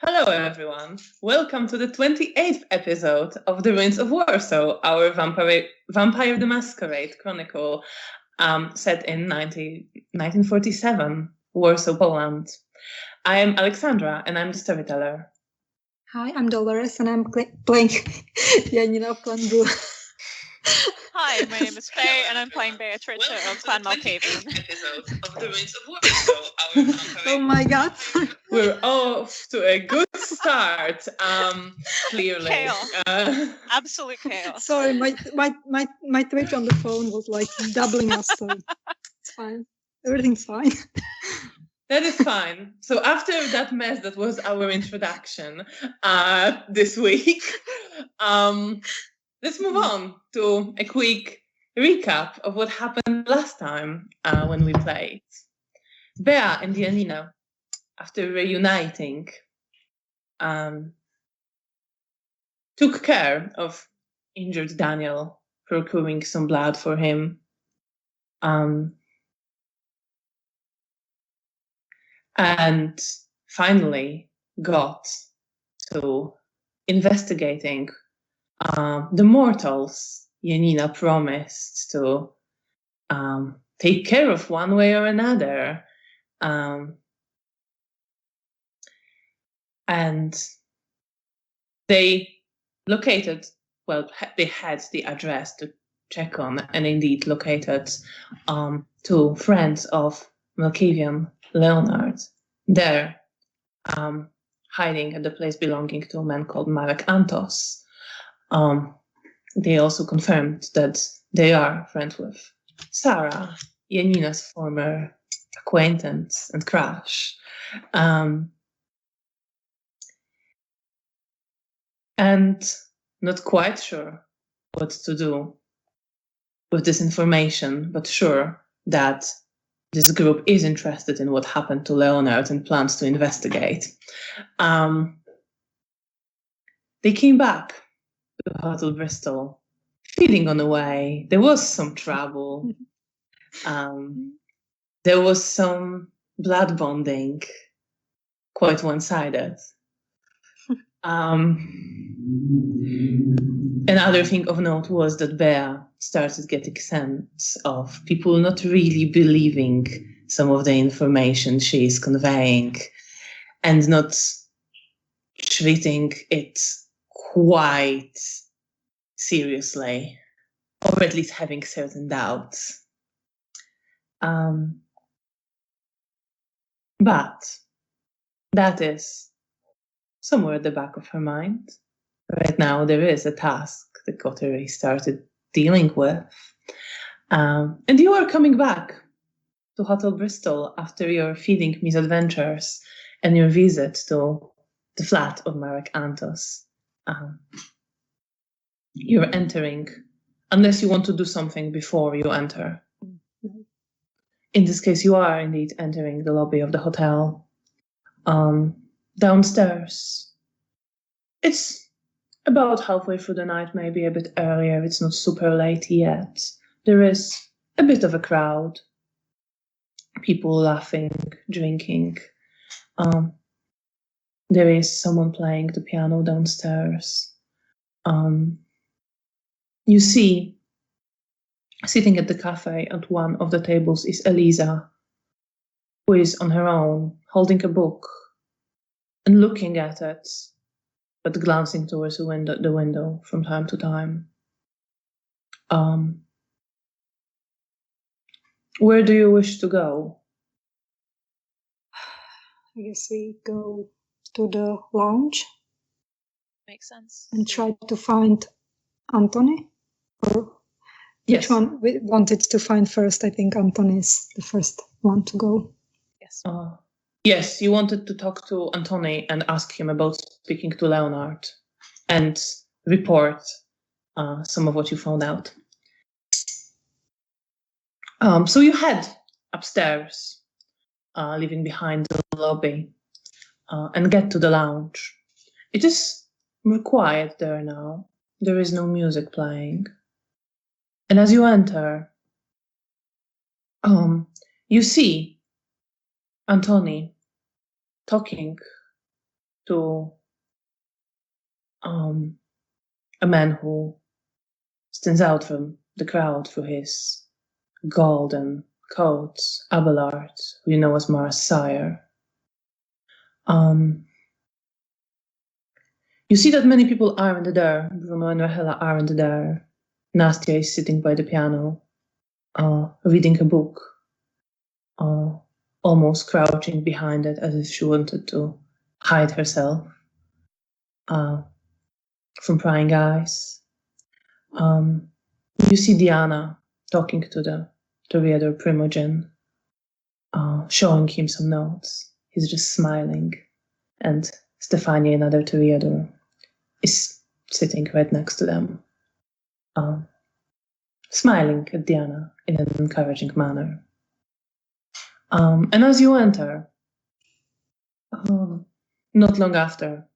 Hello, everyone. Welcome to the 28th episode of The Ruins of Warsaw, our Vampire the Masquerade chronicle set in 1947, Warsaw, Poland. I am Alexandra, and I'm the storyteller. Hi, I'm Dolores, and I'm playing Janina of Clan Blue. Hi, my name is Faye, and I'm playing Beatrice of Clan Malkavian. Episode of The Ruins of Warsaw, Oh my god. We're off to a good start, clearly. Chaos. Absolute chaos. Sorry, my Twitch on the phone was like doubling us, so it's fine. Everything's fine. That is fine. So after that mess that was our introduction this week, let's move on to a quick recap of what happened last time when we played. Bea and Janina, after reuniting, took care of injured Daniel, procuring some blood for him. And finally got to investigating the mortals Janina promised to take care of one way or another. And they located, they had the address to check on, and indeed located two friends of Malkavian, Leonard, there, hiding at the place belonging to a man called Marek Antos. They also confirmed that they are friends with Sarah, Janina's former acquaintance and crush. And not quite sure what to do with this information, but sure that this group is interested in what happened to Leonard and plans to investigate. They came back to Hotel Bristol, feeling on the way. There was some trouble. There was some blood bonding, quite one-sided. Another thing of note was that Bea started getting sense of people not really believing some of the information she is conveying and not treating it quite seriously, or at least having certain doubts. But that is somewhere at the back of her mind. Right now, there is a task that Coterie started dealing with. And you are coming back to Hotel Bristol after your feeding misadventures and your visit to the flat of Marek Antos. You're entering, unless you want to do something before you enter. In this case, you are indeed entering the lobby of the hotel. Downstairs, it's about halfway through the night, maybe a bit earlier. It's not super late yet. There is a bit of a crowd. People laughing, drinking. There is someone playing the piano downstairs. You see, sitting at the cafe at one of the tables is Eliza, who is on her own, holding a book and looking at it, but glancing towards the window from time to time. Where do you wish to go? I guess we go to the lounge. Makes sense. And try to find Anthony. Or Yes. Which one we wanted to find first? I think Anthony is the first one to go. Yes. Yes, you wanted to talk to Anthony and ask him about speaking to Leonard and report some of what you found out. So you head upstairs, leaving behind the lobby, and get to the lounge. It is more quiet there now. There is no music playing. And as you enter, you see Anthony talking to a man who stands out from the crowd for his golden coat, Abelard, who you know as Mara's sire. You see that many people aren't there. Bruno and Rahela aren't there. Nastia is sitting by the piano, reading a book, almost crouching behind it as if she wanted to hide herself from prying eyes. You see Diana talking to the toreador Primogen, showing him some notes. He's just smiling, and Stefania, another toreador, is sitting right next to them, smiling at Diana in an encouraging manner. And as you enter, not long after,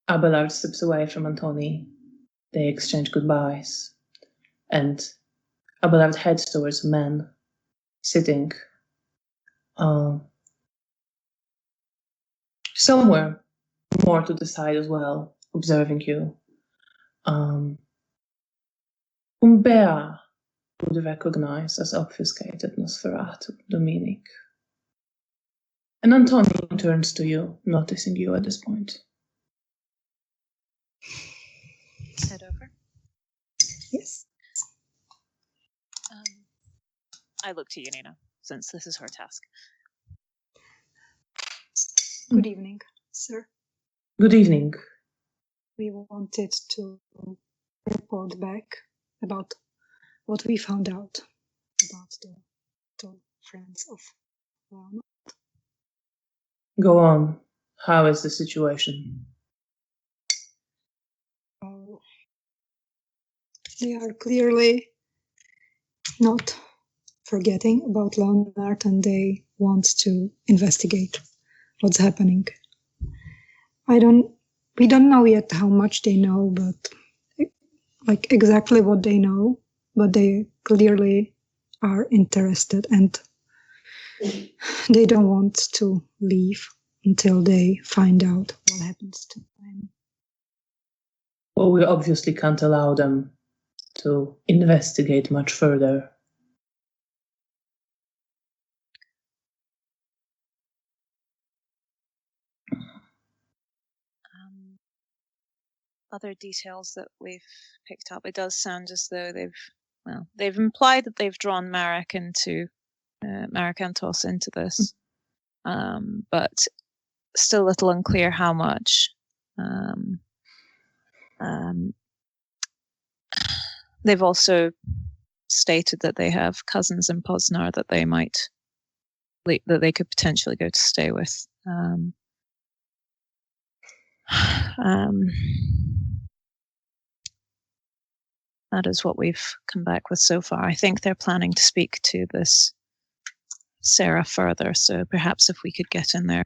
Abelard steps away from Antoni. They exchange goodbyes, and Abelard heads towards a man sitting somewhere more to the side as well, observing you. Bea would recognize as obfuscated Nosferatu, Dominic. And Antoni turns to you, noticing you at this point. Head over. Yes. I look to Janina, since this is her task. Good evening, sir. Good evening. We wanted to report back about what we found out about the two friends of Lana. Go on. How is the situation? They are clearly not forgetting about Leonard, and they want to investigate what's happening. We don't know yet how much they know, but like exactly what they know, but they clearly are interested, and they don't want to leave until they find out what happens to them. Well, we obviously can't allow them to investigate much further. Other details that we've picked up, it does sound as though they've implied that they've drawn Marek Antos into this, but still a little unclear how much. They've also stated that they have cousins in Poznar that they could potentially go to stay with. That is what we've come back with so far. I think they're planning to speak to this Sarah further, so perhaps if we could get in there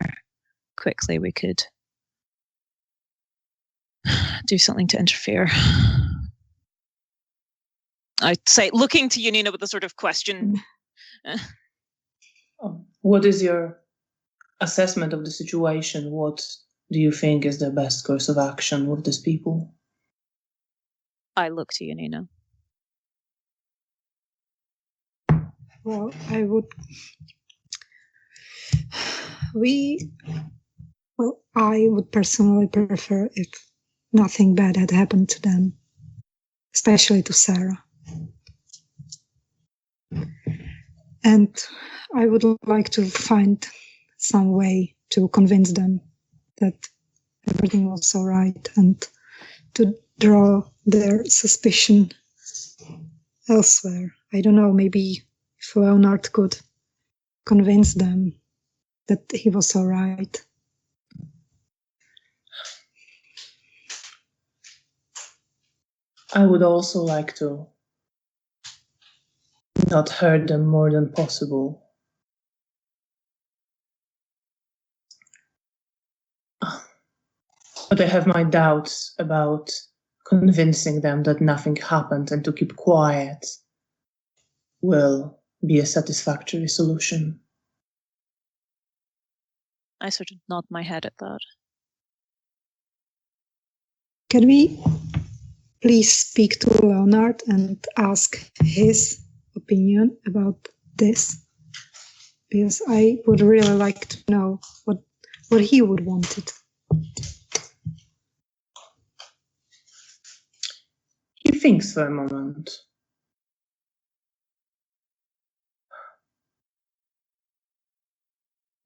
quickly, we could do something to interfere. I'd say, looking to Janina with a sort of question. What is your assessment of the situation? What do you think is the best course of action with these people? I look to Janina. Well, I would personally prefer if nothing bad had happened to them, especially to Sarah. And I would like to find some way to convince them that everything was all right, and to draw their suspicion elsewhere. I don't know, maybe if Leonard could convince them that he was all right. I would also like to not hurt them more than possible. But I have my doubts about convincing them that nothing happened, and to keep quiet will be a satisfactory solution. I sort of nod my head at that. Can we please speak to Leonard and ask his opinion about this? Because I would really like to know what he would want it. He thinks for a moment.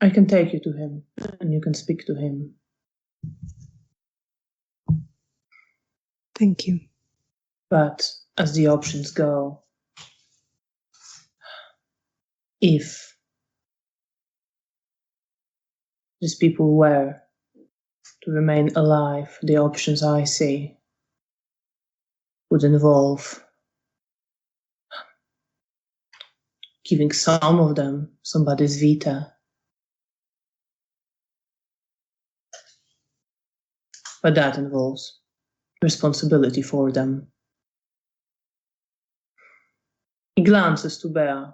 I can take you to him, and you can speak to him. Thank you. But as the options go, if these people were to remain alive, the options I see would involve giving some of them somebody's vita. But that involves responsibility for them. He glances to Bea.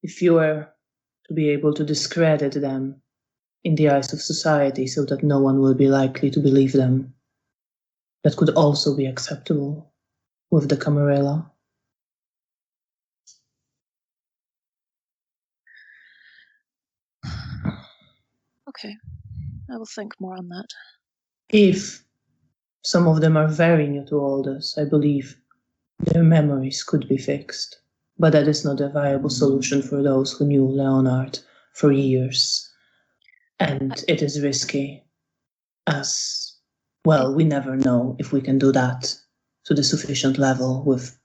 If you were to be able to discredit them in the eyes of society so that no one will be likely to believe them, that could also be acceptable with the Camarilla. Okay, I will think more on that. If some of them are very new to all this, I believe their memories could be fixed. But that is not a viable solution for those who knew Leonard for years. And it is risky, as, well, we never know if we can do that to the sufficient level with...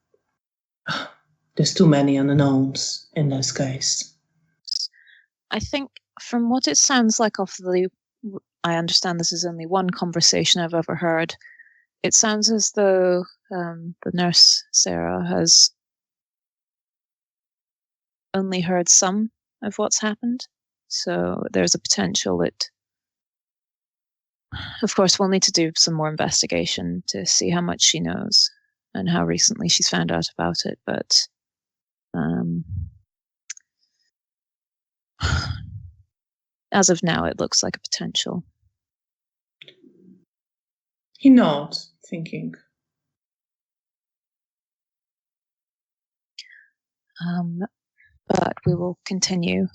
There's too many unknowns in this case. I think from what it sounds like I understand this is only one conversation I've ever heard. It sounds as though the nurse, Sarah, has only heard some of what's happened. So there's a potential that, of course, we'll need to do some more investigation to see how much she knows and how recently she's found out about it. But as of now, it looks like a potential. He nods, thinking. But we will continue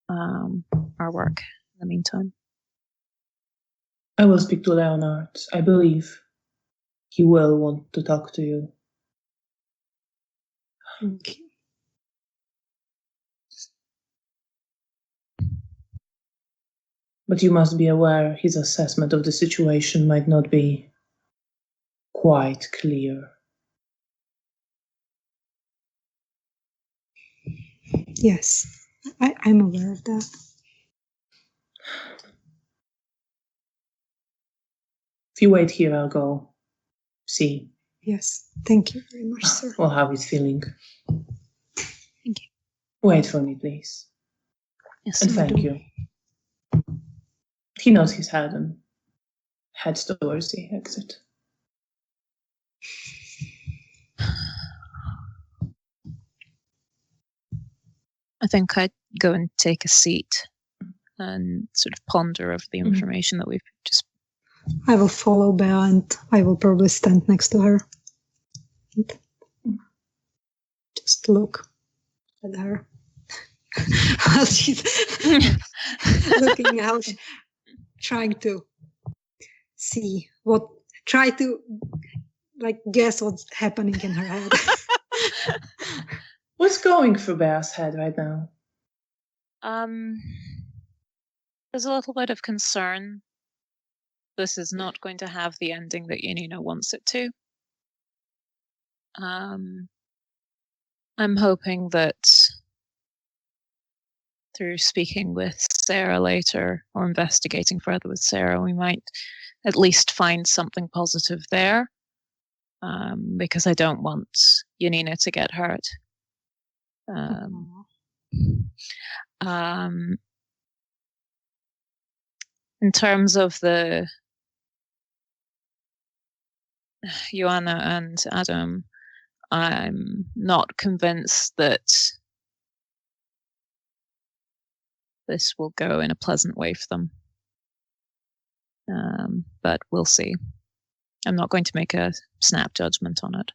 our work in the meantime. I will speak to Leonard. I believe he will want to talk to you. Thank you. But you must be aware his assessment of the situation might not be quite clear. Yes, I'm aware of that. If you wait here, I'll go see. Yes, thank you very much, sir. Well, how he's feeling. Thank you. Wait for me, please. Yes, And I thank do. you. He nods his head and heads towards the exit. I think I'd go and take a seat and sort of ponder over the information that we've just... I will follow Bea and I will probably stand next to her. And just look at her. As she's looking out, trying to see try to guess what's happening in her head. What's going through Bea's head right now? There's a little bit of concern. This is not going to have the ending that Janina wants it to. I'm hoping that through speaking with Sarah later or investigating further with Sarah, we might at least find something positive there. Because I don't want Janina to get hurt. In terms of the Joanna and Adam, I'm not convinced that this will go in a pleasant way for them. But we'll see. I'm not going to make a snap judgment on it.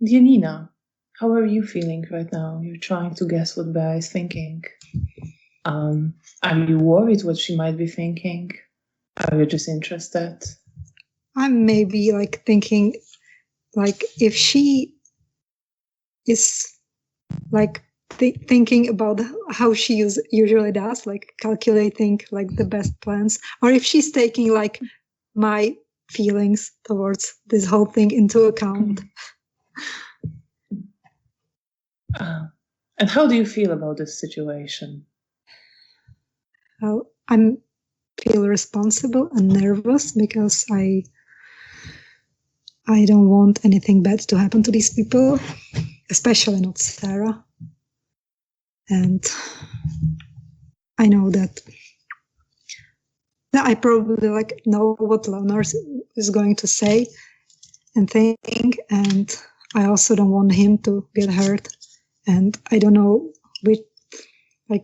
Janina, how are you feeling right now? You're trying to guess what Bea is thinking. Are you worried what she might be thinking? Are you just interested? I'm maybe like thinking, like if she is like thinking about how she usually does, like calculating like the best plans, or if she's taking like my feelings towards this whole thing into account. And how do you feel about this situation? Well, I feel responsible and nervous because I don't want anything bad to happen to these people, especially not Sarah. And I know that I probably like know what Leonard is going to say and think, and I also don't want him to get hurt. And I don't know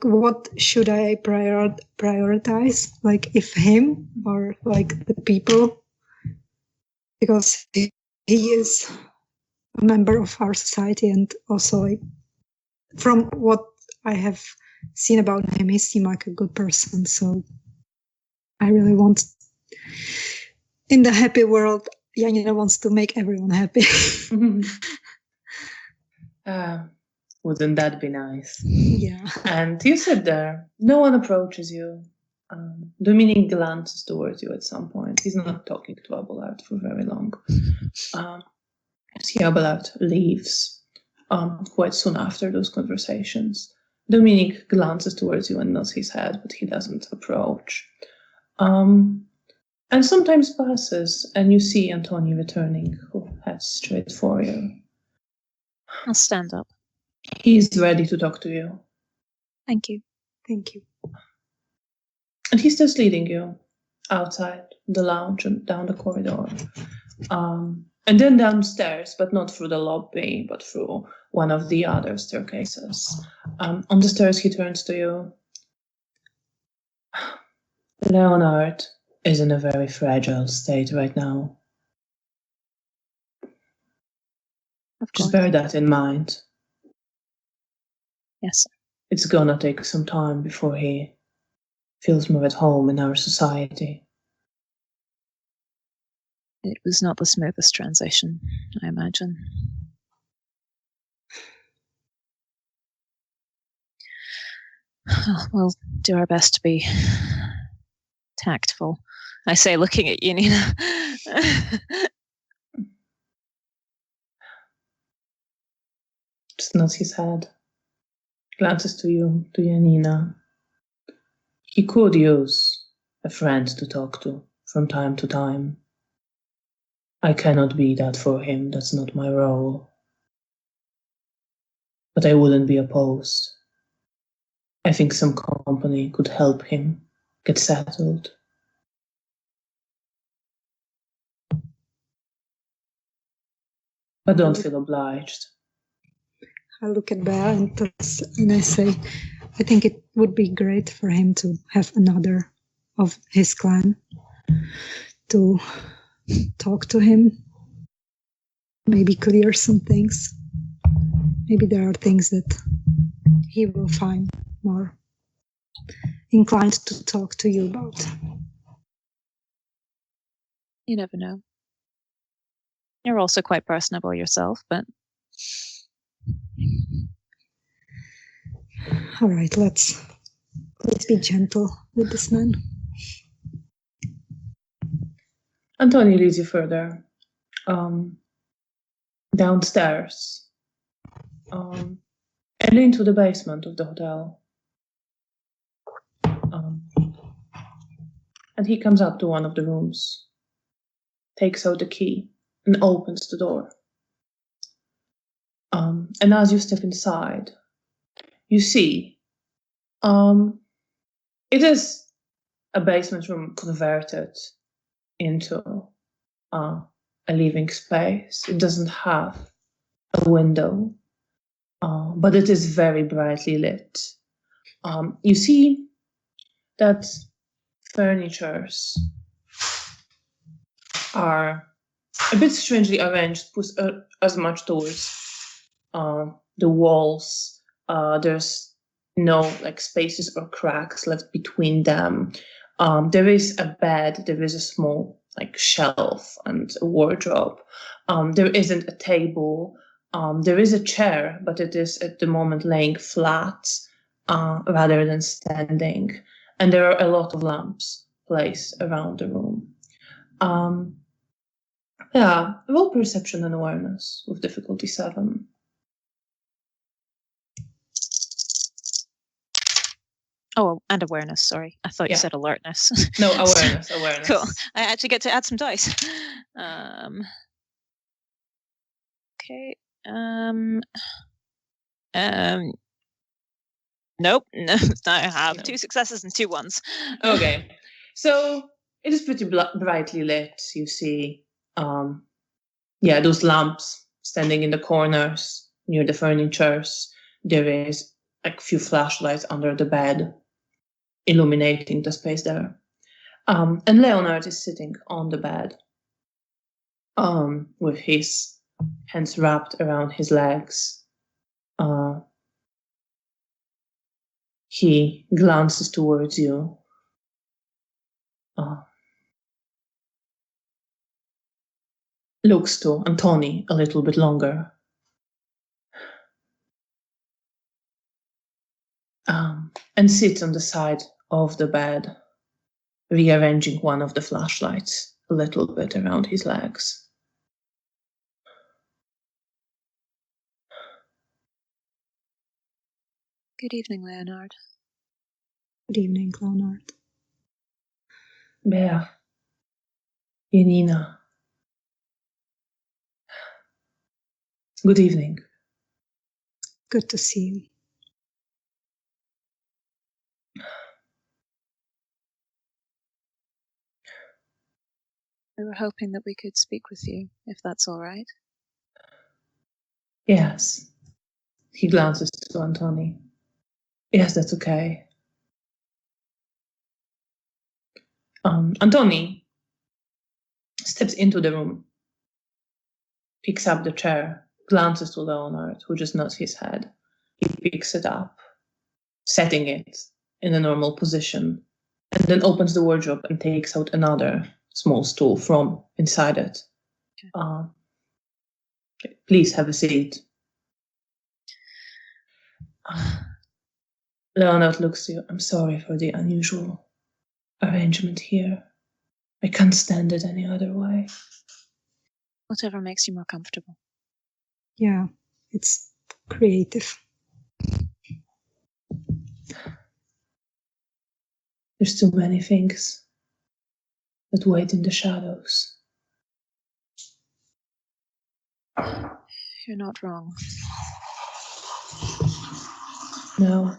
what should I prioritize, like if him or like the people, because he is a member of our society, and also like, from what I have seen about him, he seemed like a good person. So I really want, in the happy world, Janina wants to make everyone happy. Wouldn't that be nice? Yeah. And you sit there. No one approaches you. Dominic glances towards you at some point. He's not talking to Abelard for very long. See, Abelard leaves quite soon after those conversations. Dominic glances towards you and nods his head, but he doesn't approach. And sometimes passes, and you see Antoni returning, who heads straight for you. I'll stand up. He's ready to talk to you. Thank you. Thank you. And he's just leading you outside the lounge and down the corridor. And then downstairs, but not through the lobby, but through one of the other staircases. On the stairs, he turns to you. Leonard is in a very fragile state right now. Just bear that in mind. Yes, sir. It's gonna take some time before he feels more at home in our society. It was not the smoothest transition, I imagine. We'll do our best to be tactful. I say, looking at Janina. Just nods his head. Glances to you, to Janina. He could use a friend to talk to from time to time. I cannot be that for him. That's not my role. But I wouldn't be opposed. I think some company could help him get settled. But don't feel obliged. I look at Bea and I say, I think it would be great for him to have another of his clan to talk to him, maybe clear some things. Maybe there are things that he will find more inclined to talk to you about. You never know. You're also quite personable yourself, but... All right, let's be gentle with this man. Antoni leads you further. Downstairs. And into the basement of the hotel. And he comes up to one of the rooms, takes out the key, and opens the door. And as you step inside, you see it is a basement room converted into a living space. It doesn't have a window, but it is very brightly lit. You see that furnitures are a bit strangely arranged, pushed as much towards the walls. There's no like spaces or cracks left between them. There is a bed, there is a small like shelf and a wardrobe. There isn't a table. There is a chair, but it is at the moment laying flat rather than standing. And there are a lot of lamps placed around the room. Yeah, roll perception and awareness with difficulty 7. Oh, and awareness, sorry. I thought you said alertness. No, awareness, awareness. Cool. I actually get to add some dice. Okay. Nope. No, I have 2 successes and 2 ones. Okay. So it is pretty brightly lit. You see, those lamps standing in the corners near the furnitures. There is like a few flashlights under the bed, illuminating the space there. And Leonard is sitting on the bed, with his hands wrapped around his legs. He glances towards you. Looks to Antoni a little bit longer. And sits on the side of the bed, rearranging one of the flashlights a little bit around his legs. Good evening, Leonard. Good evening, Leonard. Bea. Janina. Good evening. Good to see you. We were hoping that we could speak with you, if that's all right. Yes. He glances to Antoni. Yes, that's okay. Antoni steps into the room, picks up the chair, glances to Leonard, who just nods his head. He picks it up, setting it in a normal position, and then opens the wardrobe and takes out another small stool from inside it. Okay. Please have a seat. Leonard looks to you. I'm sorry for the unusual arrangement here. I can't stand it any other way. Whatever makes you more comfortable. Yeah, it's creative. There's too many things that wait in the shadows. You're not wrong. No.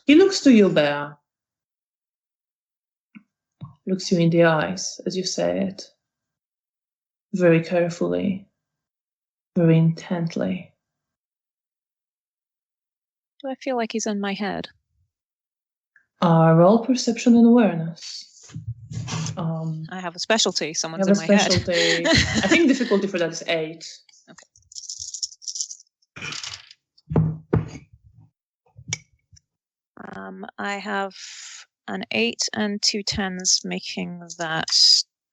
He looks to you, Bea. Looks you in the eyes as you say it. Very carefully. Very intently. Do I feel like he's in my head? Roll perception and awareness. I have a specialty. Someone's in my head. I think difficulty for that is 8. Okay. I have an 8 and 2 10s, making that,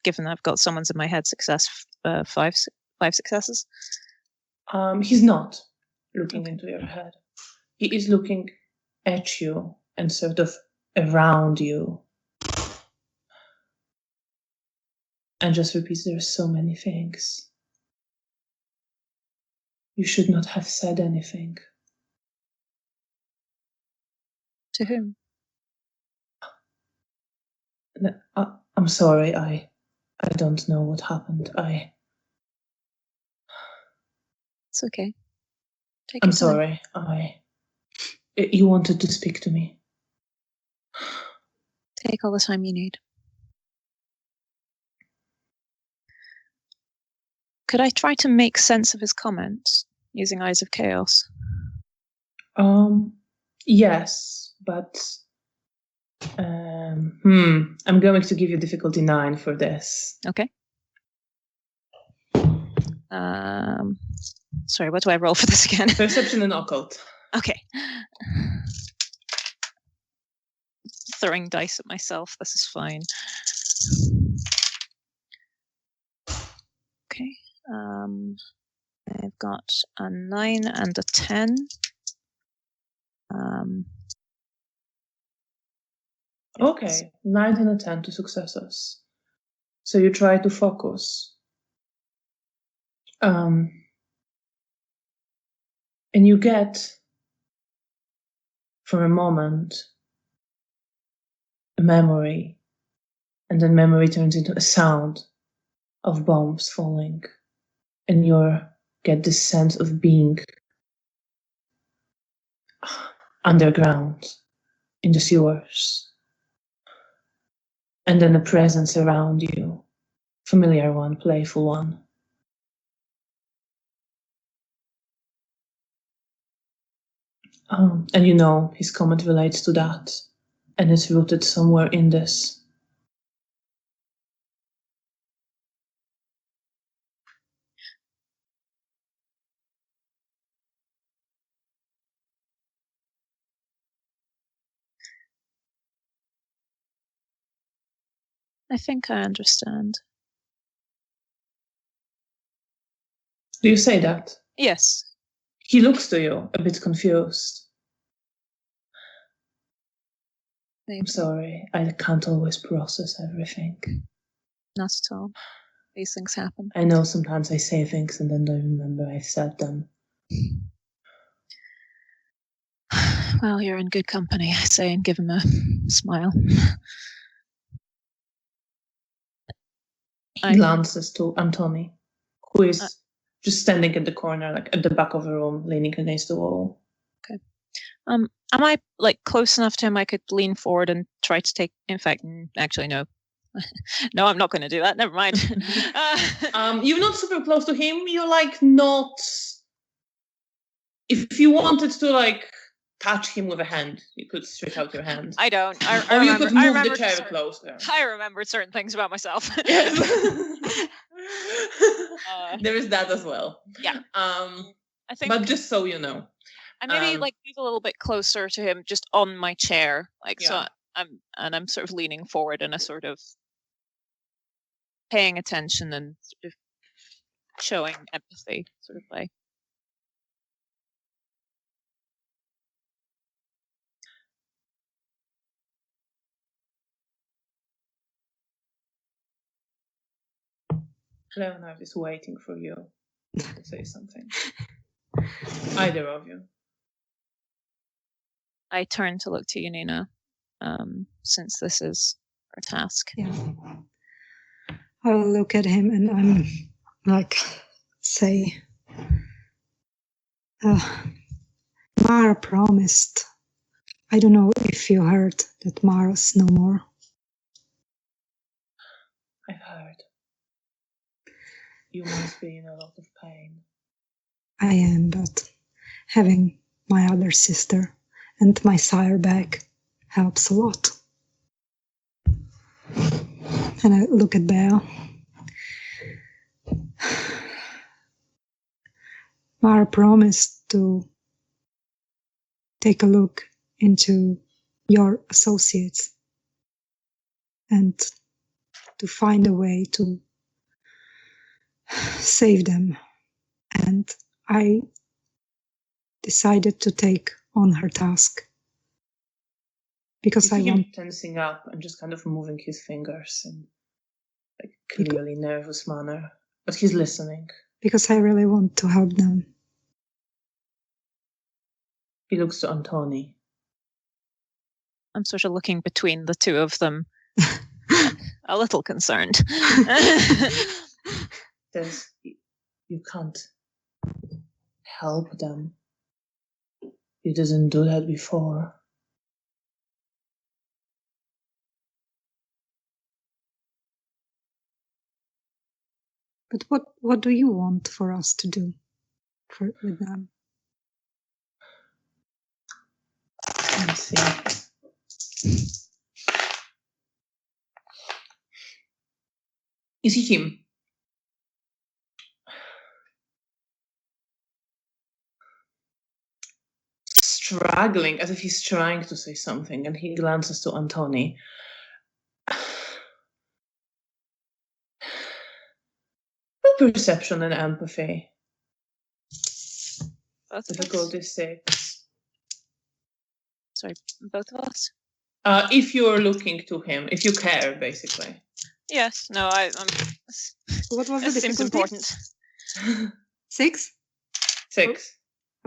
given that I've got someone's in my head, 5 successes. He's not looking into your head. He is looking at you and sort of around you. And just repeats, there are so many things. You should not have said anything. To whom? I'm sorry, I don't know what happened. It's okay. I'm sorry. You wanted to speak to me. Take all the time you need. Could I try to make sense of his comment using Eyes of Chaos? Yes, but I'm going to give you difficulty 9 for this. Okay. Sorry, what do I roll for this again? Perception and occult. Okay. Throwing dice at myself. This is fine. Okay. I've got a 9 and a 10. Okay, 9 and a 10 to successes. So you try to focus. And you get, for a moment, a memory. And then memory turns into a sound of bombs falling. And you get this sense of being underground in the sewers. And then a presence around you. Familiar one, playful one. And you know his comment relates to that. And it's rooted somewhere in this. I think I understand. Do you say that? Yes. He looks to you, a bit confused. Maybe. I'm sorry, I can't always process everything. Not at all. These things happen. I know sometimes I say things and then don't remember I said them. Well, you're in good company, I say, and give him a smile. He glances to Antoni, who is just standing in the corner, like at the back of the room, leaning against the wall. Okay. Am I close enough to him I could lean forward and try to take? In fact, actually, no. No, I'm not going to do that. Never mind. You're not super close to him. You're not. If you wanted to touch him with a hand, you could stretch out your hand. I don't. Or you could move the chair closer. I remember certain things about myself. Yes. There is that as well. Yeah. I think. But just so you know. I maybe move a little bit closer to him, just on my chair, so. I'm sort of leaning forward in a sort of paying attention and sort of showing empathy sort of way. Leonard is waiting for you to say something. Either of you. I turn to look to Janina, since this is our task. Yeah. I will look at him and I'm say, Mara promised. I don't know if you heard that Mara's no more. I've heard. You must be in a lot of pain. I am, but having my other sister and my sire back helps a lot. And I look at Belle. Mara promised to take a look into your associates and to find a way to save them. And I decided to take on her task because I want him tensing up and just kind of moving his fingers in clearly nervous manner, but he's listening. Because I really want to help them. He looks to Antoni. I'm sort of looking between the two of them, a little concerned. You can't help them. You didn't do that before. But what do you want for us to do with them? Let's see. You see him struggling as if he's trying to say something, and he glances to Antoni. Perception and empathy. Both of us? Difficulty 6. Sorry, both of us? If you're looking to him, if you care, basically. Yes, no, I'm What was the this seems difficulty? important. 6? 6.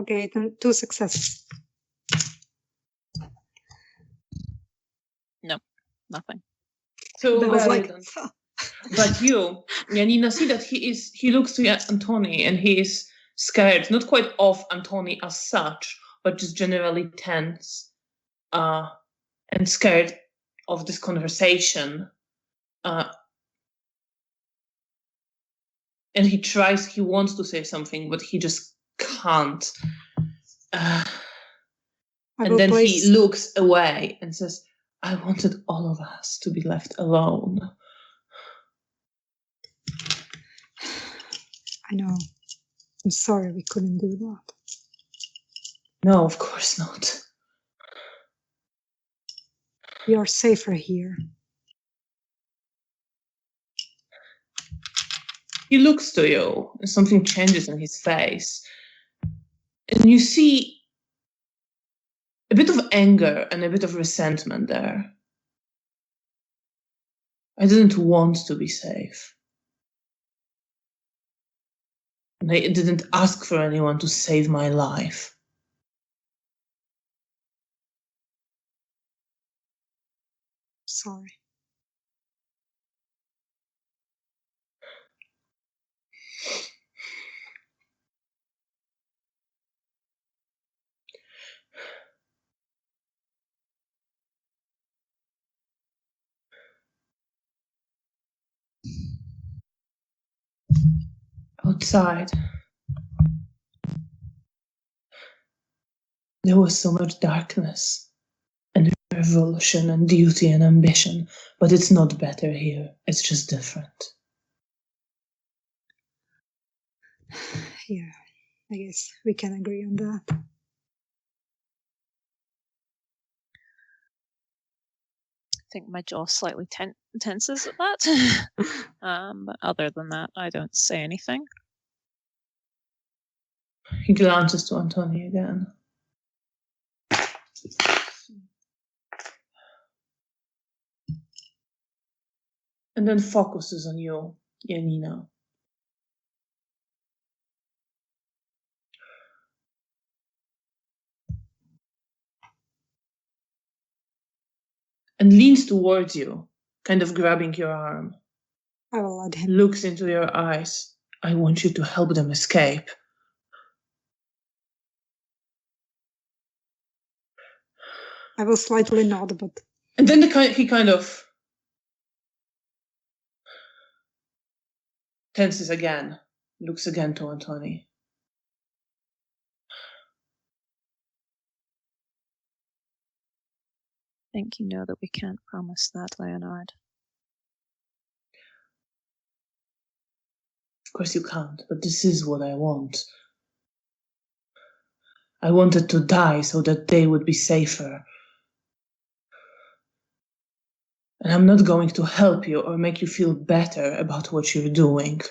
Okay, then 2 successes. No, nothing. So That was well like, done. But you, Janina, see that he looks to Antoni and he is scared, not quite of Antoni as such, but just generally tense and scared of this conversation. And he wants to say something, but he just can't. And then he looks away and says, I wanted all of us to be left alone. I know. I'm sorry we couldn't do that. No, of course not. We are safer here. He looks to you, and something changes in his face. And you see a bit of anger and a bit of resentment there. I didn't want to be safe. And I didn't ask for anyone to save my life. Sorry. Outside, there was so much darkness and revulsion and duty and ambition, but it's not better here. It's just different. Yeah, I guess we can agree on that. I think my jaw slightly tenses at that. But other than that, I don't say anything. He glances to Antoni again. And then focuses on you, Janina. And leans towards you, kind of grabbing your arm. I will let him. Looks into your eyes. I want you to help them escape. I will slightly nod, but... And then he kind of tenses again, looks again to Antoni. I think you know that we can't promise that, Leonard. Of course you can't, but this is what I want. I wanted to die so that they would be safer. And I'm not going to help you or make you feel better about what you're doing.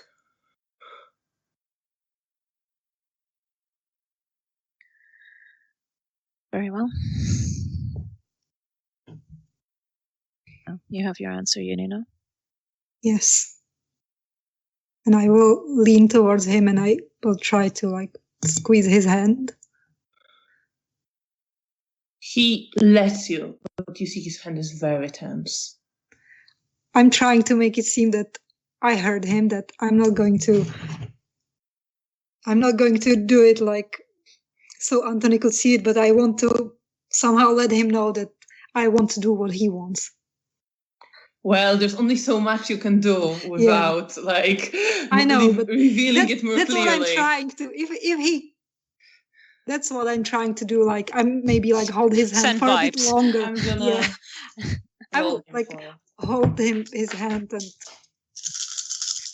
Very well. Oh, you have your answer, Janina? Yes. And I will lean towards him and I will try to squeeze his hand. He lets you, but you see his hand is very tense. I'm trying to make it seem that I heard him, that I'm not going to do it so Antoni could see it, but I want to somehow let him know that I want to do what he wants. Well, there's only so much you can do without I know, but revealing it more that's clearly. That's what I'm trying to. If he That's what I'm trying to do. Like I'm maybe like hold his hand Send for a bit vibes. longer. I'm gonna Yeah. I roll will him like for you. hold his hand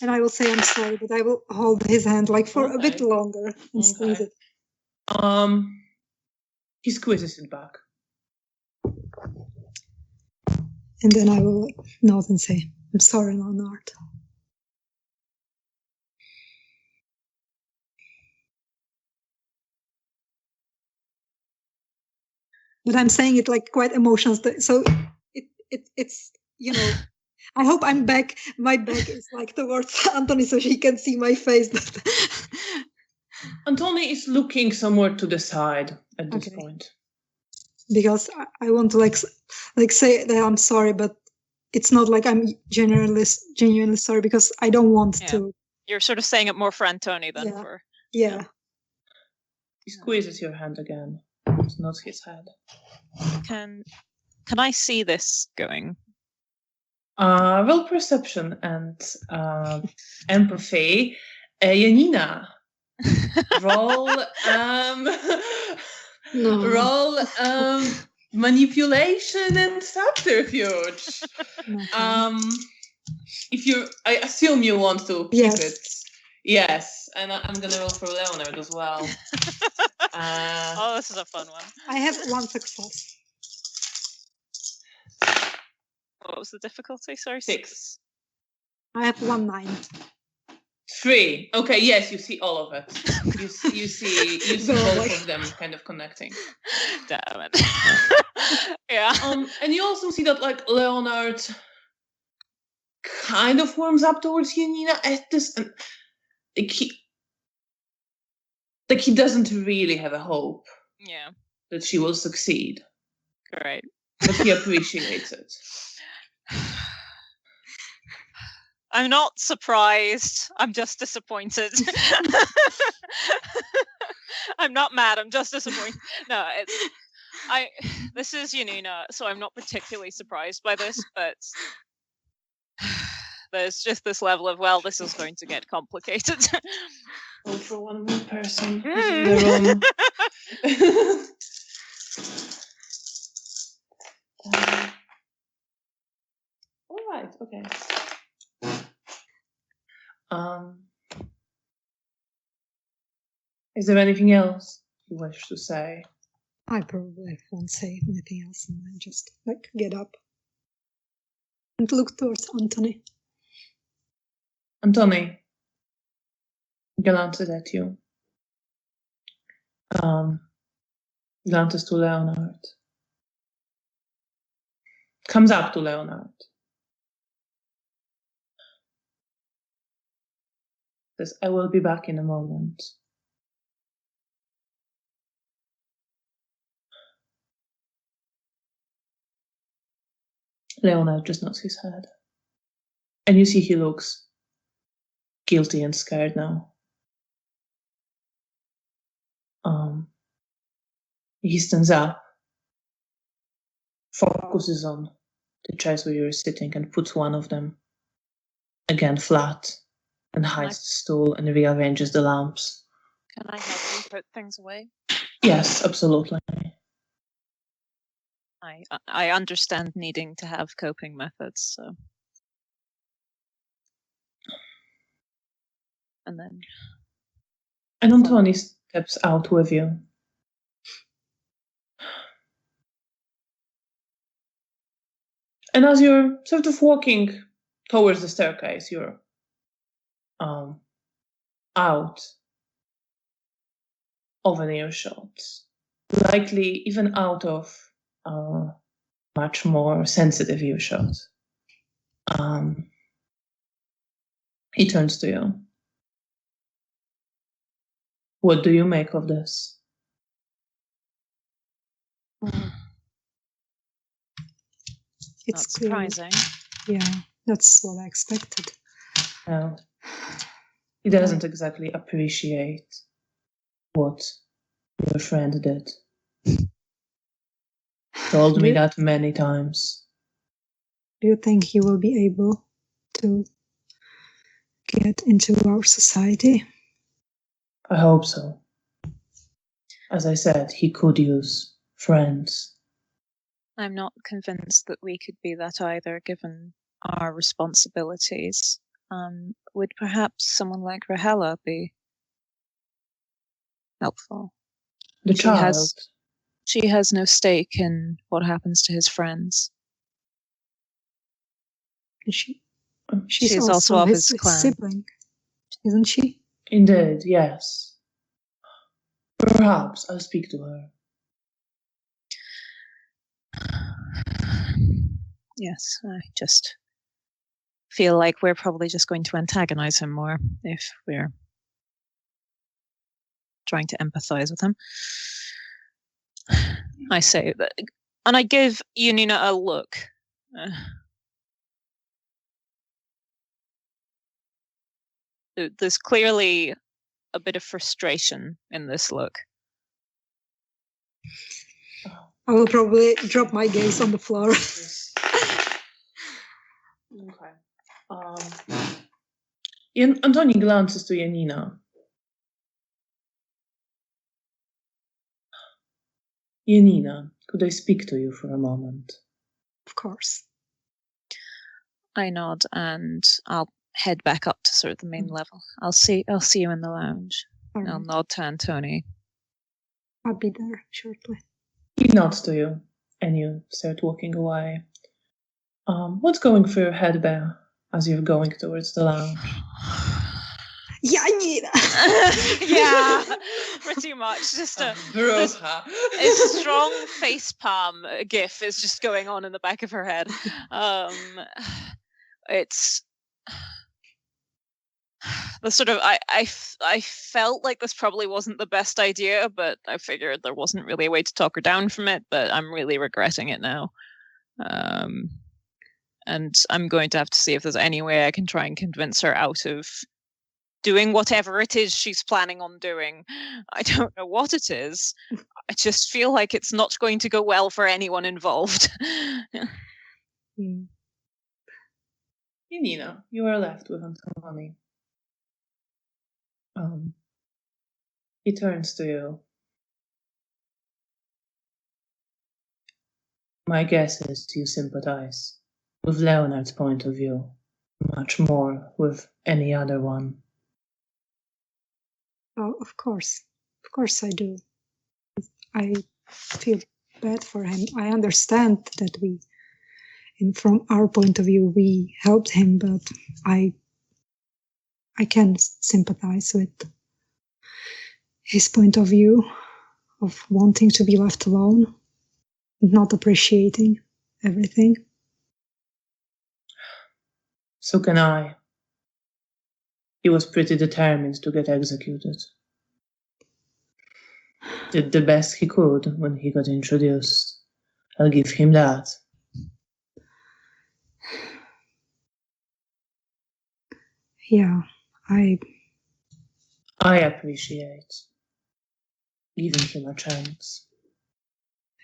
and I will say I'm sorry, but I will hold his hand like for a bit Okay. longer and squeeze Okay. it. He squeezes it back. And then I will like nod and say, I'm sorry, Leonard. But I'm saying it like quite emotional. So it's, you know, I hope I'm back. My back is like towards Anthony so she can see my face. Antoni is looking somewhere to the side at this Okay. point. Because I want to like say that I'm sorry, but it's not like I'm genuinely sorry because I don't want to. You're sort of saying it more for Antoni than for... Yeah. He squeezes your hand again. It's not his head. Can I see this going? Roll perception and empathy. Janina. Roll No. roll manipulation and subterfuge. If I assume you want to keep it. Yes, and I'm gonna roll for Leonard as well. Oh, this is a fun one. I have one success. What was the difficulty? Sorry, 6. I have 1 9. 3. Okay, yes, you see all of it. You see both of them kind of connecting. Damn it. Yeah. And you also see that like Leonard kind of warms up towards Janina at this, and he doesn't really have a hope. Yeah. That she will succeed. Great. But he appreciates it. I'm not surprised. I'm just disappointed. I'm not mad. I'm just disappointed. No, this is Janina, so I'm not particularly surprised by this, but there's just this level of, well, this is going to get complicated. Oh, for one more person who's in the room. All right, okay. Is there anything else you wish to say? I probably won't say anything else and I just like get up and look towards Anthony. Anthony glances at you. Glances to Leonard. Comes up to Leonard. Says, I will be back in a moment. Leonard just nods his head. And you see he looks guilty and scared now. He stands up, focuses on the chairs where you're sitting and puts one of them again flat and hides the stool and rearranges the lamps. Can I help you put things away? Yes, absolutely. I understand needing to have coping methods, so. And then. And Antoni steps out with you. And as you're sort of walking towards the staircase, you're out of an earshot, likely even out of much more sensitive earshot. He turns to you. What do you make of this? It's not surprising. Yeah, that's what I expected. No. He doesn't exactly appreciate what your friend did. Told me that many times. Do you think he will be able to get into our society? I hope so. As I said, he could use friends. I'm not convinced that we could be that either, given our responsibilities. Would perhaps someone like Rahela be helpful? The child. She has no stake in what happens to his friends. She's also of his clan. Sibling, isn't she? Indeed, yes. Perhaps I'll speak to her. Yes, I just feel like we're probably just going to antagonize him more if we're trying to empathize with him. I say that, and I give Janina a look. There's clearly a bit of frustration in this look. I will probably drop my gaze on the floor. Okay. Antoni glances to Janina. Janina, could I speak to you for a moment? Of course. I nod and I'll head back up to sort of the main level. I'll see you in the lounge. Right. I'll nod to Antoni. I'll be there shortly. He nods to you, and you start walking away. What's going through your head, Bear, as you're going towards the lounge? Janina! Yeah, pretty much. Just a strong face palm gif is just going on in the back of her head. It's the sort of I felt like this probably wasn't the best idea, but I figured there wasn't really a way to talk her down from it. But I'm really regretting it now. And I'm going to have to see if there's any way I can try and convince her out of doing whatever it is she's planning on doing. I don't know what it is. I just feel like it's not going to go well for anyone involved. Janina, you are left with Antoni. He turns to you. My guess is you sympathize with Leonard's point of view, much more with any other one. Oh, of course I do. I feel bad for him. I understand that from our point of view, we helped him, but I can sympathize with his point of view of wanting to be left alone, not appreciating everything. So can I. He was pretty determined to get executed. Did the best he could when he got introduced. I'll give him that. Yeah, I appreciate giving him a chance.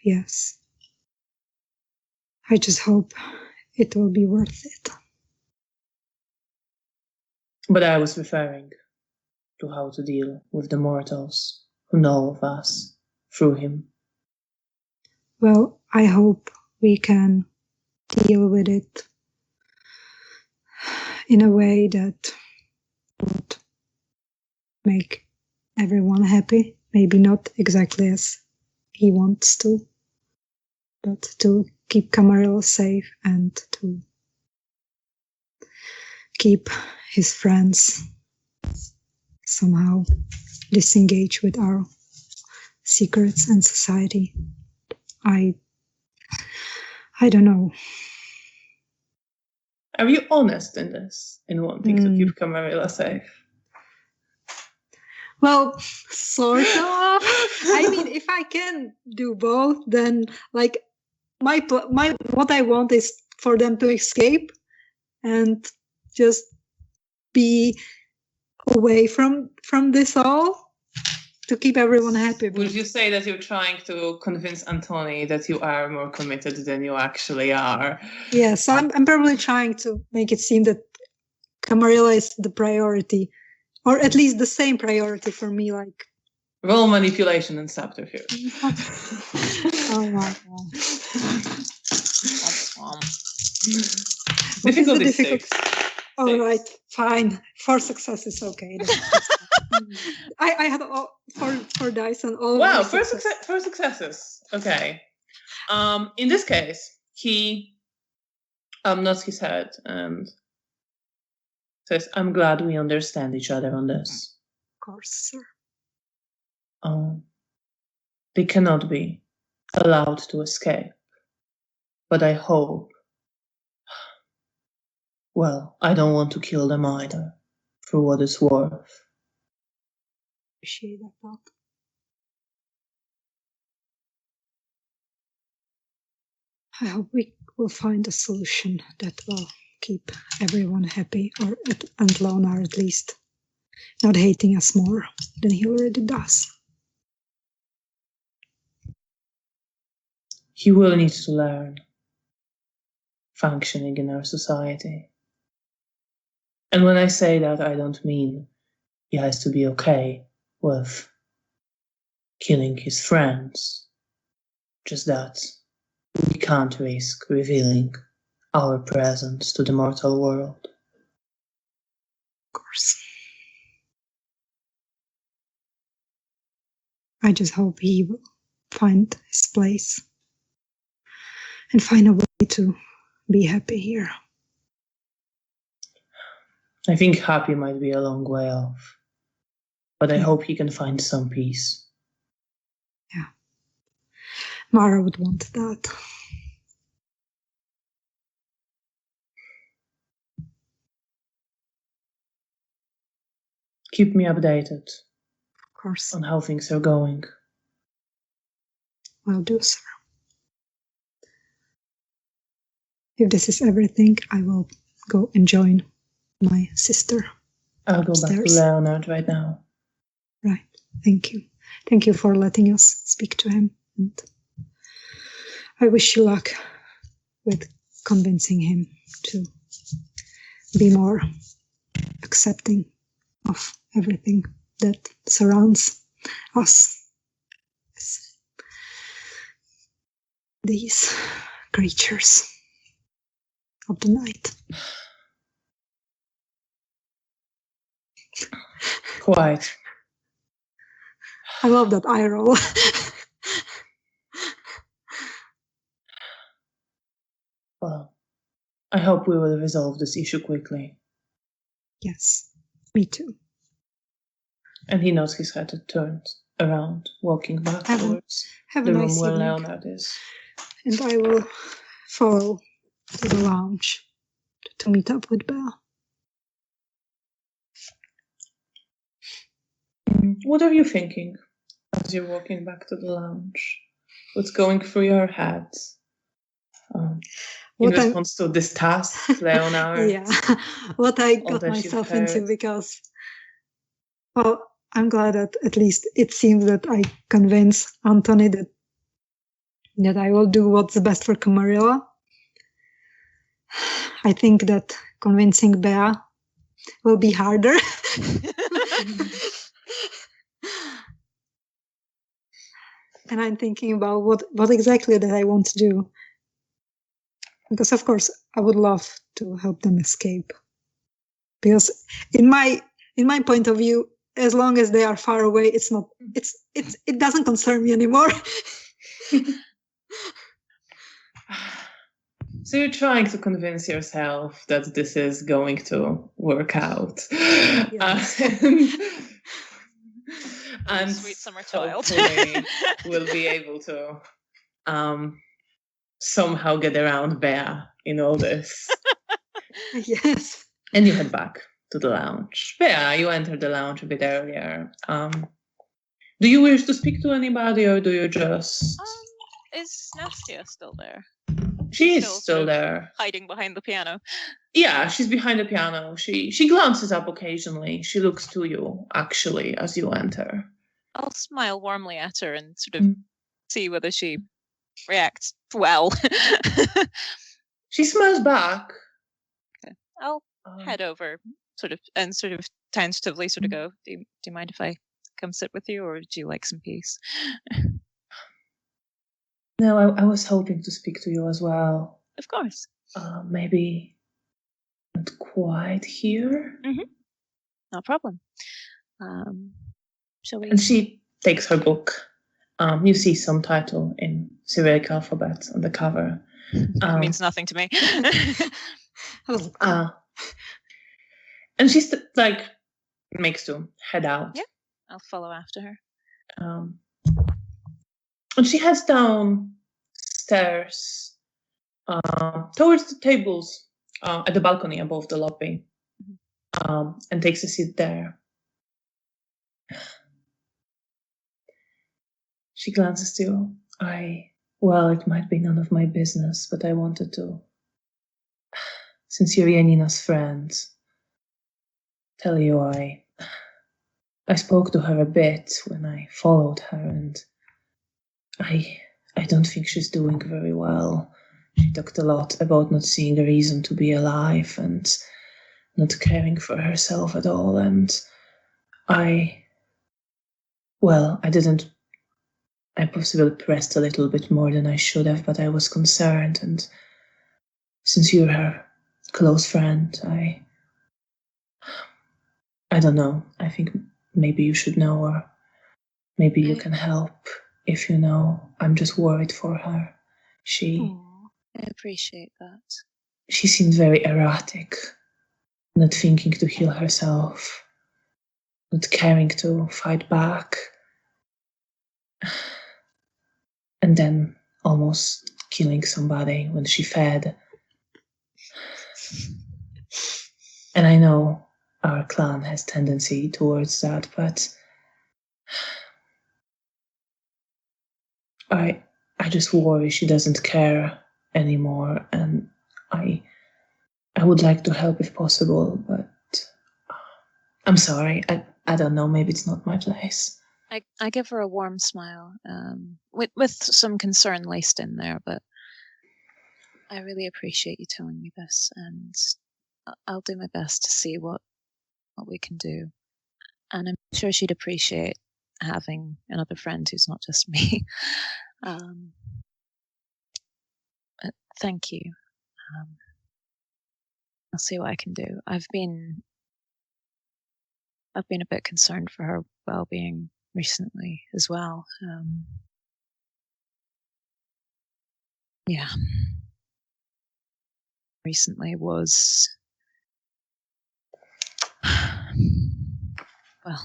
Yes. I just hope it will be worth it. But I was referring to how to deal with the mortals who know of us through him. Well, I hope we can deal with it in a way that would make everyone happy. Maybe not exactly as he wants to, but to keep Camarilla safe and to keep his friends somehow disengaged with our secrets and society. I don't know. Are you honest in this, in wanting to keep Camarilla safe? Well, sort of. I mean, if I can do both, then like my what I want is for them to escape and just be away from this all to keep everyone happy. Would you say that you're trying to convince Antoni that you are more committed than you actually are? Yes, I'm probably trying to make it seem that Camarilla is the priority, or at least the same priority for me, like Roll manipulation and subterfuge. Oh my god. What is the Difficulty difficult? 6. All 6. right, fine. 4 successes, okay. I had all four dice and all. Wow, my four success. successes. Okay. In this case, he nods his head and says, "I'm glad we understand each other on this. Of course, sir. They cannot be allowed to escape, but I hope. Well, I don't want to kill them either, for what it's worth." Appreciate that thought. I hope we will find a solution that will keep everyone happy, and Lonar at least not hating us more than he already does. He will need to learn functioning in our society. And when I say that, I don't mean he has to be okay with killing his friends. Just that we can't risk revealing our presence to the mortal world. Of course. I just hope he will find his place and find a way to be happy here. I think happy might be a long way off, but I hope he can find some peace. Yeah. Mara would want that. Keep me updated Of course. on how things are going. Will do, sir. If this is everything, I will go and join my sister. I'll go back to Leonard right now. Right. Thank you. Thank you for letting us speak to him. And I wish you luck with convincing him to be more accepting of everything that surrounds us. These creatures of the night. Quite. I love that eye roll. Well, I hope we will resolve this issue quickly. Yes, me too. And he nods his head and turns around, walking back towards have the a room nice where evening. Leonard is. And I will follow to the lounge to meet up with Belle. What are you thinking as you're walking back to the lounge? What's going through your head? In response to this task, Leonard? Yeah, what I got myself into, because, well, I'm glad that at least it seems that I convinced Anthony that I will do what's best for Camarilla. I think that convincing Bea will be harder. And I'm thinking about what exactly that I want to do. Because of course I would love to help them escape. Because in my point of view, as long as they are far away, it doesn't concern me anymore. So you're trying to convince yourself that this is going to work out. Yes. And sweet summer child. hopefully we'll be able to somehow get around Bea in all this. Yes. And you head back to the lounge. Bea, you entered the lounge a bit earlier. Do you wish to speak to anybody, or do you just... Is Nastia still there? She is still there. Hiding behind the piano. Yeah, she's behind the piano. She glances up occasionally. She looks to you, actually, as you enter. I'll smile warmly at her and sort of see whether she reacts well. She smiles back. Okay. I'll head over, sort of tentatively go, do you mind if I come sit with you, or would you like some peace? No, I was hoping to speak to you as well. Of course. Maybe not quite here. No problem. Shall we? And she takes her book. You see some title in Cyrillic alphabet on the cover. It means nothing to me. And she's like makes to head out. Yeah, I'll follow after her. And she heads down stairs towards the tables at the balcony above the lobby, and takes a seat there. She glances to you. Well, it might be none of my business, but I wanted to, since you're Janina's friend, tell you I spoke to her a bit when I followed her, and I don't think she's doing very well. She talked a lot about not seeing a reason to be alive and not caring for herself at all, and I possibly pressed a little bit more than I should have, but I was concerned, and since you're her close friend, I don't know. I think maybe you should know, or maybe you can help if you know. I'm just worried for her. I appreciate that. She seemed very erratic, not thinking to heal herself, not caring to fight back, and then almost killing somebody when she fed. And I know our clan has tendency towards that, but I just worry she doesn't care anymore, and I would like to help if possible, but I'm sorry. I don't know. Maybe it's not my place. I give her a warm smile, with some concern laced in there, but I really appreciate you telling me this, and I'll do my best to see what we can do. And I'm sure she'd appreciate having another friend who's not just me. Thank you. I'll see what I can do. I've been a bit concerned for her well-being recently as well. Yeah. Recently was, well,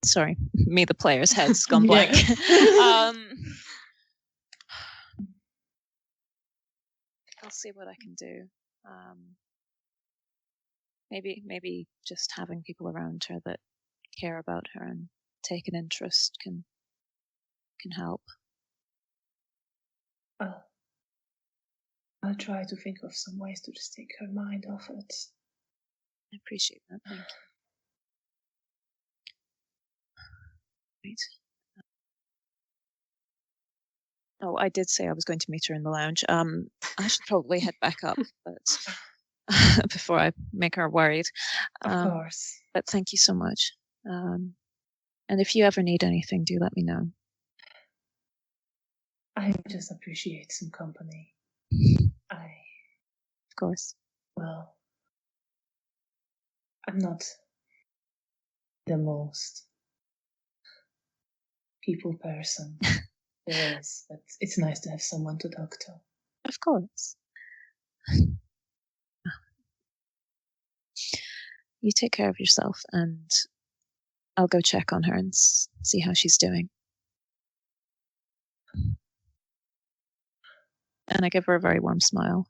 sorry, me, the player's head's gone blank. I'll see what I can do. Maybe just having people around her that care about her and take an interest can help. I'll try to think of some ways to just take her mind off it. I appreciate that. Thank you. Right. Oh, I did say I was going to meet her in the lounge. I should probably head back up, but before I make her worried. Of course. But thank you so much. And if you ever need anything, do let me know. I just appreciate some company. Of course. Well, I'm not the most people person there is, but it's nice to have someone to talk to. Of course. You take care of yourself, and I'll go check on her and see how she's doing. And I give her a very warm smile.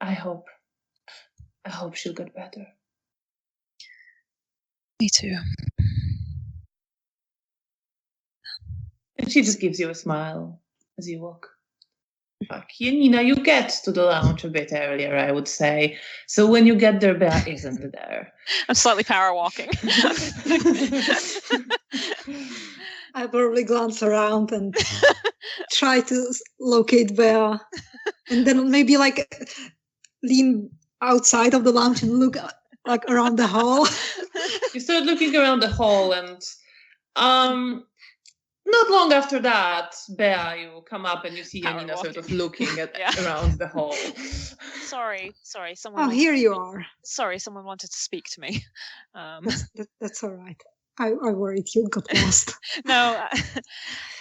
I hope she'll get better. Me too. And she just gives you a smile as you walk back. Janina, you get to the lounge a bit earlier, I would say. So when you get there, Bear isn't there. I'm slightly power walking. I probably glance around and try to locate Bea. And then maybe like lean outside of the lounge and look like around the hall. You start looking around the hall, and not long after that, Bea, you come up and you see Power Janina sort walking. of looking at Yeah. around the hall. Sorry. Someone. Oh, wanted here to you speak- are. Sorry, someone wanted to speak to me. That's all right. I worried you got lost. No.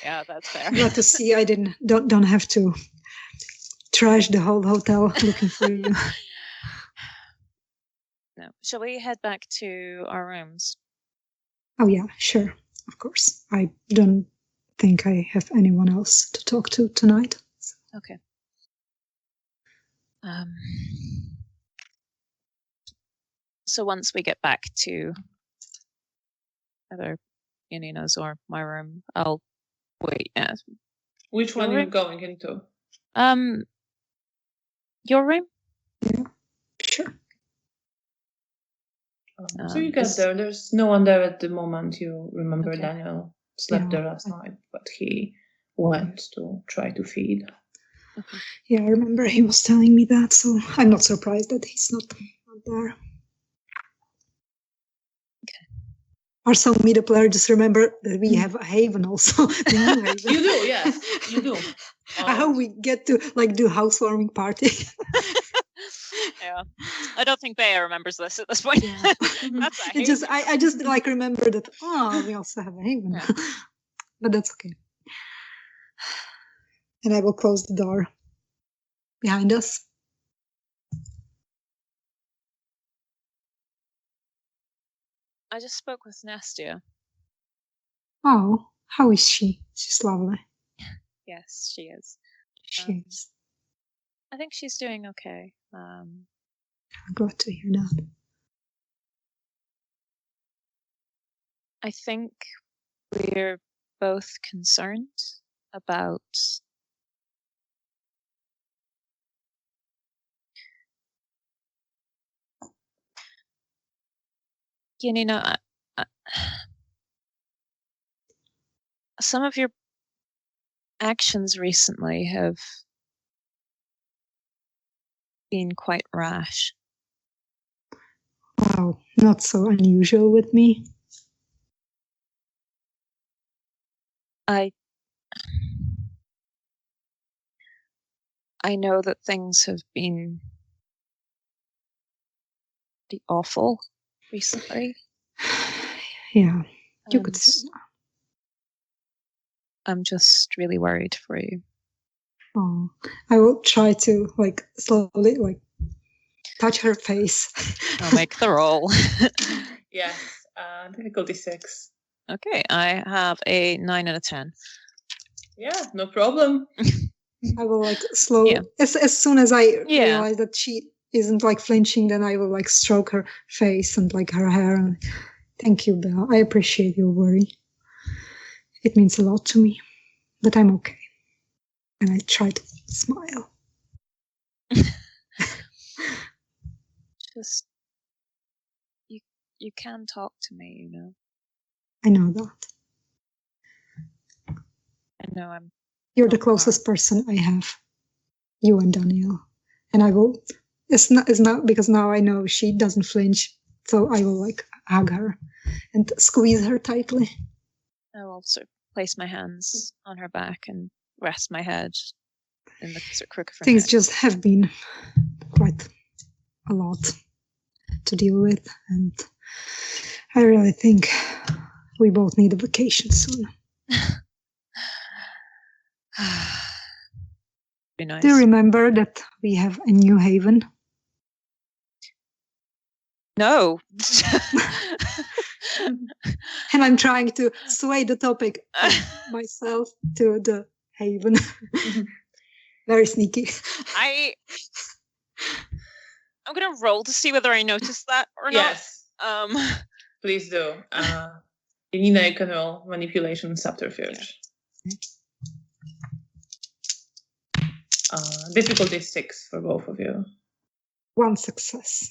Yeah, that's fair. Glad to see I don't have to trash the whole hotel looking for you. No. Shall we head back to our rooms? Oh yeah, sure, of course. I don't think I have anyone else to talk to tonight. Okay. So once we get back to either Janina's or my room, I'll wait. Yeah. Which one Your are you room? going into? Your room? Yeah, sure. So you get there. There's no one there at the moment. You remember Okay. Daniel slept there last night, but he went to try to feed. Okay. Yeah, I remember he was telling me that, so I'm not surprised that he's not there. Okay. Also, me, the player, just remember that we have a haven also. The new haven. You do, yes, you do. I hope we get to like do housewarming party. Yeah, I don't think Bea remembers this at this point. Yeah. That's a It just I just like remember that. Oh, we also have a haven, Yeah. but that's okay. And I will close the door behind us. I just spoke with Nastia. Oh, how is she? She's lovely. Yes, she is. She is. I think she's doing okay. I'm glad to hear that. I think we're both concerned about Janina. Some of your actions recently have been quite rash. Wow, not so unusual with me. I know that things have been pretty awful recently. Yeah, you could say. I'm just really worried for you. Oh, I will try to like slowly like touch her face. I'll make the roll. Yes, difficulty 6. Okay, I have a 9 and a 10. Yeah, no problem. I will like as soon as I realize that she isn't like flinching, then I will like stroke her face and like her hair. And thank you, Belle. I appreciate your worry. It means a lot to me, but I'm okay. And I try to smile. Just you can talk to me, you know. I know that. I know You're the closest person I have. You and Daniel. And I will. It's not because now I know she doesn't flinch, so I will like hug her and squeeze her tightly. I'll also place my hands on her back and rest my head in the sort of crook of her Things neck. just have been quite a lot to deal with, and I really think we both need a vacation soon. Be nice. Do you remember that we have a new haven? No. And I'm trying to sway the topic myself to the haven. Very sneaky. I'm gonna roll to see whether I noticed that or Yes. not. Please do. Janina, you can roll manipulation subterfuge. Difficulty 6 for both of you. 1 success.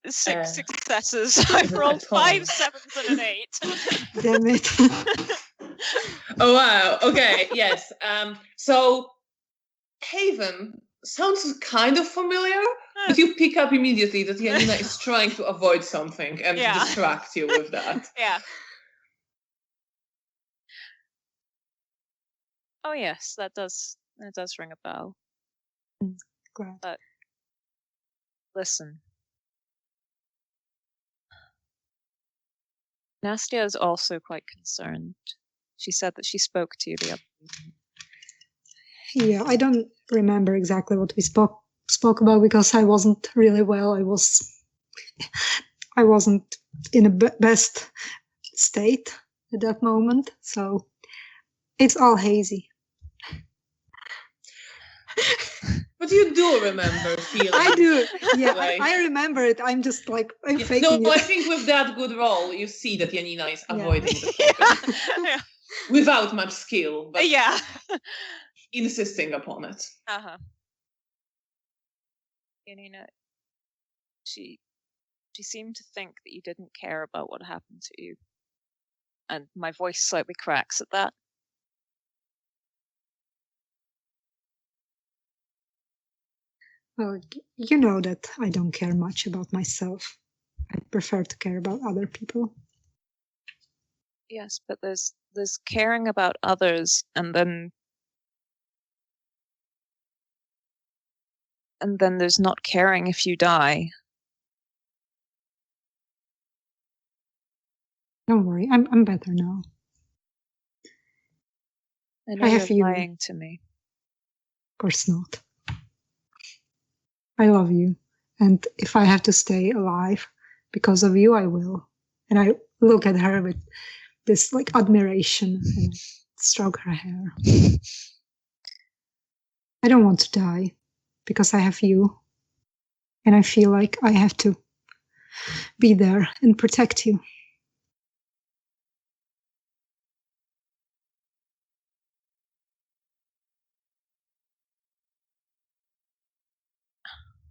6 successes. I've rolled 5 7s and an 8. Damn it. Oh wow. Okay. Yes. So Haven sounds kind of familiar, but you pick up immediately that Janina is trying to avoid something and distract you with that. Yeah. Oh yes, that does ring a bell. Glad. But listen, Nastia is also quite concerned. She said that she spoke to you the other evening. Yeah, I don't remember exactly what we spoke about because I wasn't really well. I wasn't in a best state at that moment, so it's all hazy. But you do remember feeling. I do. Yeah, like, I remember it. I'm just like, I'm faking no, it. I think with that good roll, you see that Janina is avoiding the topic. Yeah. Without much skill, but Yeah. insisting upon it. Uh-huh. Janina, she seemed to think that you didn't care about what happened to you. And my voice slightly cracks at that. Well, you know that I don't care much about myself. I prefer to care about other people. Yes, but there's caring about others, and then there's not caring if you die. Don't worry, I'm better now. I know I have you're you. lying to me. Of course not. I love you, and if I have to stay alive because of you, I will. And I look at her with this like admiration and stroke her hair. I don't want to die because I have you, and I feel like I have to be there and protect you.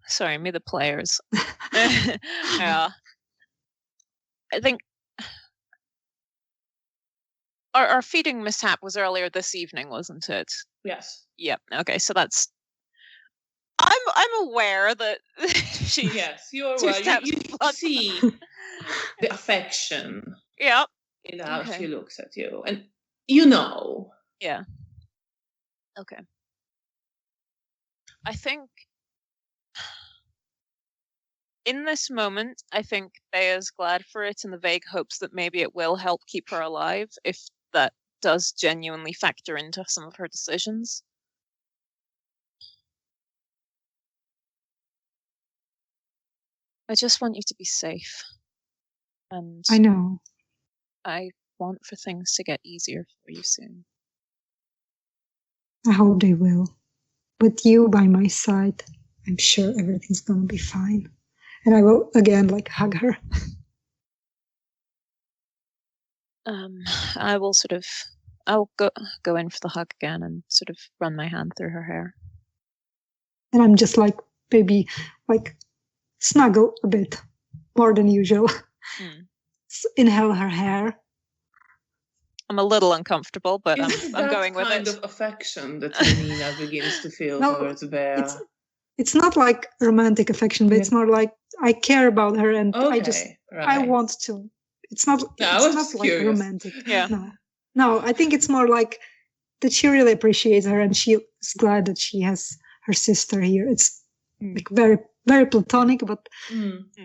Sorry, me the players. Yeah. I think our feeding mishap was earlier this evening, wasn't it? Yes. Yep. Okay, so that's. I'm aware that she. Yes, you're aware. You see the affection. Yep. In how she looks at you, and you know. Yeah. Okay. I think in this moment, I think Bea's glad for it in the vague hopes that maybe it will help keep her alive, if that does genuinely factor into some of her decisions. I just want you to be safe. And I know. I want for things to get easier for you soon. I hope they will. With you by my side, I'm sure everything's gonna be fine. And I will again like hug her. I will I'll go in for the hug again and sort of run my hand through her hair. And I'm just like maybe like snuggle a bit more than usual. Inhale her hair. I'm a little uncomfortable, but I'm going with it. Kind of affection that Janina begins to feel towards Bea. It's not like romantic affection, but it's more like I care about her, and I want to. It's not like romantic. Yeah. No, I think it's more like that she really appreciates her, and she is glad that she has her sister here. It's like very, very platonic, but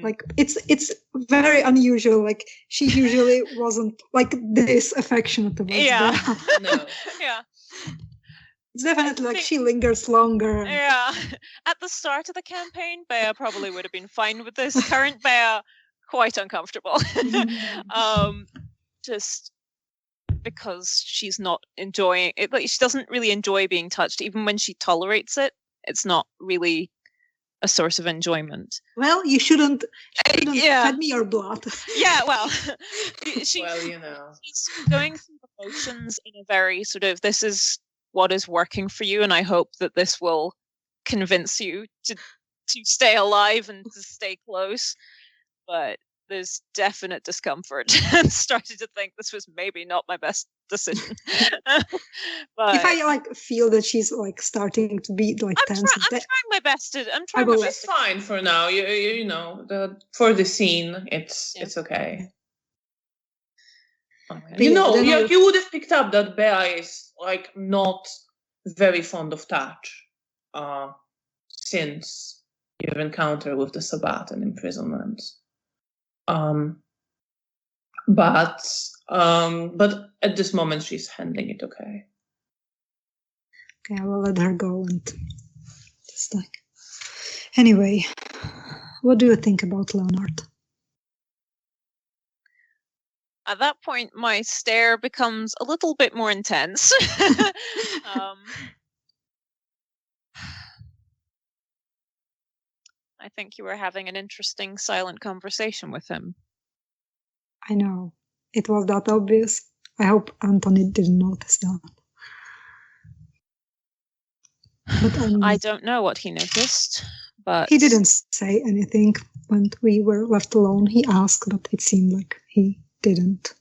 like it's very unusual. Like she usually wasn't like this affectionate towards Bea. No. Yeah. It's definitely like she lingers longer. Yeah. At the start of the campaign, Bea probably would have been fine with this. Current Bea, quite uncomfortable. Just because she's not enjoying it. Like, she doesn't really enjoy being touched. Even when she tolerates it, it's not really a source of enjoyment. Well, you shouldn't fed me your blood. Yeah, well, she's going through the motions in a very sort of, this is what is working for you, and I hope that this will convince you to stay alive and to stay close. But there's definite discomfort and started to think this was maybe not my best decision. If I feel that she's starting to be tense, I'm trying my best to. I'm trying will my let- best. It's fine for now. You know, for the scene, it's okay. Okay. You Yeah, know, then you would have picked up that Bea is not very fond of touch, since your encounter with the Sabbat and imprisonment. But at this moment she's handling it okay. Okay, I will let her go and just Anyway, what do you think about Leonard? At that point, my stare becomes a little bit more intense. I think you were having an interesting silent conversation with him. I know. It was that obvious. I hope Anthony didn't notice that. But I don't know what he noticed, but he didn't say anything when we were left alone. He asked, but it seemed like he didn't.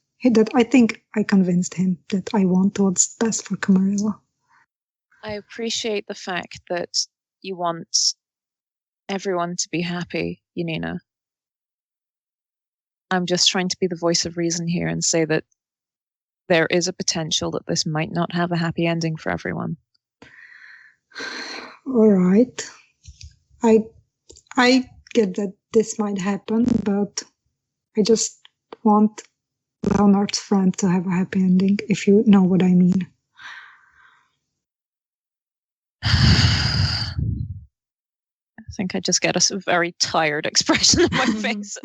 I think I convinced him that I want what's best for Camarilla. I appreciate the fact that you want everyone to be happy, Janina. I'm just trying to be the voice of reason here and say that there is a potential that this might not have a happy ending for everyone. All right. I get that this might happen, but I just want Leonard's friend to have a happy ending, if you know what I mean. I think I just get a very tired expression on my face.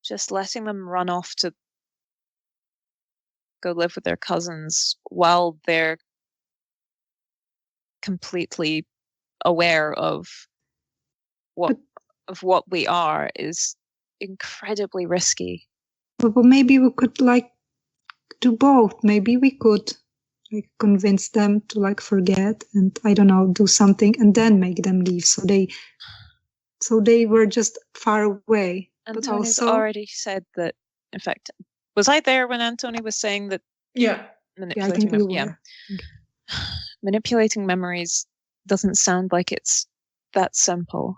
Just letting them run off to go live with their cousins while they're completely aware of what we are is incredibly risky. But maybe we could do both. Maybe we could convince them to forget and I don't know, do something and then make them leave. So they were just far away. Antoni's already said that. In fact, was I there when Antony was saying that? Yeah. Manipulating memories doesn't sound like it's that simple.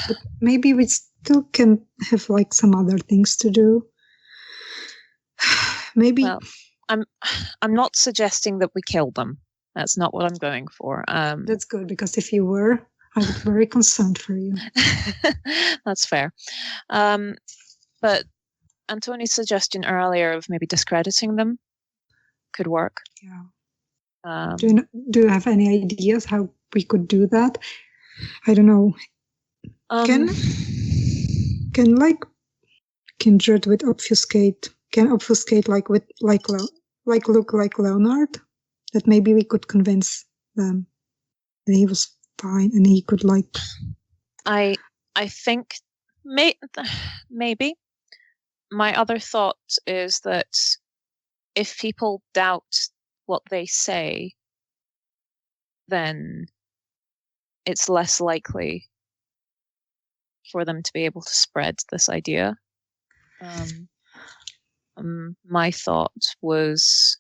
But maybe we still can have some other things to do. Maybe. Well, I'm not suggesting that we kill them. That's not what I'm going for. That's good, because if you were, I would be very concerned for you. That's fair. But Antoni's suggestion earlier of maybe discrediting them could work. Yeah. Do you have any ideas how we could do that? I don't know. Can Kindred with obfuscate look like Leonard? That maybe we could convince them that he was fine and he could I think maybe. My other thought is that if people doubt what they say, then it's less likely for them to be able to spread this idea. My thought was,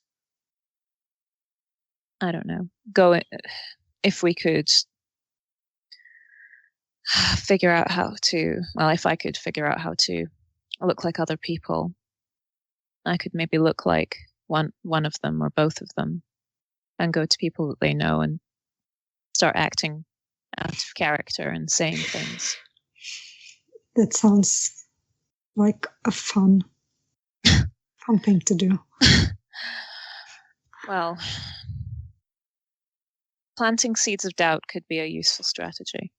I don't know, if we could figure out if I could figure out how to look like other people, I could maybe look like one of them or both of them and go to people that they know and start acting out of character and saying things. That sounds like a fun thing to do. Well, planting seeds of doubt could be a useful strategy.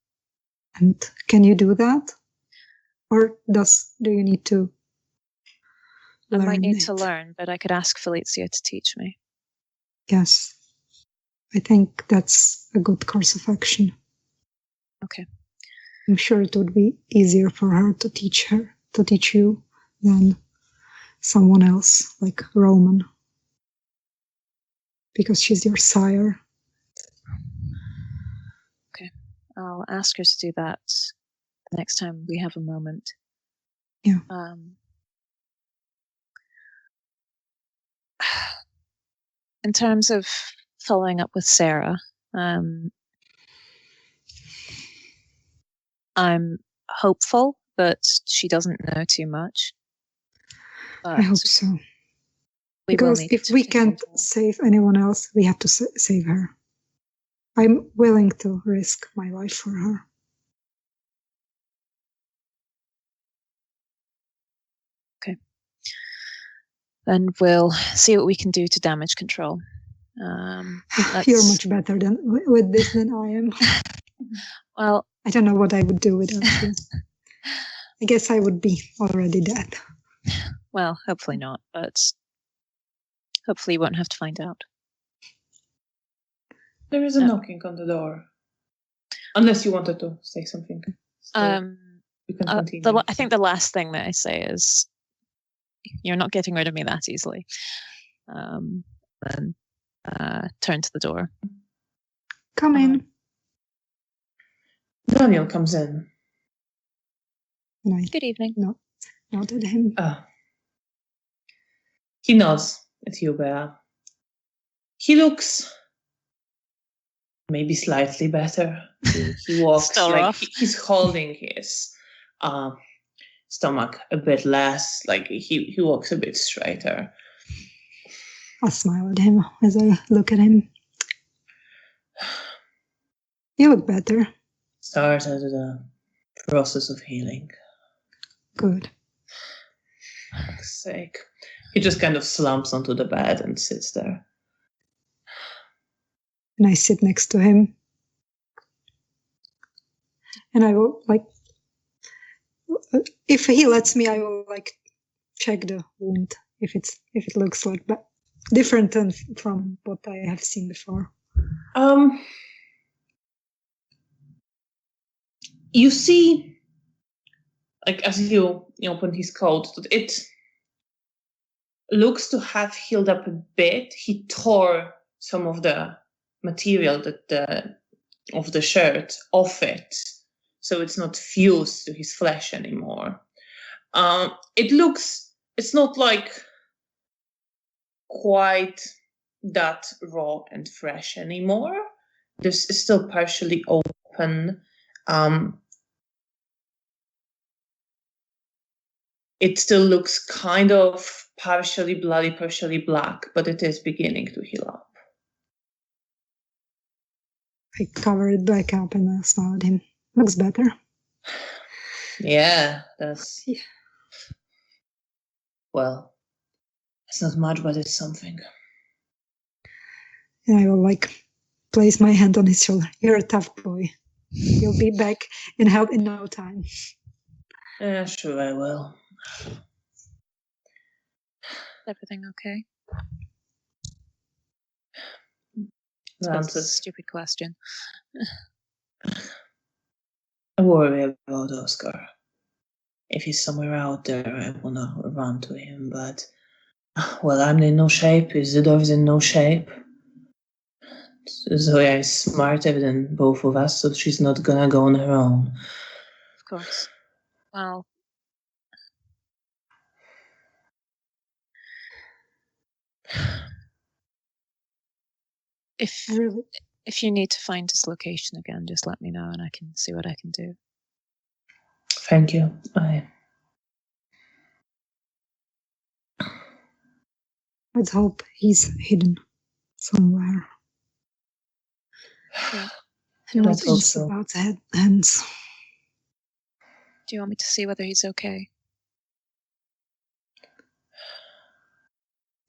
And can you do that? Or do you need to learn? I might need to learn, but I could ask Felicia to teach me. Yes. I think that's a good course of action. Okay. I'm sure it would be easier for her to teach you than someone else, like Roman. Because she's your sire. Okay. I'll ask her to do that the next time we have a moment. Yeah. In terms of following up with Sarah, I'm hopeful that she doesn't know too much. I hope so. We will Because need if to we figure can't it out. save anyone else, we have to save her. I'm willing to risk my life for her. Okay. Then we'll see what we can do to damage control. You're much better with this than I am. Well, I don't know what I would do without you. I guess I would be already dead. well, hopefully not, but hopefully you won't have to find out. There is a knocking on the door. Unless you wanted to say something. So you can continue. I think the last thing that I say is, you're not getting rid of me that easily. Then turn to the door. Come in. Daniel comes in. Good evening. No, not at him. He nods at you, Bea. He looks maybe slightly better. He walks Still like rough. he's holding his stomach a bit less. Like he walks a bit straighter. I smile at him as I look at him. You look better. Started the process of healing. Good. For fuck's sake. He just kind of slumps onto the bed and sits there. And I sit next to him. And I will, if he lets me, I will, check the wound if it looks like that. Different from what I have seen before. You see, as you open his coat, that it looks to have healed up a bit. He tore some of the material of the shirt off it, so it's not fused to his flesh anymore. It's not like quite that raw and fresh anymore. This is still partially open. It still looks kind of partially bloody, partially black, but it is beginning to heal up. I cover it back up and I smile at him. Looks better. Yeah, that's... Yeah. Well, it's not much, but it's something. And I will, place my hand on his shoulder. You're a tough boy. You'll be back in health in no time. Yeah, sure I will. Everything okay? That's a stupid question. I worry about Oscar. If he's somewhere out there, I will not run to him, but... Well, I'm in no shape. Izidor's in no shape. Zoya is smarter than both of us, so she's not gonna go on her own. Of course. Well... If you need to find his location again, just let me know and I can see what I can do. Thank you. Let's hope he's hidden somewhere. Yeah. Not in Sabat's hands. Do you want me to see whether he's okay?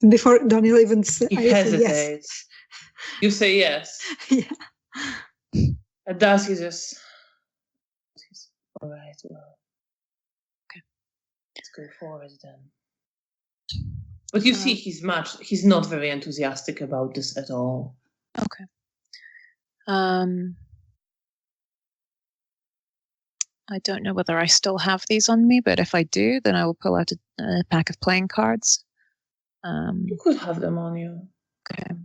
Before Daniel even says, he hesitates. Yes. You say yes. Yeah. And does he just... All right, well. Okay. Let's go forward then. But you see, he's not very enthusiastic about this at all. Okay. I don't know whether I still have these on me, but if I do, then I will pull out a pack of playing cards. You could have them on you. Okay.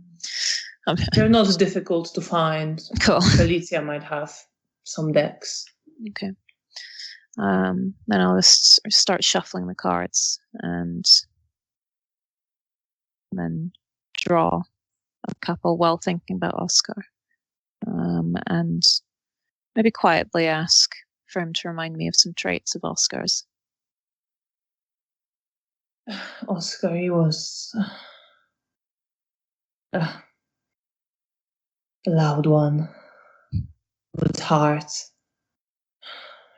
They're not difficult to find. Cool. Felicia might have some decks. Okay. Then I'll just start shuffling the cards and then draw a couple while thinking about Oscar. And maybe quietly ask for him to remind me of some traits of Oscar's. Oscar, he was a loud one, with heart,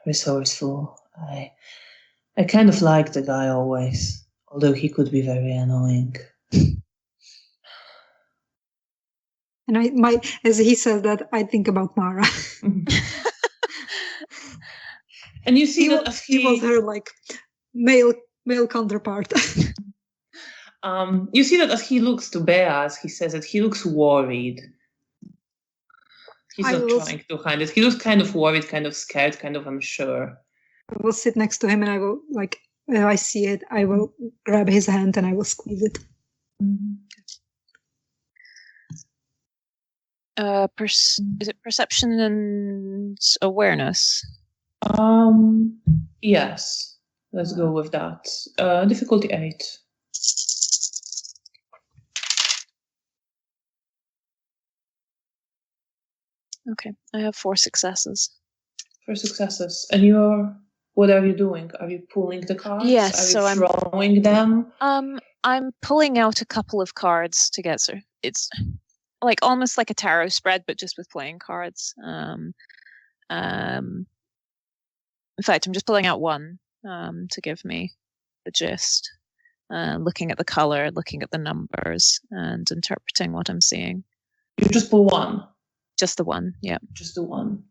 resourceful. I kind of liked the guy always, although he could be very annoying. And as he says that, I think about Mara. And you see that as he was her like male counterpart. You see that as he looks to Beaz, he says that he looks worried. He's not trying to hide it. He looks kind of worried, kind of scared, kind of unsure. I will sit next to him and I will, like, when I see it, I will grab his hand and I will squeeze it. Is it perception and awareness? Yes. Let's go with that. Difficulty 8. Okay, I have 4 successes. 4 successes. And what are you doing? Are you pulling the cards? Yes, are you throwing them? I'm pulling out a couple of cards to get it's like almost like a tarot spread, but just with playing cards. In fact, I'm just pulling out one to give me the gist. Looking at the color, looking at the numbers, and interpreting what I'm seeing. You just pull one? Just the one, yeah. Just the one.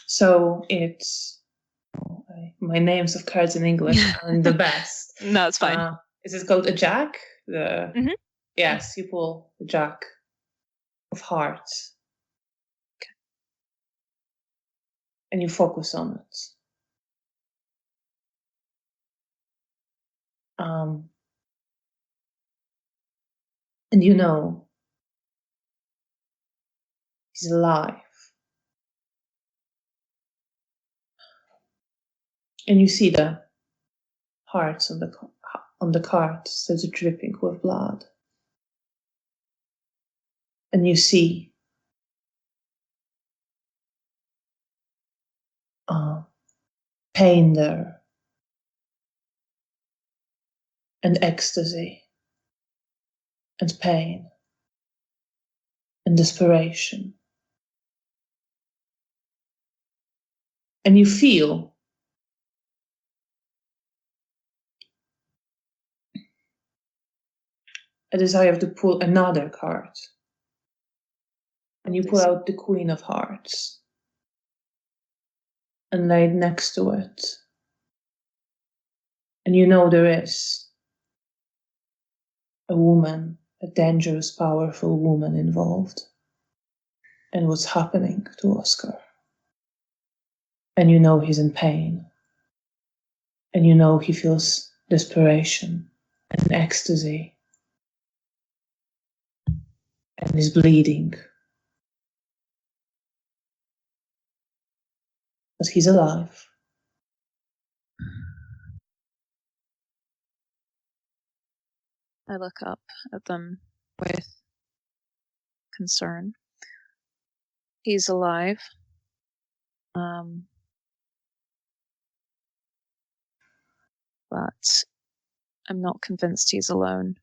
So it's... my names of cards in English aren't the best. No, it's fine. Is it called a jack? Mm-hmm. Yes, you pull the jack of hearts. Okay. And you focus on it. And you know he's alive. And you see the hearts on the cards that are dripping with blood. And you see pain there, and ecstasy, and pain, and desperation. And you feel a desire to pull another card. And you pull out the Queen of Hearts and lay it next to it. And you know there is a woman, a dangerous, powerful woman involved. And what's happening to Oscar. And you know he's in pain. And you know he feels desperation and ecstasy. And is bleeding. But he's alive. I look up at them with concern. He's alive. But I'm not convinced he's alone.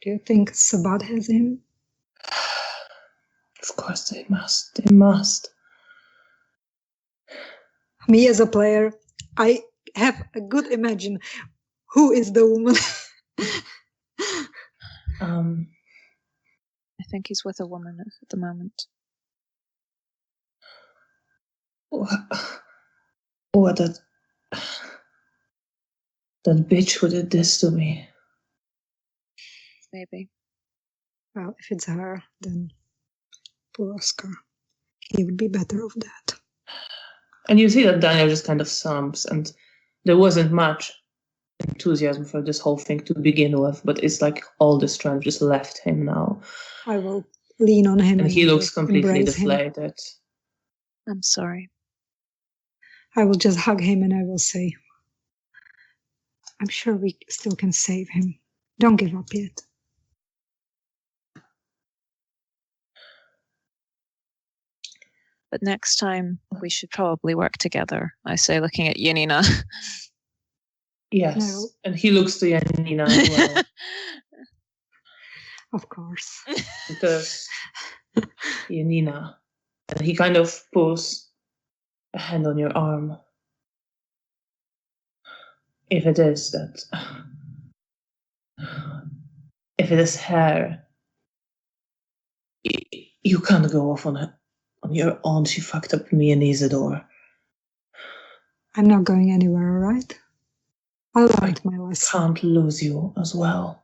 Do you think Sabat has him? Of course they must. They must. Me as a player, I have a good imagine who is the woman. I think he's with a woman at the moment. What that bitch who did this to me. Maybe. Well, if it's her, then poor Oscar. He would be better off that. And you see that Daniel just kind of sumps, and there wasn't much enthusiasm for this whole thing to begin with, but it's like all the strength just left him now. I will lean on him. And he looks completely deflated. I'm sorry. I will just hug him and I will say, I'm sure we still can save him. Don't give up yet. But next time we should probably work together, I say, looking at Janina. Yes, No. and he looks to Janina as well. Of course. Because Janina, and he kind of pulls a hand on your arm. If it is her, you can't go off on your own. She fucked up me and Isidore. I'm not going anywhere, all right? I learned my lesson. Can't lose you as well.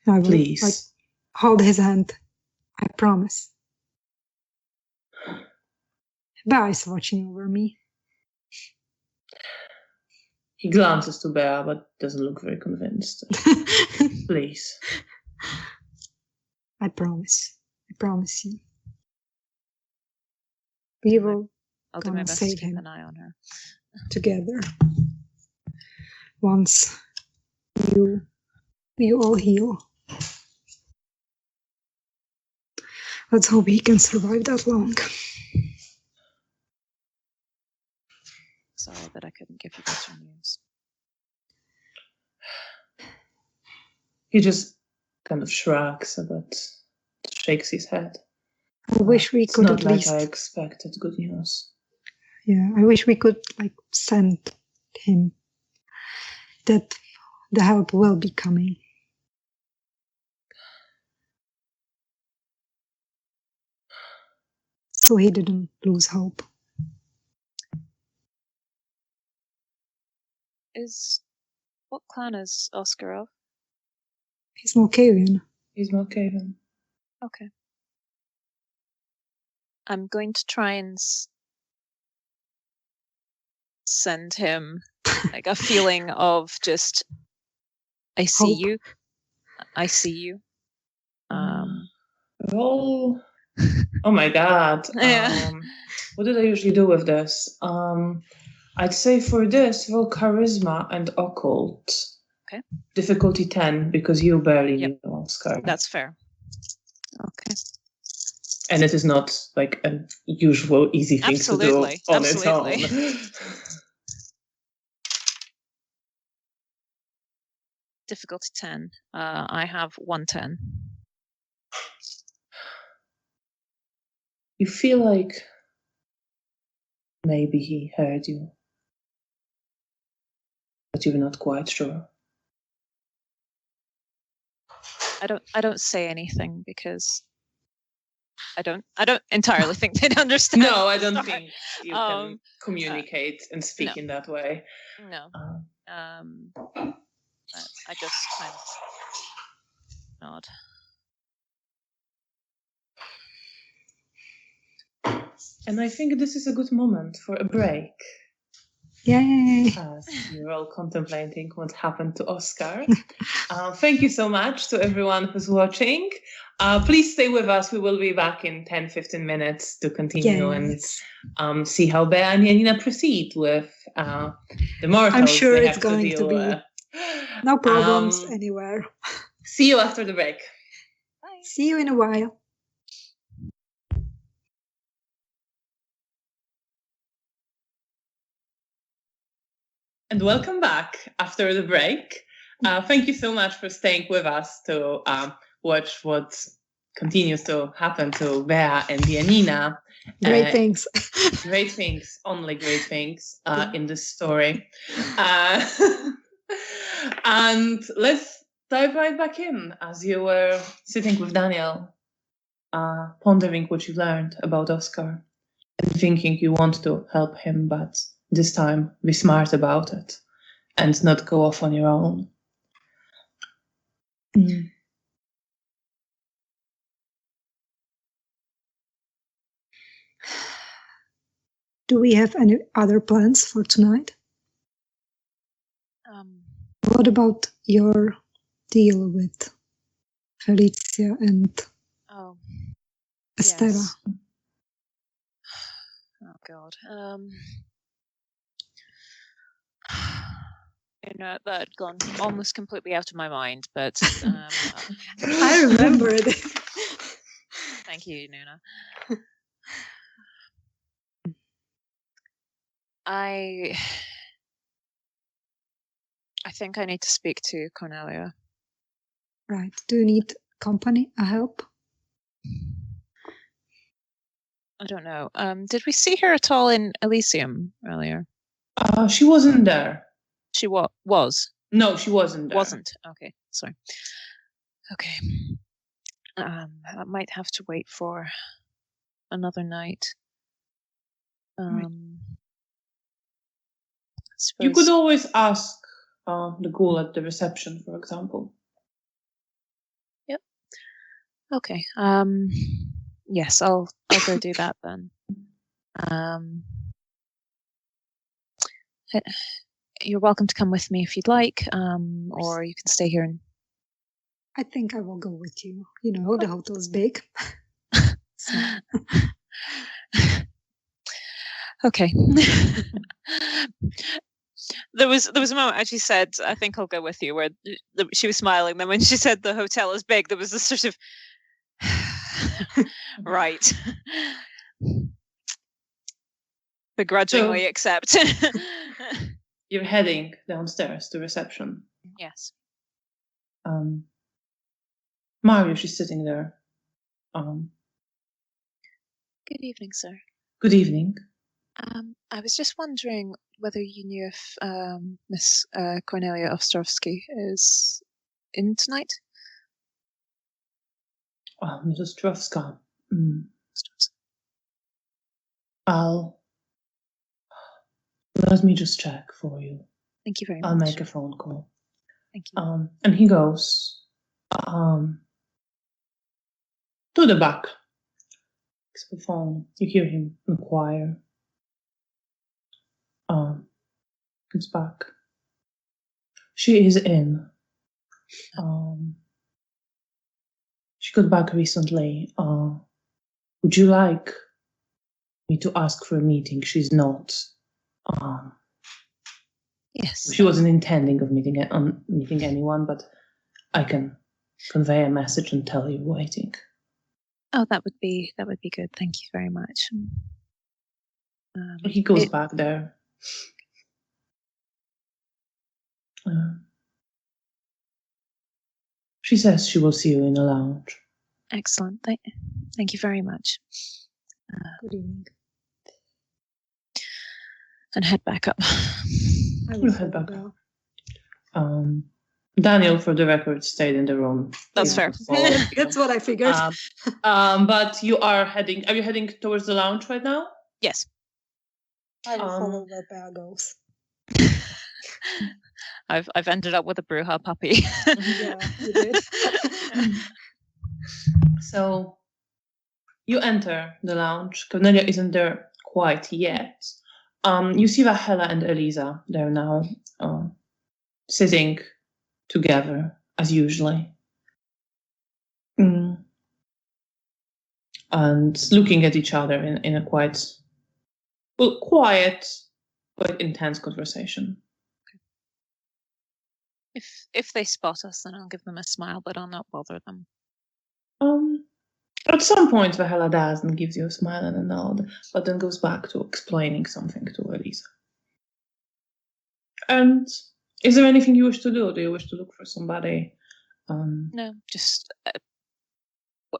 I will, Please. hold his hand. I promise. Bea is watching over me. He glances to Bea, but doesn't look very convinced. Please. I promise. I promise you. We will I'll go do my and best to save keep him an eye on her. together. Once you all heal. Let's hope he can survive that long. Sorry that I couldn't give you better news. He just kind of shrugs, but shakes his head. I wish we It's could not at like least. I expected good news. Yeah, I wish we could send him that the help will be coming. So he didn't lose hope. What clan is Oscar of? He's Malkavian. He's Malkavian. Okay. I'm going to try and send him like a feeling of just, I see Hope. you. I see you. Roll. Oh my god. Yeah. What did I usually do with this? I'd say for this, roll charisma and occult. Okay. Difficulty 10, because you barely knew Oscar. That's fair. Okay. And it is not like a usual easy thing to do on its own. Difficulty 10. I have 110. You feel like maybe he heard you, but you're not quite sure. I don't say anything because I don't entirely think they'd understand. No, I don't think you can communicate and speak in that way. No. I just kind of nod. And I think this is a good moment for a break. Yay! As you're all contemplating what happened to Oscar. Thank you so much to everyone who's watching. Please stay with us. We will be back in 10-15 minutes to continue and see how Bea and Janina proceed with the mortals. I'm sure they it's have going to be with. no problems anywhere. See you after the break. Bye. See you in a while. And welcome back after the break. Thank you so much for staying with us to watch what continues to happen to Bea and Janina. Great things. Great things, only great things in this story. And let's dive right back in as you were sitting with Daniel, pondering what you learned about Oscar and thinking you want to help him, but this time be smart about it and not go off on your own. Do we have any other plans for tonight? What about your deal with Felicia and Estera? Yes. God. That had gone almost completely out of my mind, but I remember it. thank you, Nuna. I think I need to speak to Cornelia. Right. Do you need company, a help? I don't know. Did we see her at all in Elysium earlier? She wasn't there. She was? No, she wasn't there. Wasn't. Okay, sorry. Okay. I might have to wait for another night. You could always ask the ghoul at the reception, for example. Yep. Okay. Yes, I'll go do that then. You're welcome to come with me if you'd like, or you can stay here and. I think I will go with you. The hotel's big. So. Okay. There was a moment as she said, "I think I'll go with you," where she was smiling. Then when she said the hotel is big, there was a sort of right. Begrudgingly accept. You're heading downstairs to reception. Yes. Mario, she's sitting there. Good evening, sir. Good evening. I was just wondering whether you knew if Miss Cornelia Ostrovsky is in tonight? Miss Ostrovska. Let me just check for you. Thank you very much. I'll make a phone call. Thank you. And he goes to the back. Picks up the phone. You hear him inquire. Comes back. She is in. She got back recently. Would you like me to ask for a meeting? She's not. Yes. She wasn't intending of meeting anyone, but I can convey a message and tell you waiting. Oh, that would be good. Thank you very much. He goes back there. She says she will see you in the lounge. Excellent. Thank you very much. Good evening. And head back up. I will head back up. Daniel, for the record, stayed in the room. That's fair. That's what I figured. But you are heading. Are you heading towards the lounge right now? Yes. I will follow where Bear goes. I've ended up with a Bruja puppy. Yeah, you did. So you enter the lounge. Cornelia isn't there quite yet. You see Rahela and Eliza there now, sitting together as usually, and looking at each other in a quite quiet but intense conversation. If they spot us, then I'll give them a smile, but I'll not bother them. At some point, Rahela does and gives you a smile and a nod, but then goes back to explaining something to Eliza. And is there anything you wish to do? Do you wish to look for somebody? No, just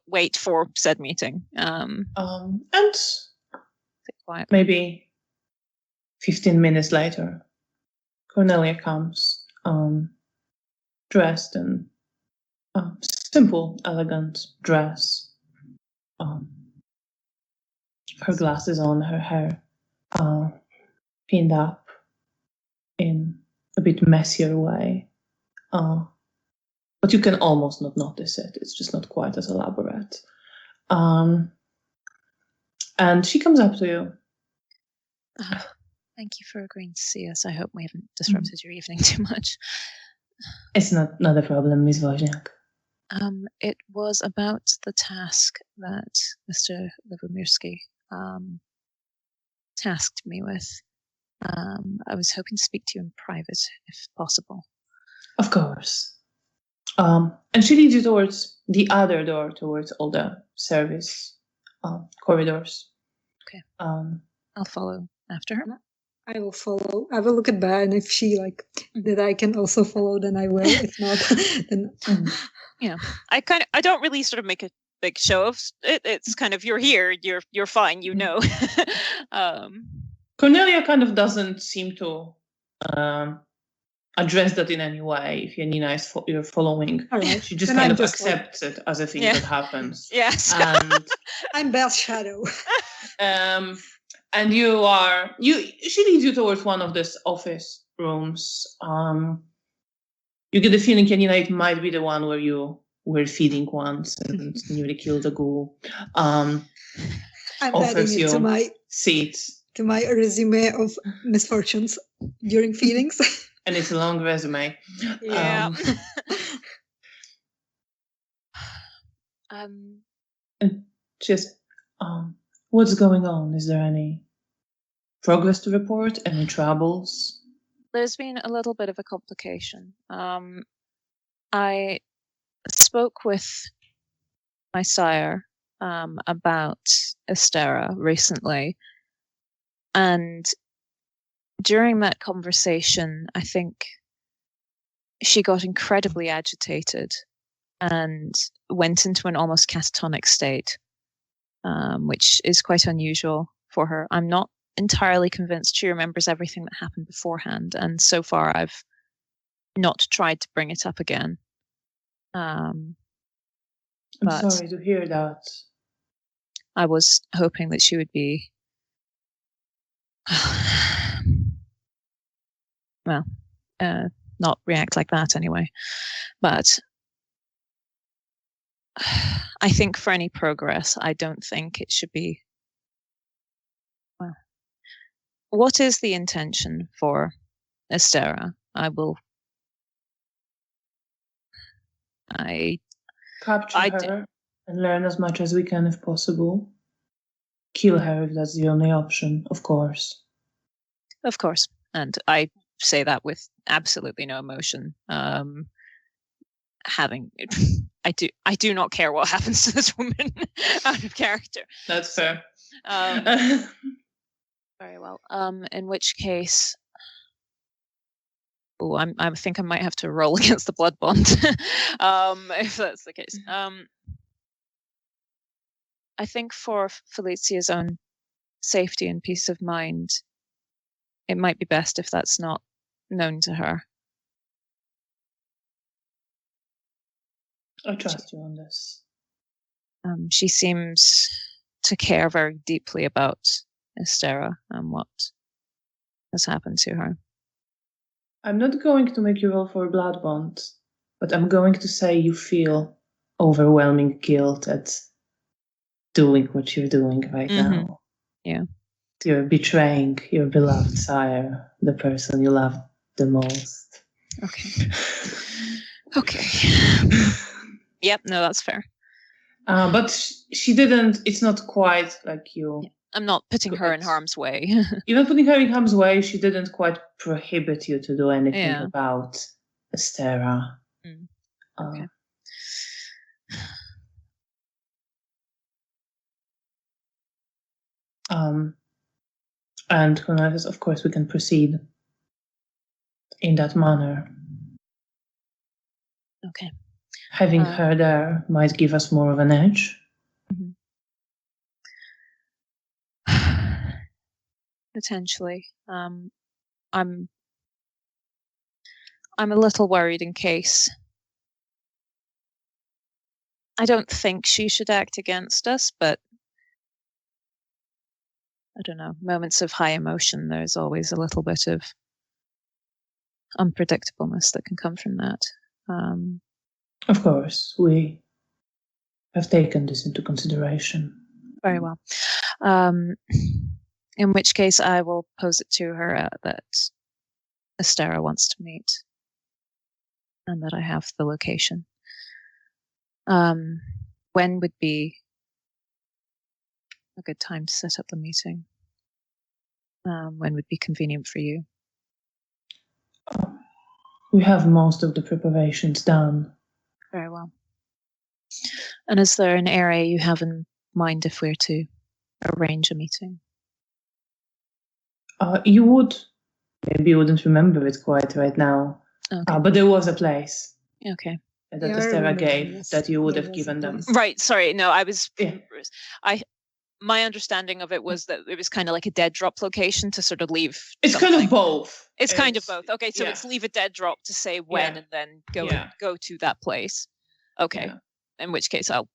wait for said meeting. And quiet. Maybe 15 minutes later, Cornelia comes, dressed in simple, elegant dress. Her glasses on, her hair pinned up in a bit messier way. But you can almost not notice it. It's just not quite as elaborate. And she comes up to you. Thank you for agreeing to see us. I hope we haven't disrupted your evening too much. It's not a problem, Ms. Wozniak. It was about the task that Mr. Livomirsky tasked me with. I was hoping to speak to you in private, if possible. Of course. And she leads you towards the other door, towards all the service corridors. Okay. I'll follow after her. I will follow. I will look at Bear, and if she that I can also follow, then I will. If not, then yeah. I don't really sort of make a big show of it. It's kind of, you're here, you're fine, you know. Cornelia kind of doesn't seem to address that in any way. If Janina is you're following, right. she just then kind I'm of just accepts it as a thing that happens. Yes. And I'm Bear's shadow. And she leads you towards one of these office rooms. You get the feeling, Janina, it might be the one where you were feeding once and nearly killed a ghoul. I'm Offers adding it you to my seats. To my resume of misfortunes during feedings. And it's a long resume. Yeah. And just, what's going on? Is there any progress to report? Any troubles? There's been a little bit of a complication. I spoke with my sire about Estera recently, and during that conversation, I think she got incredibly agitated and went into an almost catatonic state, which is quite unusual for her. I'm not entirely convinced she remembers everything that happened beforehand, and so far I've not tried to bring it up again. I'm sorry to hear that. I was hoping that she would be well, not react like that anyway. But I think for any progress, I don't think it should be. Well, what is the intention for Estera? Capture her and learn as much as we can if possible. Kill her if that's the only option, of course. Of course. And I say that with absolutely no emotion. I do not care what happens to this woman out of character. That's fair. Very well. In which case, I think I might have to roll against the blood bond. If that's the case. I think for Felicia's own safety and peace of mind, it might be best if that's not known to her. I trust you on this. She seems to care very deeply about Estera and what has happened to her. I'm not going to make you roll for a blood bond, but I'm going to say you feel overwhelming guilt at doing what you're doing right now. Yeah. You're betraying your beloved sire, the person you love the most. Okay. Yep, no, that's fair. But she didn't, it's not quite like you. Yeah. I'm not putting her in harm's way. You're not putting her in harm's way. She didn't quite prohibit you to do anything about Estera. Okay. And Cornelius, of course, we can proceed in that manner. Okay. Having her there might give us more of an edge. Potentially. I'm a little worried in case. I don't think she should act against us, but I don't know. Moments of high emotion, there's always a little bit of unpredictableness that can come from that. Of course, we have taken this into consideration. Very well. In which case, I will pose it to her that Estera wants to meet, and that I have the location. When would be a good time to set up the meeting? When would be convenient for you? We have most of the preparations done. Very well. And is there an area you have in mind if we're to arrange a meeting? Maybe you wouldn't remember it quite right now. Okay. But there was a place. Okay. That Yeah, I Estera remember, gave yes. that you would There have was a given them. place. Right. Sorry. No, I was. Yeah. My understanding of it was that it was kind of like a dead drop location to sort of leave. It's kind of both. It's kind of both. Okay, so yeah. it's leave a dead drop to say when, Yeah. and then go to that place. Okay. Yeah. In which case, I'll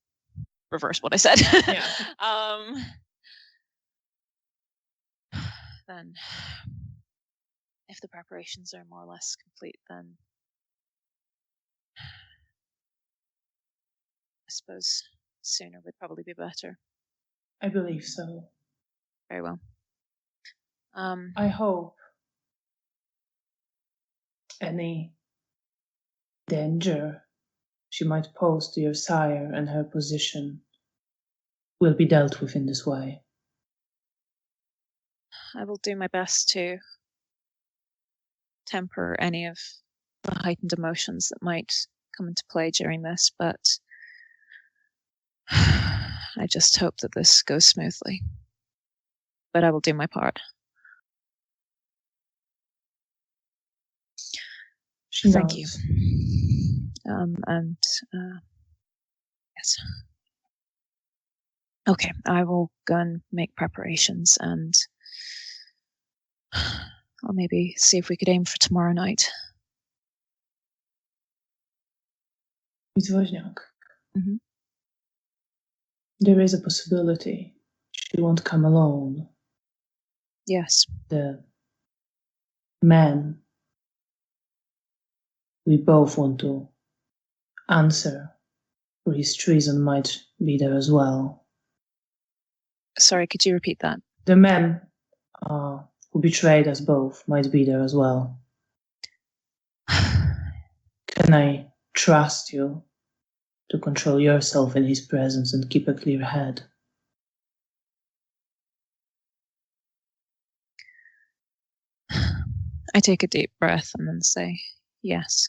reverse what I said. Yeah. Then, if the preparations are more or less complete, then I suppose sooner would probably be better. I believe so. Very well. I hope any danger she might pose to your sire and her position will be dealt with in this way. I will do my best to temper any of the heightened emotions that might come into play during this, but I just hope that this goes smoothly. But I will do my part. Thank you. Yes. Okay, I will go and make preparations, and I'll maybe see if we could aim for tomorrow night. Miss Woźniak, Mm-hmm. there is a possibility she won't come alone. Yes. The man we both want to answer for his treason might be there as well. Sorry, could you repeat that? The man who betrayed us both might be there as well. Can I trust you to control yourself in his presence and keep a clear head? I take a deep breath and then say, yes.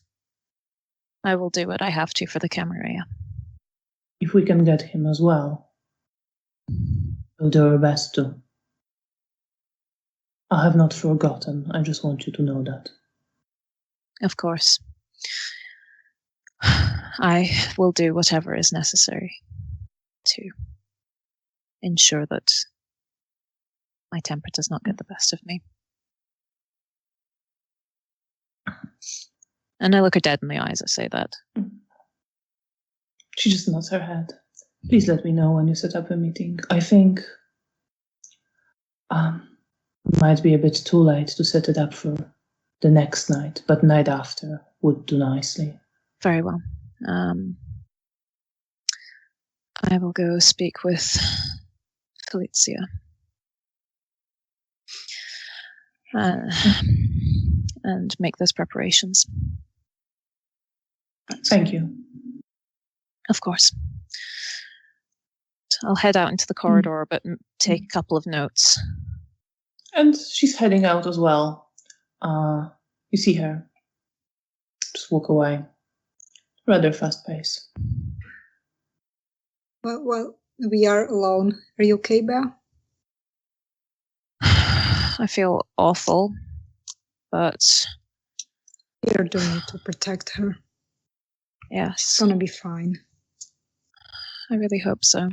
I will do what I have to for the Camarilla. If we can get him as well, we'll do our best to. I have not forgotten. I just want you to know that. Of course. I will do whatever is necessary to ensure that my temper does not get the best of me. And I look her dead in the eyes, I say that. She just nods her head. Please let me know when you set up a meeting. I think it might be a bit too late to set it up for the next night, but night after would do nicely. Very well. I will go speak with Felicia. And make those preparations. Thank you. Of course. I'll head out into the corridor, but take a couple of notes. And she's heading out as well. You see her just walk away. Rather fast pace. Well, we are alone. Are you okay, Belle? I feel awful, but You're doing it to protect her. yes. It's gonna be fine. I really hope so.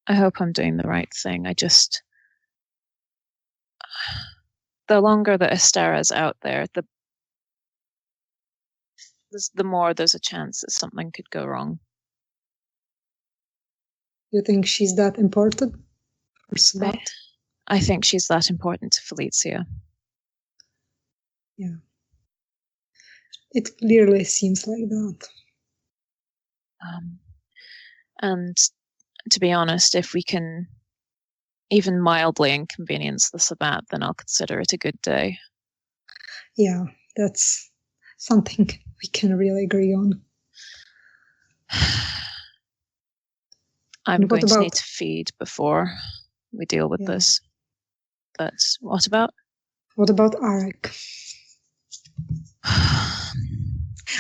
I hope I'm doing the right thing. The longer that Estera's out there, the more there's a chance that something could go wrong. You think she's that important? Or Sabat? I think she's that important to Felicia. Yeah. It clearly seems like that. And to be honest, if we can even mildly inconvenience the Sabbat, then I'll consider it a good day. Yeah, that's something we can really agree on. I'm And what going to need about- to feed before we deal with Yeah. this. But what about? What about Arek?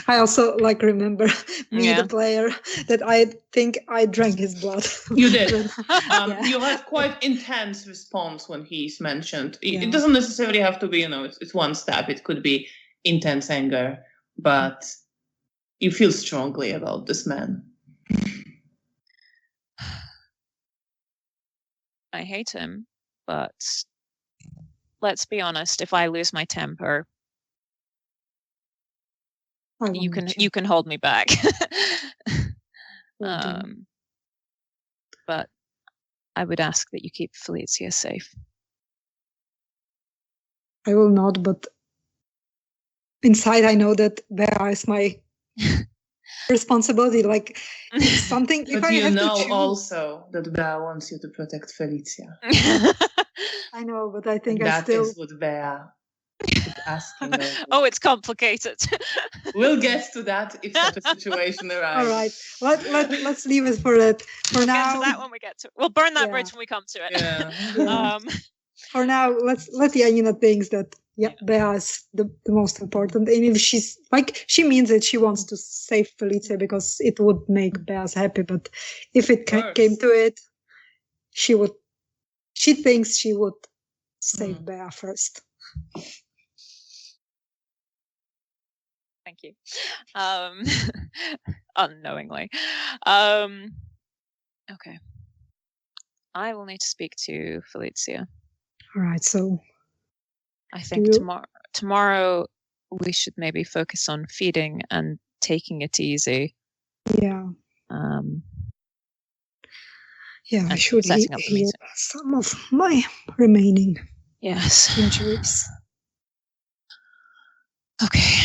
I also remember me, Yeah. the player, that I think I drank his blood. You did. Yeah. You had quite intense response when he's mentioned. Yeah. It doesn't necessarily have to be, it's one step. It could be intense anger, but you feel strongly about this man. I hate him, but let's be honest, if I lose my temper, I will you let can hold me back. Will do. But I would ask that you keep Felicia safe. I will not, but inside I know that Bea is my responsibility. Like, if something, if But I you have know to choose, also that Bea wants you to protect Felicia. I know, but I think And I that still. is what Bea is asking of you. Oh, it's complicated. We'll get to that if such a situation arises. All right, let's leave it for that. For We'll now, get to that when we get to it. We'll burn that Yeah. bridge when we come to it. Yeah. For now, let Janina think that Yeah. Bea is the most important. And if she's she means it, she wants to save Felicia because it would make Bea happy. But if it came to it, she thinks she would save Bea first. Thank you. Unknowingly. Okay. I will need to speak to Felicia. All right, so I think tomorrow we should maybe focus on feeding and taking it easy. Yeah. Yeah, I and should setting up the heal meeting. some of my remaining Yes. injuries. Okay.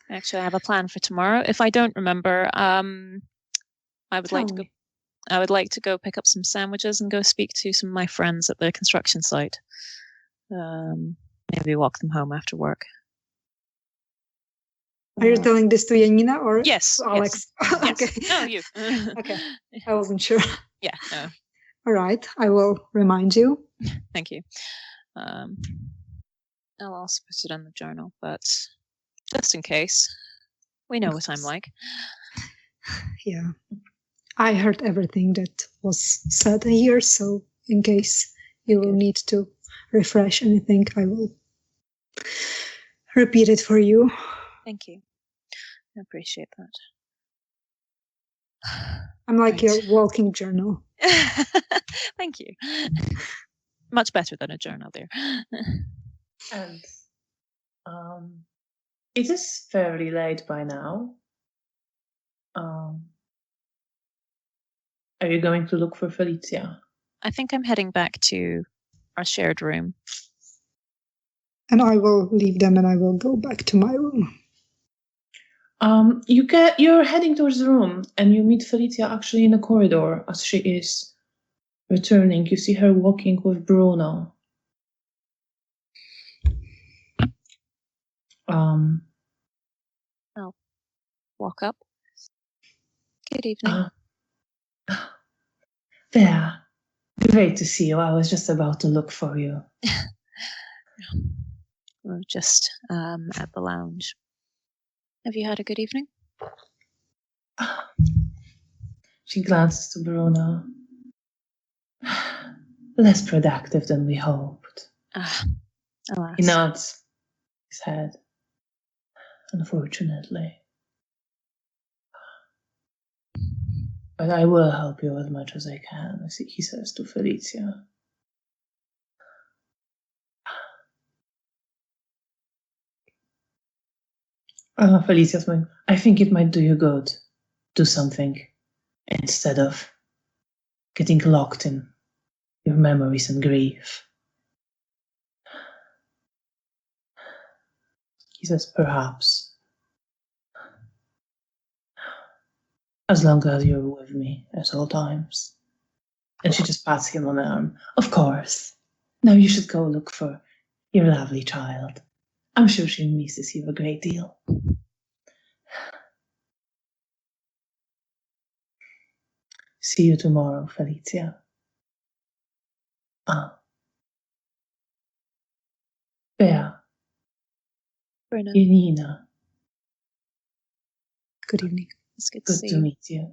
Actually, I have a plan for tomorrow. If I don't remember, I would like to go. I would like to go pick up some sandwiches and go speak to some of my friends at the construction site. Maybe walk them home after work. Are you telling this to Janina or yes, Alex? Yes. Okay. No, you. Okay. I wasn't sure. Yeah. No. All right. I will remind you. Thank you. I'll also put it in the journal, but just in case, we know what I'm like. Yeah. I heard everything that was said here, so in case you will need to refresh anything, I will repeat it for you. Thank you. I appreciate that. I'm like your walking journal. Thank you. Much better than a journal, dear. And it is fairly late by now. Are you going to look for Felicia? I think I'm heading back to our shared room. And I will leave them and I will go back to my room. You're heading towards the room and you meet Felicia actually in the corridor as she is returning. You see her walking with Bruno. I'll walk up. Good evening. There. Great to see you. I was just about to look for you. We're just at the lounge. Have you had a good evening? She glances to Bruno. Less productive than we hoped. Alas. He nods his head. Unfortunately. But I will help you as much as I can, he says to Felicia. Felicia's going, I think it might do you good. Do something instead of getting locked in your memories and grief. He says, perhaps. As long as you're with me at all times. And she just pats him on the arm. Of course. Now you should go look for your lovely child. I'm sure she misses you a great deal. See you tomorrow, Felicia. Bea. Bruno, Janina. Good evening. it's good Good see to you. meet you.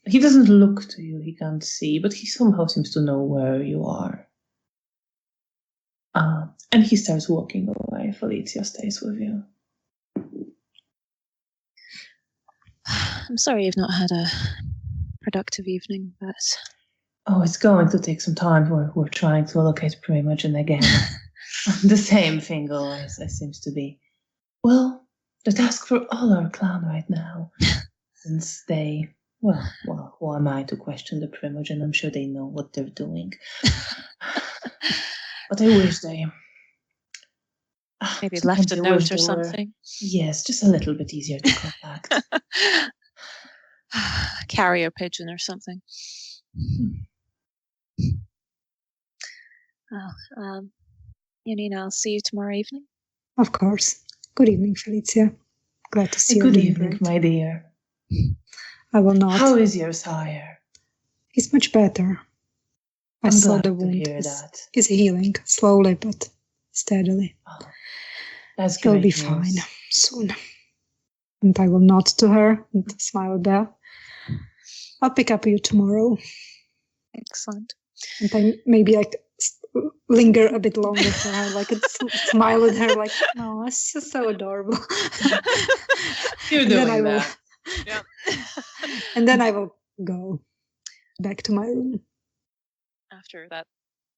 He doesn't look to you, he can't see, but he somehow seems to know where you are. And he starts walking away. Felicia stays with you. I'm sorry you've not had a productive evening, but Oh, it's going to take some time. We're trying to locate Primogen again. The same thing always seems to be. Well, the task for all our clan right now. Since they, well, who am I to question the Primogen? I'm sure they know what they're doing. But I wish they... maybe left a sometimes I note wish or they were- something. Yes, just a little bit easier to contact. Carrier pigeon or something. Well, Janina, I'll see you tomorrow evening. Of course. Good evening, Felicia. Glad to see you. Good evening, my dear. I will not. How is your sire? He's much better. I I'm saw glad the to wound hear that. is healing, slowly but steadily. Oh, that's He'll great be news. fine soon. And I will nod to her and smile at her. I'll pick up you tomorrow. Excellent. And I maybe linger a bit longer for her, like smile at her, like, no, it's just so adorable. You're And doing then I will, that. Yeah. and then I will go back to my room. After that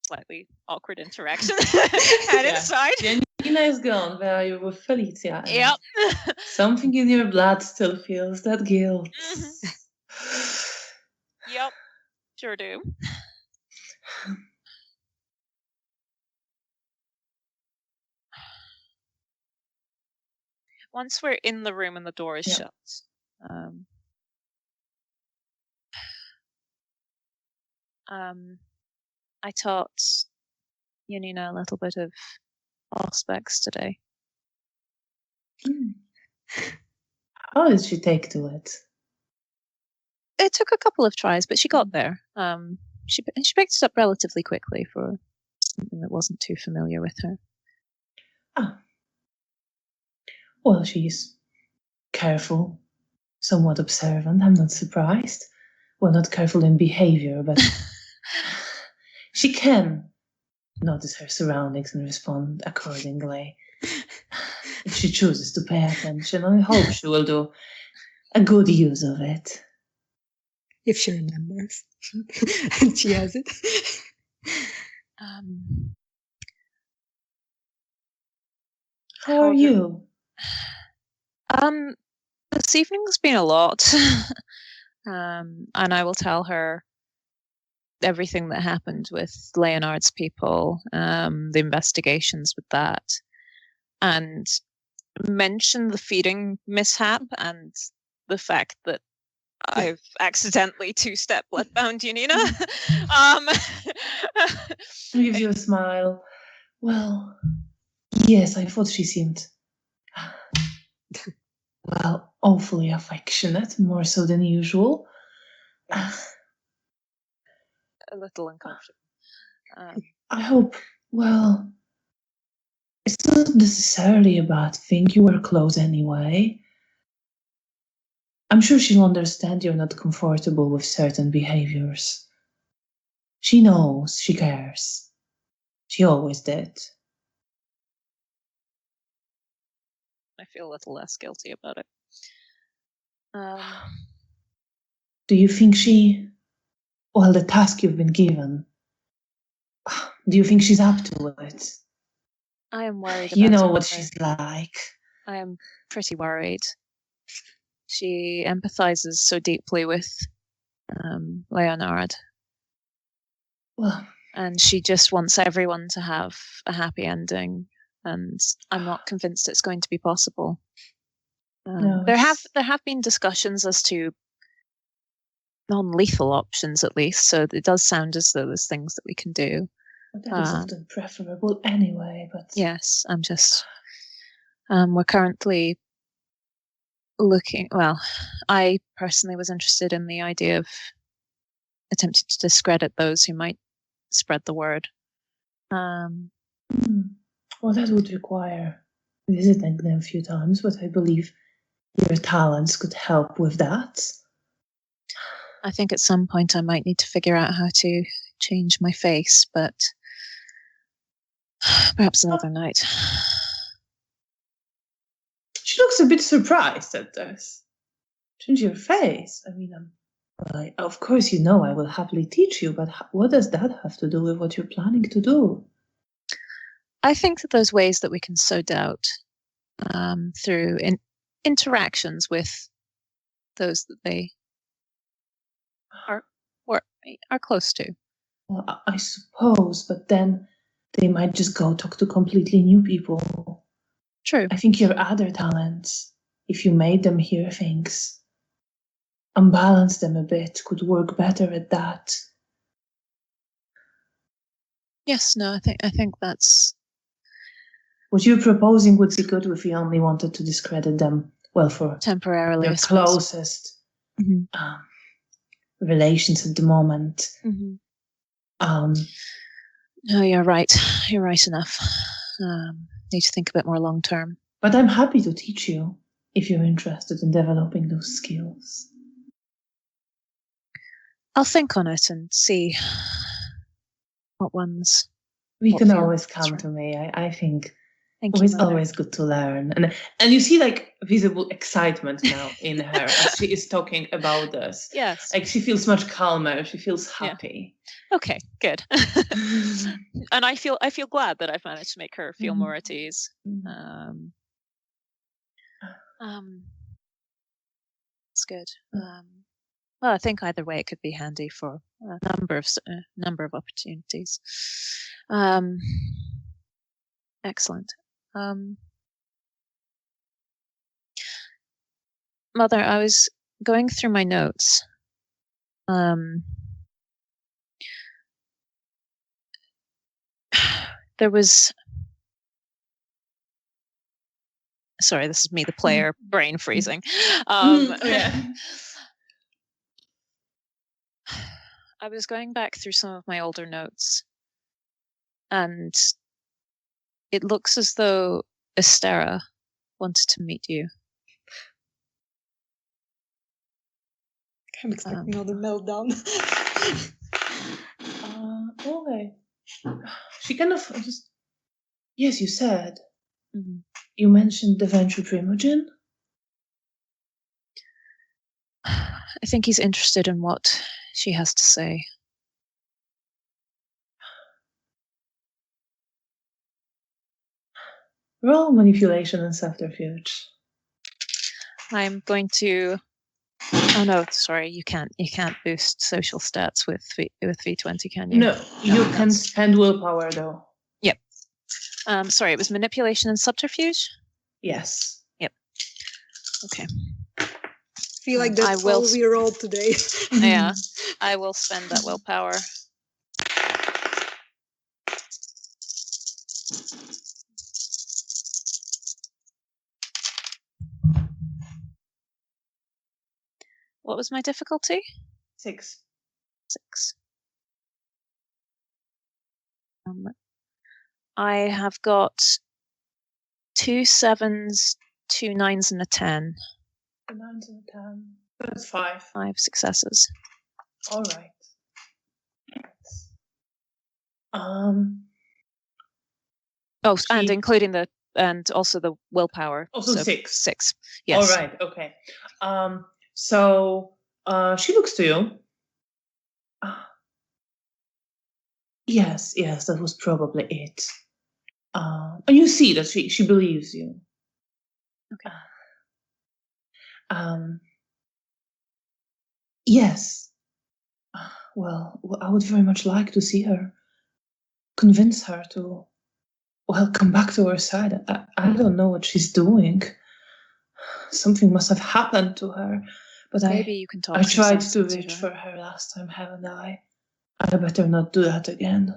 slightly awkward interaction, head Yeah. inside. Janina is gone. Where are you with Felicia? And Yep. something in your blood still feels that guilt. Yep. Sure do. Once we're in the room and the door is Yeah. shut, I taught Janina a little bit of Auspex today. How did she take to it? It took a couple of tries, but she got there. She picked it up relatively quickly for something that wasn't too familiar with her. Well, she's careful, somewhat observant. I'm not surprised. Well, not careful in behavior, but she can notice her surroundings and respond accordingly. If she chooses to pay attention, I hope she will do a good use of it. If she remembers. And she has it. How are you? This evening's been a lot. And I will tell her everything that happened with Leonard's people, the investigations with that, and mention the feeding mishap and the fact that I've accidentally two-step bloodbound Janina. Gives you a smile. Well, yes, I thought she seemed, well, awfully affectionate, more so than usual. A little uncomfortable. I hope, well, it's not necessarily a bad thing. You were close anyway. I'm sure she'll understand you're not comfortable with certain behaviors. She knows, she cares. She always did. I feel a little less guilty about it. Do you think she, well, the task you've been given, do you think she's up to it? I am worried about You know her. what she's like. I am pretty worried. She empathizes so deeply with Leonard. Well, and she just wants everyone to have a happy ending, and I'm not convinced it's going to be possible. no, there have been discussions as to non-lethal options, at least, so it does sound as though there's things that we can do. that is often preferable anyway, but yes, I'm just we're currently I personally was interested in the idea of attempting to discredit those who might spread the word. Well, that would require visiting them a few times, but I believe your talents could help with that. I think at some point I might need to figure out how to change my face, but perhaps another night. She looks a bit surprised at this. Change your face? I mean, of course you know I will happily teach you, but what does that have to do with what you're planning to do? I think that those ways that we can sow doubt through interactions with those that they are close to. Well, I suppose, but then they might just go talk to completely new people. True. I think your other talents, if you made them hear things, unbalance them a bit, could work better at that. Yes, no, I think that's what you're proposing would be good if we only wanted to discredit them. Well, for temporarily, your closest relations at the moment. No, you're right. You're right enough. Need to think a bit more long term. But I'm happy to teach you if you're interested in developing those skills. I'll think on it and see what ones. We can always come to me. I think it's always good to learn. And you see like visible excitement now in her as she is talking about this. Yes. Like she feels much calmer. She feels happy. Yeah. Okay, good. And I feel glad that I've managed to make her feel more at ease. It's good. Well, I think either way it could be handy for a number of opportunities. Excellent. Mother, I was going through my notes. There was. Sorry, this is me, the player, brain freezing. Yeah. I was going back through some of my older notes, and it looks as though Estera wanted to meet you. I'm expecting another meltdown. Okay. She kind of just. Yes, you said. Mm-hmm. You mentioned the Venture Primogen. I think he's interested in what she has to say. Roll manipulation and subterfuge. I'm going to. Oh no, sorry, you can't boost social stats with V20, can you? No, you can spend willpower though. Yep. Sorry, it was manipulation and subterfuge? Yes. Yep. Okay. I feel like that's all we rolled today. Yeah, I will spend that willpower. What was my difficulty? 6. I have got 2 7s, 2 9s, and a 10. 2 9s and a 10. That's 5. 5 successes. All right. Oh, and including and also the willpower. Also so 6. 6. Yes. All right. Okay. So she looks to you. Yes, that was probably it. And you see that she believes you. Okay. Yes. Well, I would very much like to see her. Convince her to, come back to her side. I don't know what she's doing. Something must have happened to her. But maybe you can talk. I tried to reach for her last time, haven't I? I better not do that again.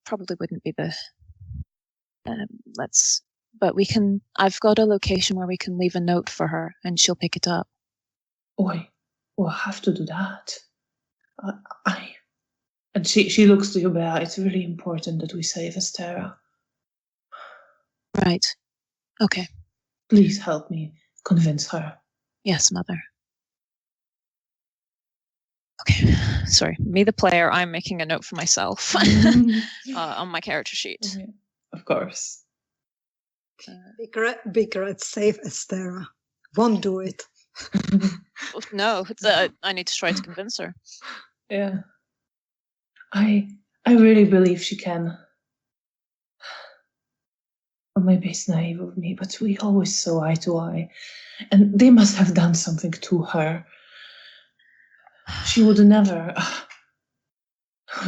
Probably wouldn't be the. Let's But I've got a location where we can leave a note for her and she'll pick it up. We'll have to do that. And she looks to you, Bea. It's really important that we save Estera. Right. Okay. Please help me convince her. Yes, Mother. Okay. Sorry. Me, the player, I'm making a note for myself on my character sheet. Of course. Big red, save Estera. Won't do it. No, I need to try to convince her. Yeah. I really believe she can. Or maybe it's naive of me, but we always saw eye to eye. And they must have done something to her. She would never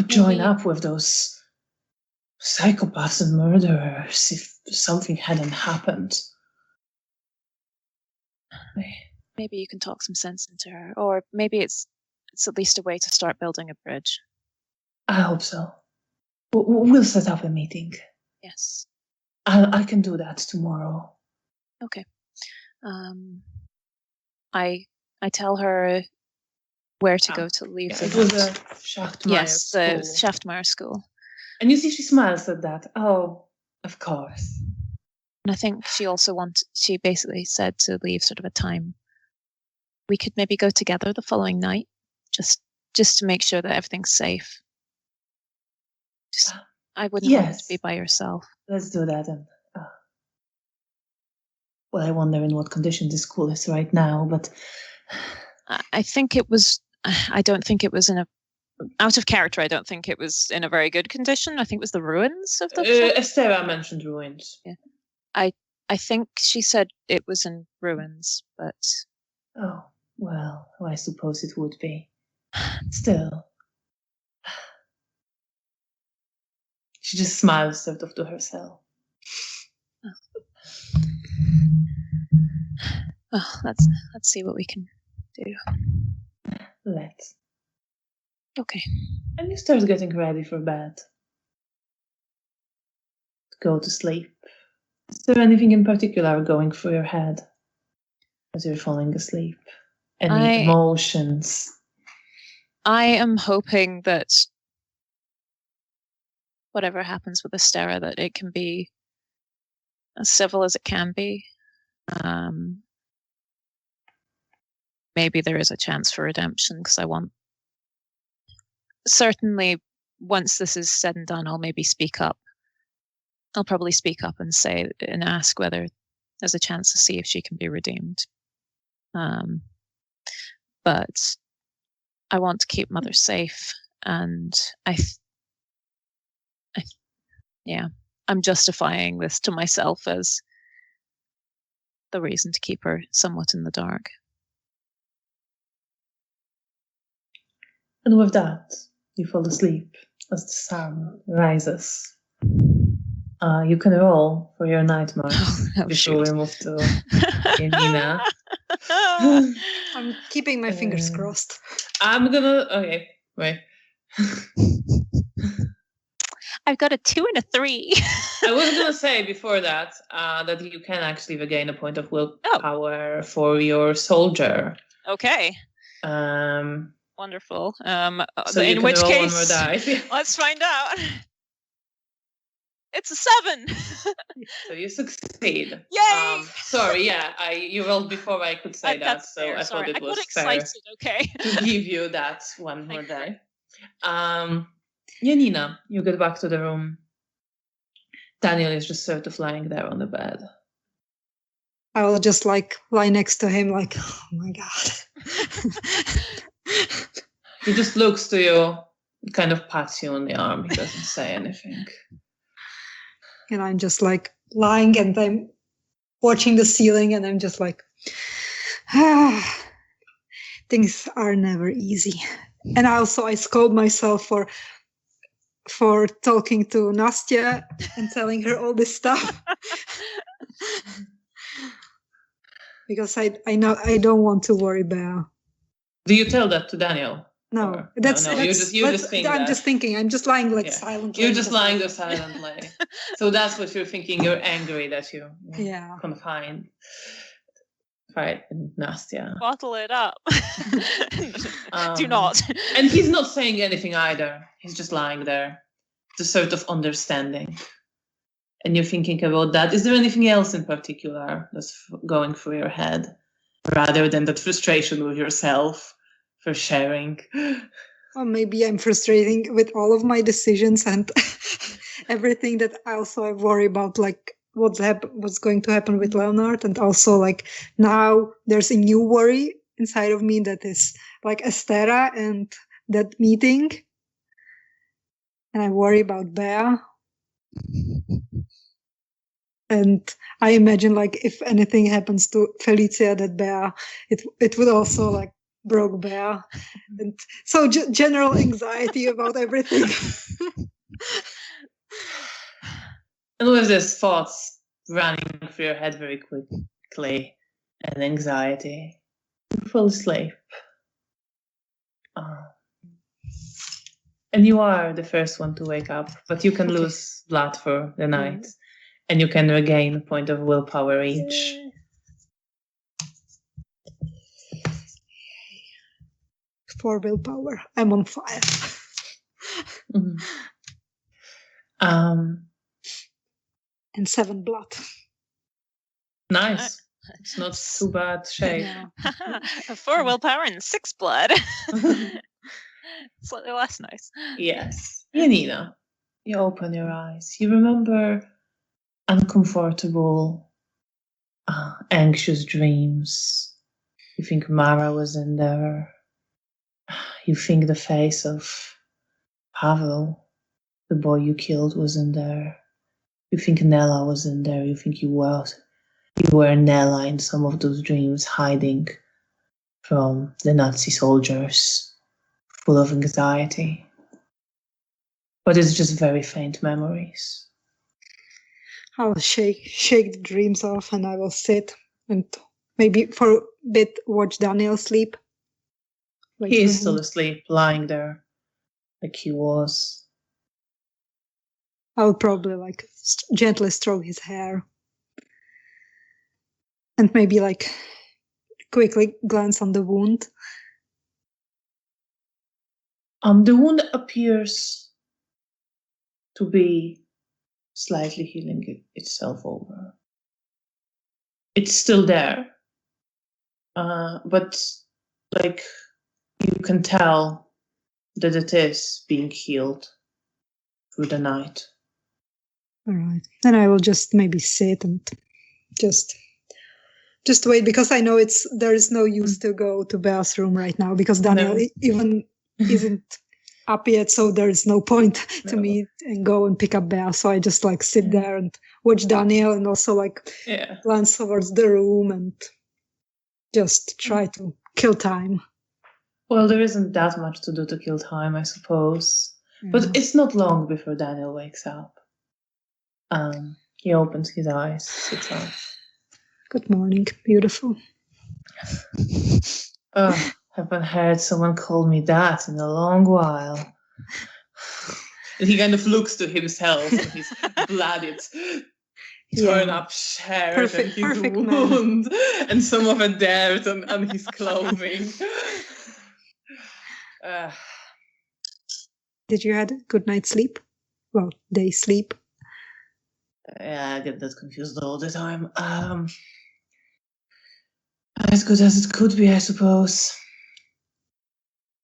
join up with those psychopaths and murderers if something hadn't happened. Maybe you can talk some sense into her, or maybe it's at least a way to start building a bridge. I hope so. We'll set up a meeting. Yes. I can do that tomorrow. Okay. I tell her where to go to leave the it was a Schachtmeyer school. Yes, the Schachtmeyer school. And you see she smiles at that. Oh, of course. And I think she basically said to leave sort of a time. We could maybe go together the following night, just to make sure that everything's safe. I wouldn't want you to be by yourself. Let's do that then. Well, I wonder in what condition this school is right now, but I don't think it was out of character. I don't think it was in a very good condition. I think it was the ruins of the Estera mentioned ruins. Yeah. I think she said it was in ruins, but oh, well, I suppose it would be. Still. She just smiles sort of to herself. Oh, let's see what we can do. Let's. Okay. And you start getting ready for bed. Go to sleep. Is there anything in particular going through your head as you're falling asleep? Any emotions? I am hoping that whatever happens with Estera, that it can be as civil as it can be. Maybe there is a chance for redemption, because I want... Certainly, once this is said and done, I'll maybe speak up. I'll probably speak up and say and ask whether there's a chance to see if she can be redeemed. But I want to keep Mother safe, and I'm justifying this to myself as the reason to keep her somewhat in the dark. And with that, you fall asleep as the sun rises. You can roll for your nightmares before we move to Janina. I'm keeping my fingers crossed. Okay, wait. I've got a 2 and a 3. I was gonna say before that that you can actually regain a point of willpower for your soldier. Okay. Wonderful. So in which case, one more die. Let's find out. It's a 7. So you succeed. Yay! Sorry, you rolled before I could say that, so fair. I thought it was excited. Fair okay. to give you that one more die. Janina, you get back to the room. Daniel is just sort of lying there on the bed. I will just lie next to him oh my God. He just looks to you, kind of pats you on the arm. He doesn't say anything. And I'm just lying and I'm watching the ceiling and I'm just things are never easy. And I scold myself for talking to Nastya and telling her all this stuff. Because I know I don't want to worry about. Do you tell that to Daniel? No, Or- that's no. You're just thinking I'm that. just thinking. I'm just lying like Yeah. silently. You're just because lying there silently. So that's what you're thinking. You're angry that you Yeah. confined. Right, Nastya. Bottle it up. Do Um, not. And he's not saying anything either. He's just lying there, the sort of understanding. And you're thinking about that. Is there anything else in particular that's going through your head, rather than that frustration with yourself for sharing? Or maybe I'm frustrating with all of my decisions and everything that also I worry about, like what's going to happen with Leonard, and also like now there's a new worry inside of me that is like Estera and that meeting, and I worry about Bea. And I imagine like if anything happens to Felicia, that Bea, it would also like broke Bea, and so general anxiety about everything. And with these thoughts running through your head very quickly, and anxiety, you fall asleep. And you are the first one to wake up, but you can Okay. lose blood for the night, and you can regain a point of willpower each. For willpower, I'm on fire. Mhm. And 7 blood. Nice. It's not too bad shape. Yeah. 4 willpower and 6 blood. Slightly less nice. Yes. Janina, you open your eyes. You remember uncomfortable, anxious dreams. You think Mara was in there. You think the face of Pavel, the boy you killed, was in there. You think Nella was in there. You think you were Nella in some of those dreams, hiding from the Nazi soldiers, full of anxiety. But it's just very faint memories. I'll shake the dreams off, and I will sit and maybe for a bit watch Daniel sleep. Wait He for is him. still asleep, lying there, like he was. I'll probably like gently stroke his hair, and maybe like quickly glance on the wound. The wound appears to be slightly healing itself over. It's still there, but like you can tell that it is being healed through the night. All right, then I will just maybe sit and just wait, because I know there is no use to go to Bea's room right now, because Daniel even isn't up yet, so there is no point to me and go and pick up Bea. So I just like sit there and watch Daniel, and also like glance towards the room and just try to kill time. Well, there isn't that much to do to kill time, I suppose. But it's not long before Daniel wakes up. He opens his eyes, sits up. Good morning, beautiful. Oh, haven't heard someone call me that in a long while. And he kind of looks to himself and his bloodied, torn-up shirt and his wound, and some of the dirt on his clothing. Did you have a good night's sleep? Well, day sleep. Yeah, I get that confused all the time. As good as it could be, I suppose.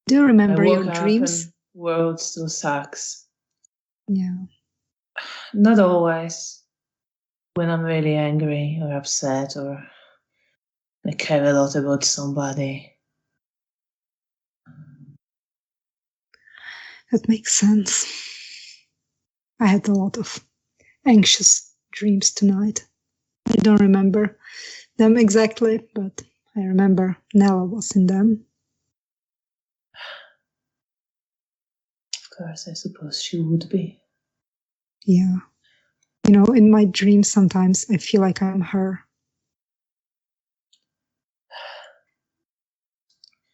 Do you remember your I woke dreams? up and world still sucks. Yeah. Not always. When I'm really angry or upset or I care a lot about somebody. That makes sense. I had a lot of anxious dreams tonight. I don't remember them exactly, but I remember Nella was in them. Of course, I suppose she would be. Yeah. You know, in my dreams sometimes I feel like I'm her.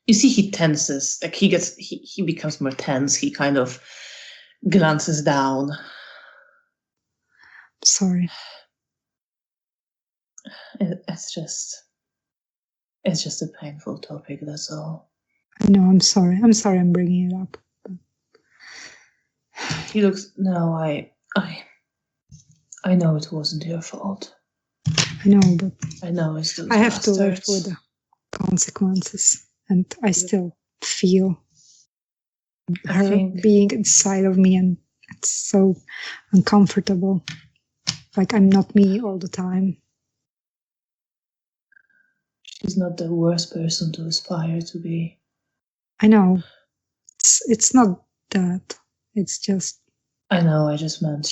You see he tenses, like he becomes more tense. He kind of glances down. Sorry. It's just a painful topic, that's all. I know, I'm sorry. I'm sorry I'm bringing it up. He looks, no, I know it wasn't your fault. I know, but I know it's those I have to live bastards. with the consequences, and I still feel her being inside of me, and it's so uncomfortable. Like I'm not me all the time. She's not the worst person to aspire to be. I know. It's not that. It's just. I know, I just meant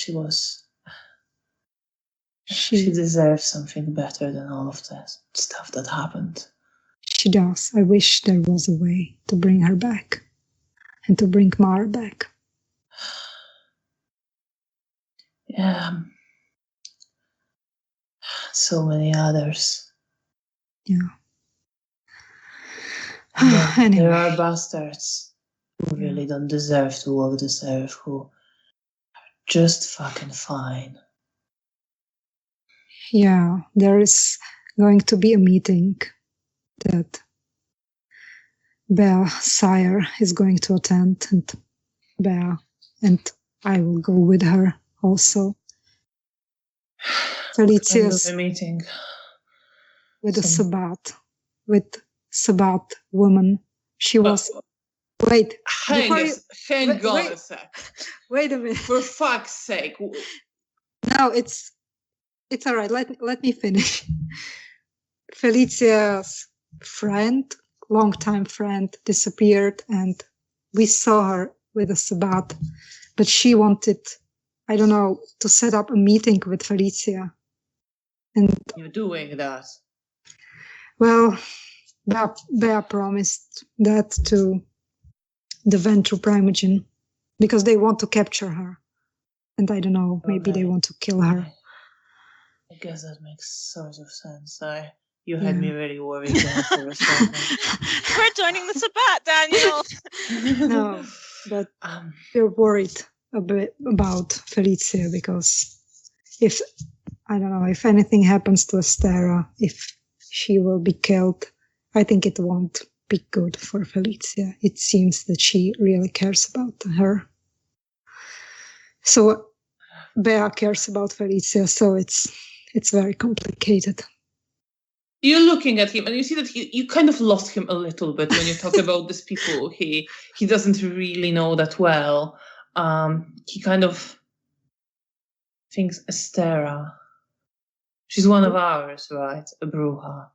she deserves something better than all of the stuff that happened. She does. I wish there was a way to bring her back and to bring Mara back. Yeah. So many others. Yeah. Anyway. There are bastards who really don't deserve to walk this earth, who are just fucking fine. Yeah, there is going to be a meeting that Bea Sire is going to attend, and Bea and I will go with her also. Felicia's kind of a meeting with a Sabbat woman. She was. Wait. Hang on a sec. Wait a minute. For fuck's sake. No, it's all right. Let me finish. Felicia's friend, longtime friend, disappeared, and we saw her with a Sabbat, but she wanted, I don't know, to set up a meeting with Felicia. And you're doing that. Well, Bea promised that to the Ventru Primogen because they want to capture her. And I don't know, maybe they want to kill her. I guess that makes sort of sense. You had me really worried there for a second. We're joining the Sabbat, Daniel. No, but we're worried a bit about Felicia because if anything happens to Astera, if she will be killed, I think it won't be good for Felicia. It seems that she really cares about her. So Bea cares about Felicia, so it's very complicated. You're looking at him and you see that you kind of lost him a little bit when you talk about these people he doesn't really know that well. He kind of thinks Astera. She's one of ours, right? A Bruja.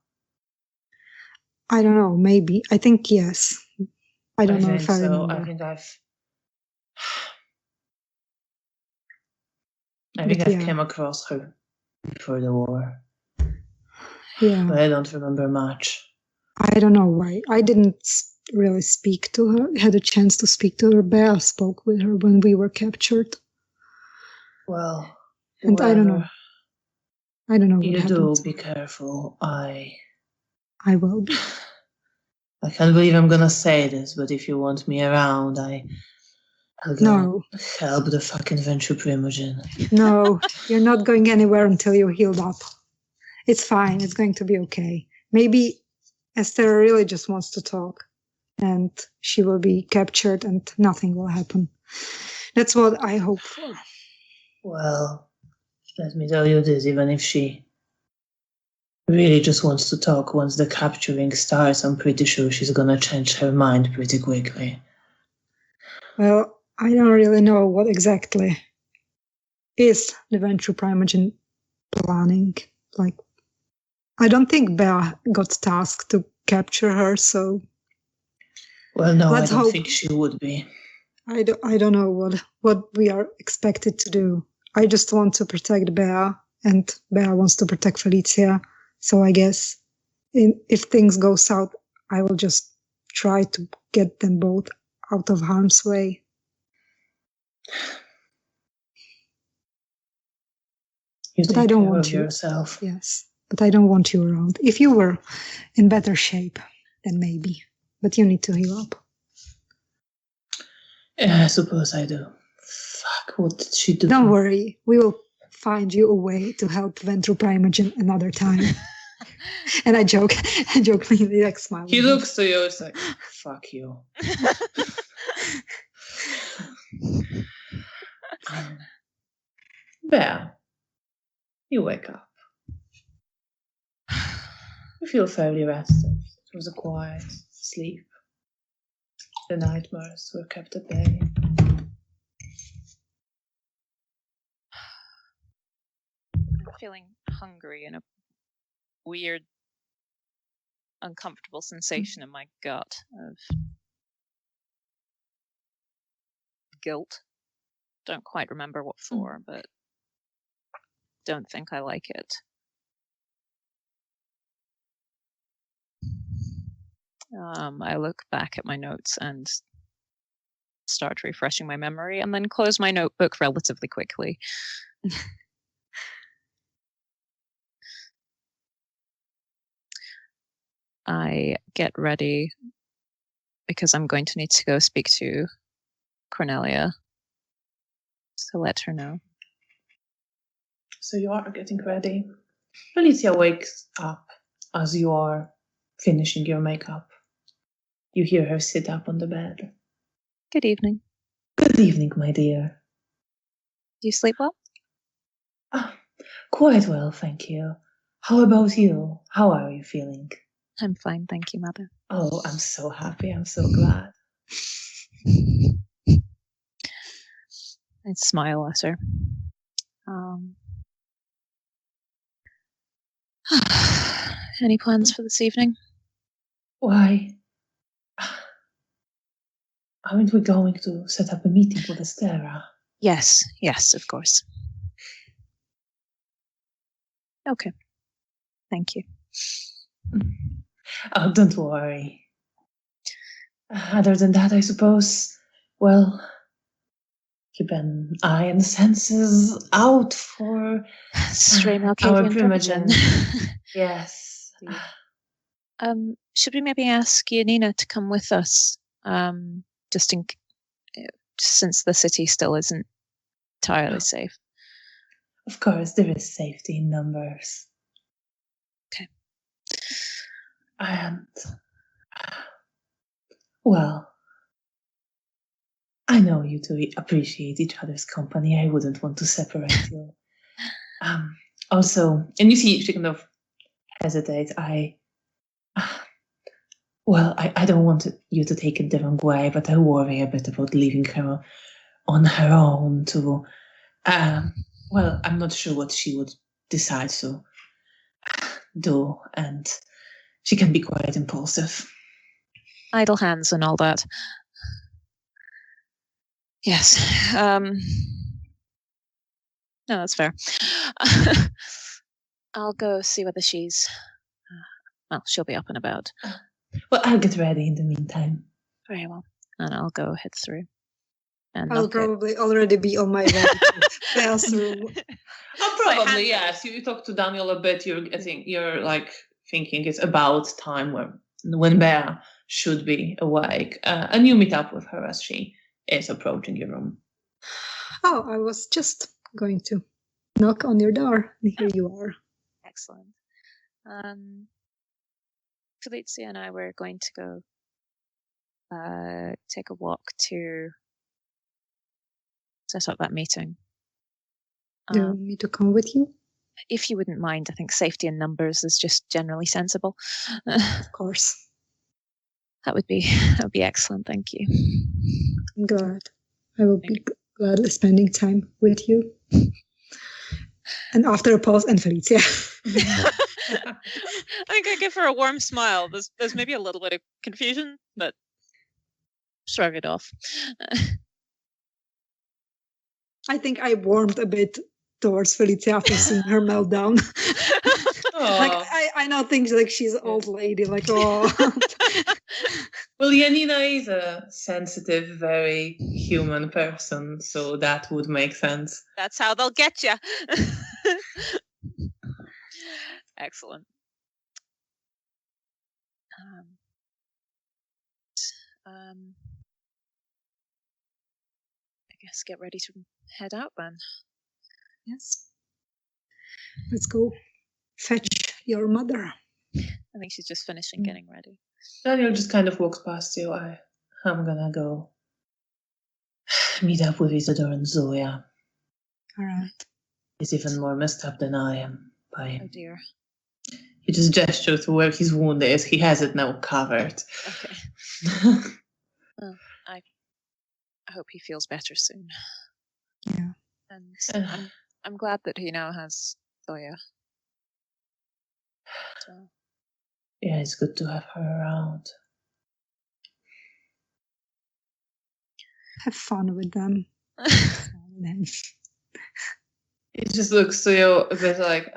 I don't know, maybe. I think yes. I don't know if I remember. I think I've came across her before the war. Yeah. But I don't remember much. I don't know why. I didn't really speak to her, had a chance to speak to her. Bea spoke with her when we were captured. Well, and I don't know. I don't know what you happened. do be careful. I will be. I can't believe I'm gonna say this, but if you want me around, I'll go help the fucking Ventru Primogen. No, you're not going anywhere until you're healed up. It's fine. It's going to be okay. Maybe Esther really just wants to talk and she will be captured and nothing will happen. That's what I hope for. Well, let me tell you this, even if she really just wants to talk once the capturing starts, I'm pretty sure she's gonna change her mind pretty quickly. Well, I don't really know what exactly is the Ventru Primogen planning. Like, I don't think Bea got tasked to capture her, so... Well, no, I don't think she would be. I don't know what we are expected to do. I just want to protect Bea, and Bea wants to protect Felicia. So I guess if things go south, I will just try to get them both out of harm's way. But I don't want you. Yourself. Yes, but I don't want you around. If you were in better shape, then maybe. but you need to heal up. I suppose I do. Fuck, what did she do? Don't worry, we will find you a way to help Ventru Primogen another time. And I jokingly like smile. He looks to you, it's like, fuck you. There. You wake up. You feel fairly rested. It was a quiet sleep. The nightmares were kept at bay. I'm feeling hungry and a weird, uncomfortable sensation in my gut of guilt. Don't quite remember what for, but don't think I like it. I look back at my notes and start refreshing my memory, and then close my notebook relatively quickly. I get ready because I'm going to need to go speak to Cornelia to let her know. So you are getting ready. Felicia wakes up as you are finishing your makeup. You hear her sit up on the bed. Good evening. Good evening, my dear. Do you sleep well? Quite well, thank you. How about you? How are you feeling? I'm fine, thank you, Mother. Oh, I'm so happy. I'm so glad. I smile at her. Any plans for this evening? Why? Aren't we going to set up a meeting with Estera? Yes, of course. Okay. Thank you. Oh, don't worry. Other than that, I suppose, well, keep an eye and senses out for Stray our Malkavian Primogen. Primogen. Yes. Should we maybe ask Janina to come with us? Just since the city still isn't entirely safe. Of course, there is safety in numbers. Okay. And, well, I know you two appreciate each other's company. I wouldn't want to separate you. Also, and you see she kind of hesitates. I don't want you to take it the wrong way, but I worry a bit about leaving her on her own to, well, I'm not sure what she would decide to do, and she can be quite impulsive. Idle hands and all that. Yes. No, that's fair. I'll go see whether she's... well, she'll be up and about. Well, I'll get ready in the meantime. Very well. And I'll go head through. And I'll probably already be on my way to the bathroom. Oh, probably, yes. You talk to Daniel a bit. You're like thinking it's about time when Bea should be awake. And you meet up with her as she is approaching your room. Oh, I was just going to knock on your door, and here you are. Excellent. Felicia and I were going to go take a walk to set up that meeting. Do you want me to come with you? If you wouldn't mind, I think safety in numbers is just generally sensible. Of course. That would be excellent, thank you. I'm glad. I will be gladly spending time with you. And after a pause, and Felicia. I think I give her a warm smile. There's maybe a little bit of confusion, but shrug it off. I think I warmed a bit towards Felicia after seeing her meltdown. Like I now think like she's an old lady. Like oh. Well, Janina is a sensitive, very human person, so that would make sense. That's how they'll get you. Excellent. I guess get ready to head out then. Yes. Let's go fetch your mother. I think she's just finishing getting ready. Daniel just kind of walks past you. I'm gonna go meet up with Isidore and Zoya. All right. He's even more messed up than I am. Oh dear. He just gestures to where his wound is. He has it now covered. Okay. Well, I hope he feels better soon. Yeah. And I'm glad that he now has Zoya. So. Yeah, it's good to have her around. Have fun with them. He just looks to you a bit like,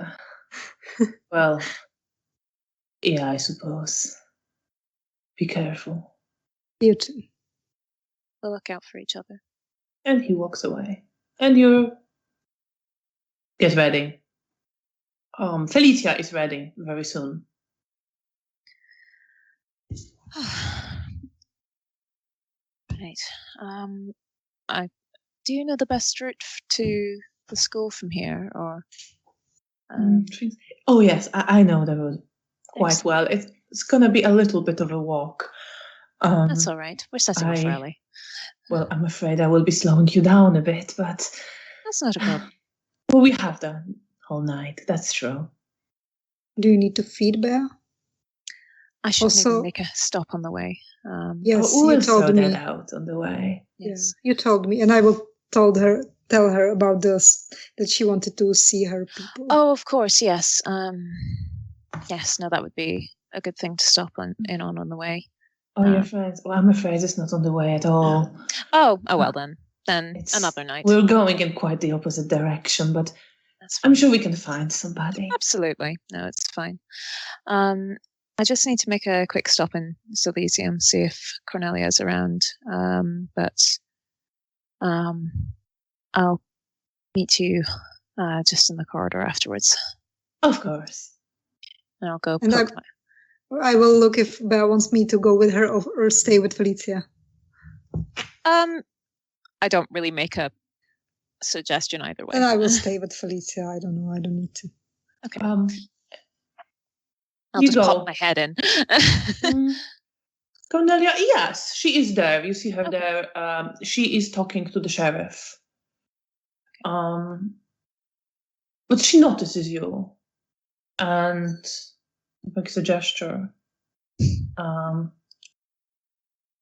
well, yeah, I suppose. Be careful. You too. We'll look out for each other. And he walks away. And you get ready. Felicia is ready very soon. Right. Do you know the best route to the school from here, or? Oh yes, I know the road quite well. It's gonna be a little bit of a walk. That's all right. We're setting off early. Well, I'm afraid I will be slowing you down a bit, but that's not a problem. Well, we have the whole night. That's true. Do you need to feed Bear? I should maybe make a stop on the way. Yes, you told me that out on the way. Yes, you told me, and I will tell her about this, that she wanted to see her people. Oh, of course, yes. Yes, no, that would be a good thing to stop in on the way. Oh, your friends? Well, I'm afraid it's not on the way at all. Oh, well then. Then another night. We're going in quite the opposite direction, but I'm sure we can find somebody. Absolutely. No, it's fine. I just need to make a quick stop in Silesium, see if Cornelia's around. But I'll meet you just in the corridor afterwards. Of course. And I'll go and I will look if Bea wants me to go with her or stay with Felicia. I don't really make a suggestion either way. And I will stay with Felicia. I don't know. I don't need to. Okay. I'll just pop my head in. Cornelia, yes, she is there. You see her there. She is talking to the sheriff. But she notices you and makes a gesture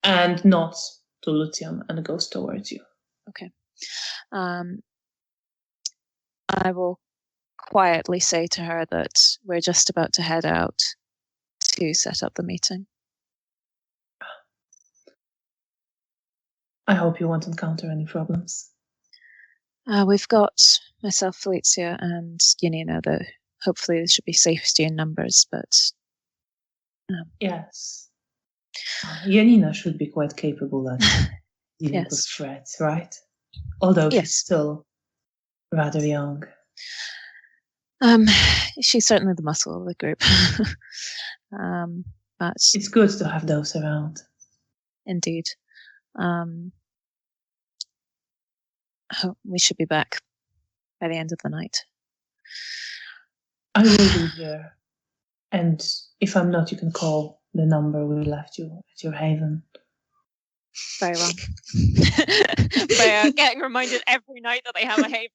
and nods to Lucian and goes towards you. Okay. I will quietly say to her that we're just about to head out to set up the meeting. I hope you won't encounter any problems. We've got myself, Felicia, and Janina, that hopefully there should be safety in numbers, but... Yes. Janina should be quite capable at dealing with threats, right? Although she's still rather young. She's certainly the muscle of the group. But it's good to have those around. Indeed. We should be back by the end of the night. I will be here. And if I'm not, you can call the number we left you at your haven. Very well. By getting reminded every night that they have a haven.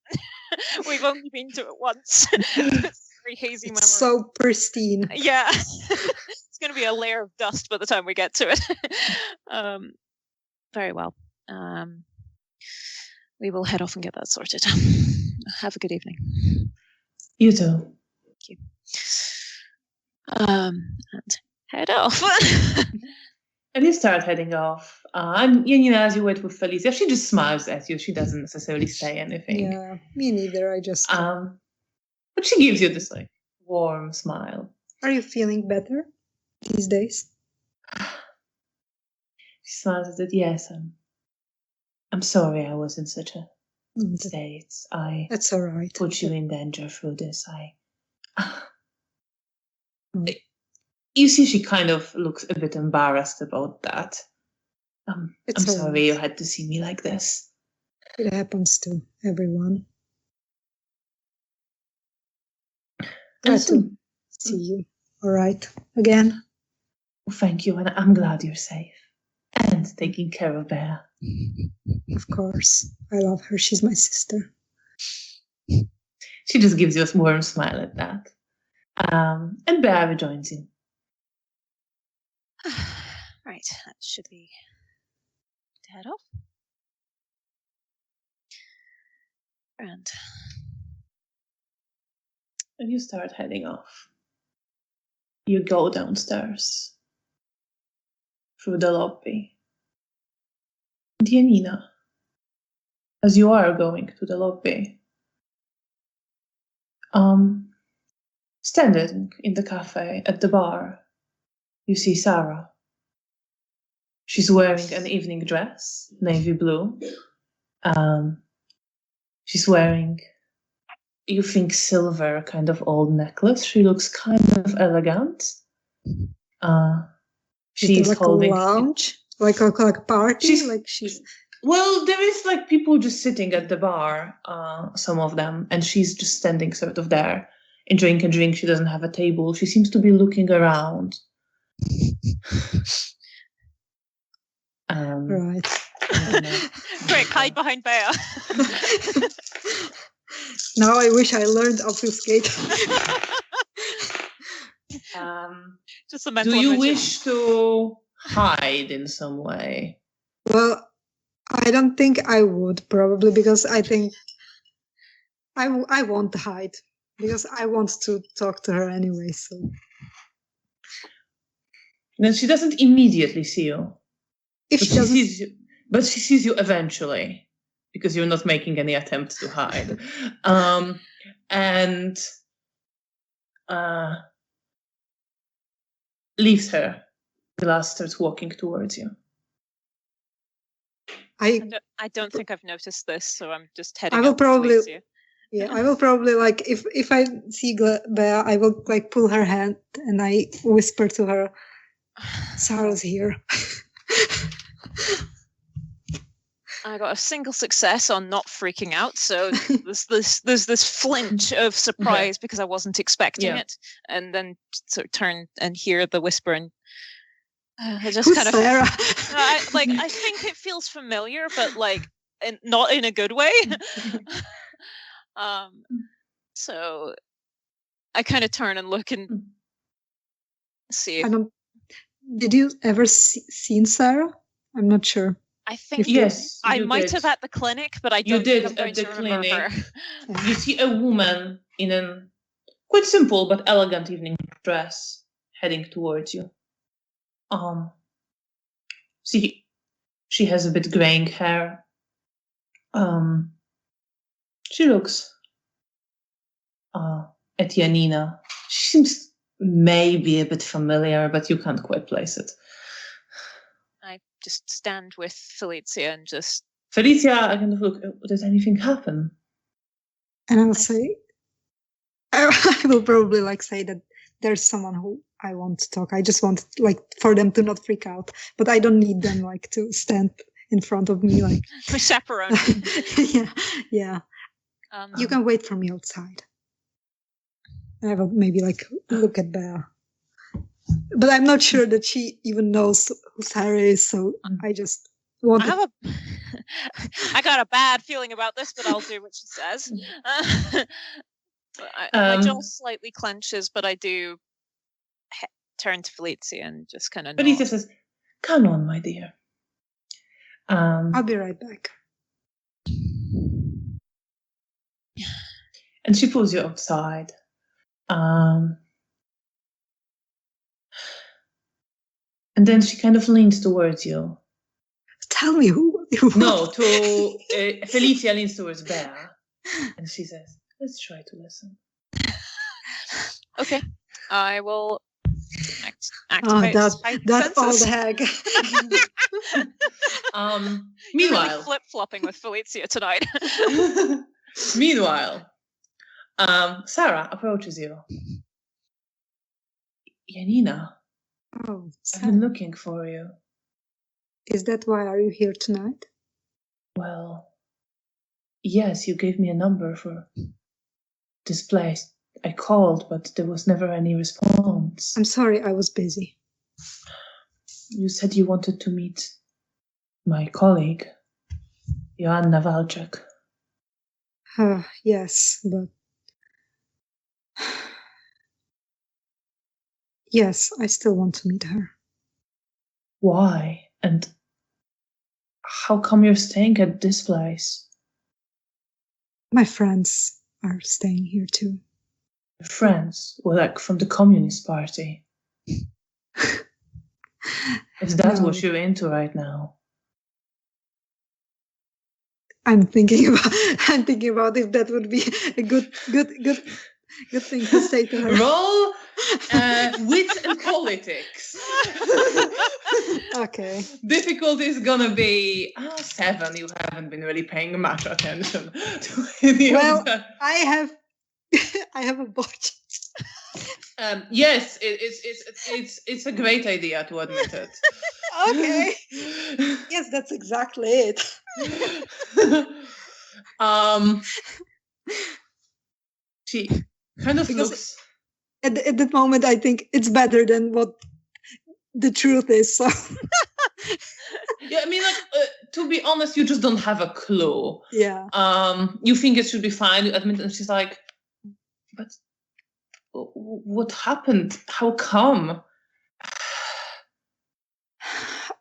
We've only been to it once. Very hazy memory. So pristine. Yeah. It's going to be a layer of dust by the time we get to it. Very well. We will head off and get that sorted. Have a good evening. You too. Thank you. And head off. And you start heading off. And Janina, as you wait with Felicia, she just smiles at you. She doesn't necessarily say anything. Yeah, me neither. I just. But she gives you this like warm smile. Are you feeling better these days? She smiles at it. Yes, I'm sorry I was in such a state. That's all right. Put you in danger through this. You see, she kind of looks a bit embarrassed about that. I'm It's all sorry you right. had to see me like this. It happens to everyone. Glad to see you. All right. Again. Well, thank you, and I'm glad you're safe. And taking care of Bear. Of course. I love her. She's my sister. She just gives you a warm smile at that. And Bear rejoins you. Right, that should be to head off. And You start heading off. You go downstairs through the lobby. Janina, as you are going to the lobby, standing in the cafe at the bar, you see Sarah. She's wearing an evening dress, navy blue. She's wearing, you think, silver, kind of old necklace. She looks kind of elegant. She's like holding a lounge, like a party. She's well, there is like people just sitting at the bar, some of them, and she's just standing sort of there, enjoying a drink. She doesn't have a table. She seems to be looking around. right. Quick, hide behind Bear. Now I wish I learned obfuscate. Just a mental Do you image. wish to hide in some way? Well, I don't think I would, probably, because I think I won't hide, because I want to talk to her anyway, so. Then she doesn't immediately see you. If she doesn't... sees you, but she sees you eventually, because you're not making any attempt to hide. And leaves her. Glass starts walking towards you. I don't think I've noticed this, so I'm just heading. I will up probably. To yeah, I will probably like if I see Bea, I will like pull her hand and I whisper to her, "Sarah's here." I got a single success on not freaking out, so there's this flinch of surprise because I wasn't expecting it, and then sort of turn and hear the whisper, and I just Who's kind of Sarah? I think it feels familiar, but like not in a good way. So I kind of turn and look and see. Did you ever seen Sarah? I'm not sure. I think yes, I might have at the clinic, but I don't think I'm going to remember her. You see a woman in a quite simple but elegant evening dress heading towards you. She has a bit graying hair. She looks at Janina. She seems maybe a bit familiar, but you can't quite place it. I just stand with Felicia and just... Felicia, I kind of look, does anything happen? And I will say, I will probably like say that there's someone who I want to talk. I just want like for them to not freak out, but I don't need them like to stand in front of me like a chaperone. yeah. You can wait for me outside. I will maybe like look at Bea, but I'm not sure that she even knows who Sarah is. So I just want. I got a bad feeling about this, but I'll do what she says. My jaw slightly clenches, but I do turn to Felicia and just kind of. Felicia says, "Come on, my dear. I'll be right back." And she pulls you outside. And then she kind of leans towards you. Tell me who No, to Felicia leans towards Bea, and she says, "Let's try to listen." Okay, I will activate. That's all the heck. Meanwhile, really flip-flopping with Felicia tonight. Meanwhile, Sarah approaches you. Janina, I've been looking for you. Is that why are you here tonight? Well, yes, you gave me a number for this place. I called, but there was never any response. I'm sorry, I was busy. You said you wanted to meet my colleague, Joanna Walczak. Yes, but... Yes, I still want to meet her. Why? And how come you're staying at this place? My friends are staying here too. Your friends? Well, like from the Communist Party. Is that No. what you're into right now? I'm thinking about if that would be a good thing to say to her. Roll wit and politics. Okay. Difficulty is gonna be 7. You haven't been really paying much attention to any of that. I have a botch. Yes, it's a great idea to admit it. Okay. Yes, that's exactly it. She kind of Because looks. At that moment, I think it's better than what the truth is. So. Yeah, I mean, like to be honest, you just don't have a clue. Yeah. You think it should be fine. You admit, and she's like, "But what happened? How come?"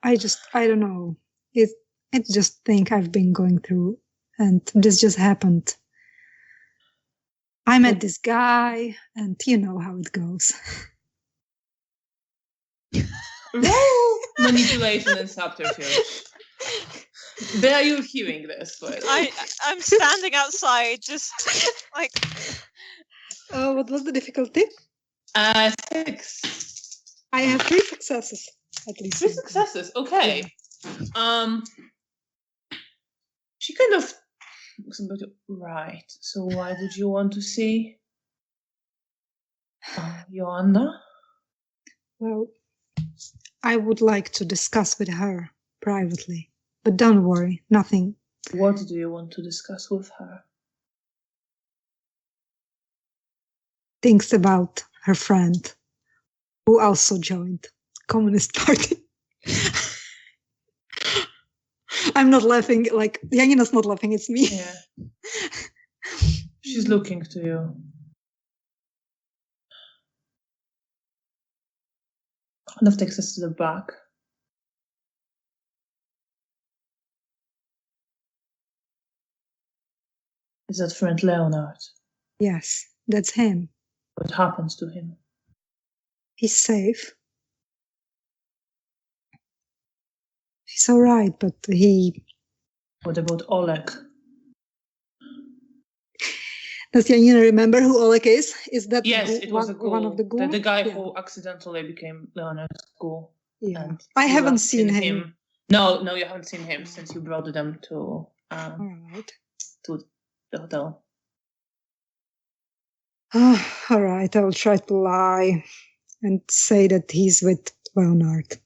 I don't know. It's just thing I've been going through, and this just happened. I met this guy, and you know how it goes. Roll manipulation and subterfuge. Where are you hearing this? I'm standing outside, just like. What was the difficulty? 6. I have 3 successes at least. 3 successes. Okay. Yeah. She kind of looks a bit right. So why would you want to see Joanna? Well, I would like to discuss with her privately, but don't worry, nothing. What do you want to discuss with her? Things about her friend, who also joined Communist Party. I'm not laughing, like, Janina's not laughing, it's me. Yeah. She's looking to you. Kind of takes us to the back. Is that friend Leonard? Yes, that's him. What happens to him? He's safe. He's all right, but he... What about Oleg? Does Janina remember who Oleg is? Is that yes, it was a ghoul. one of the ghouls? The guy who accidentally became Leonard's ghoul. Yeah, and I haven't seen him. No, you haven't seen him since you brought them to to the hotel. All right, I'll try to lie and say that he's with Leonard,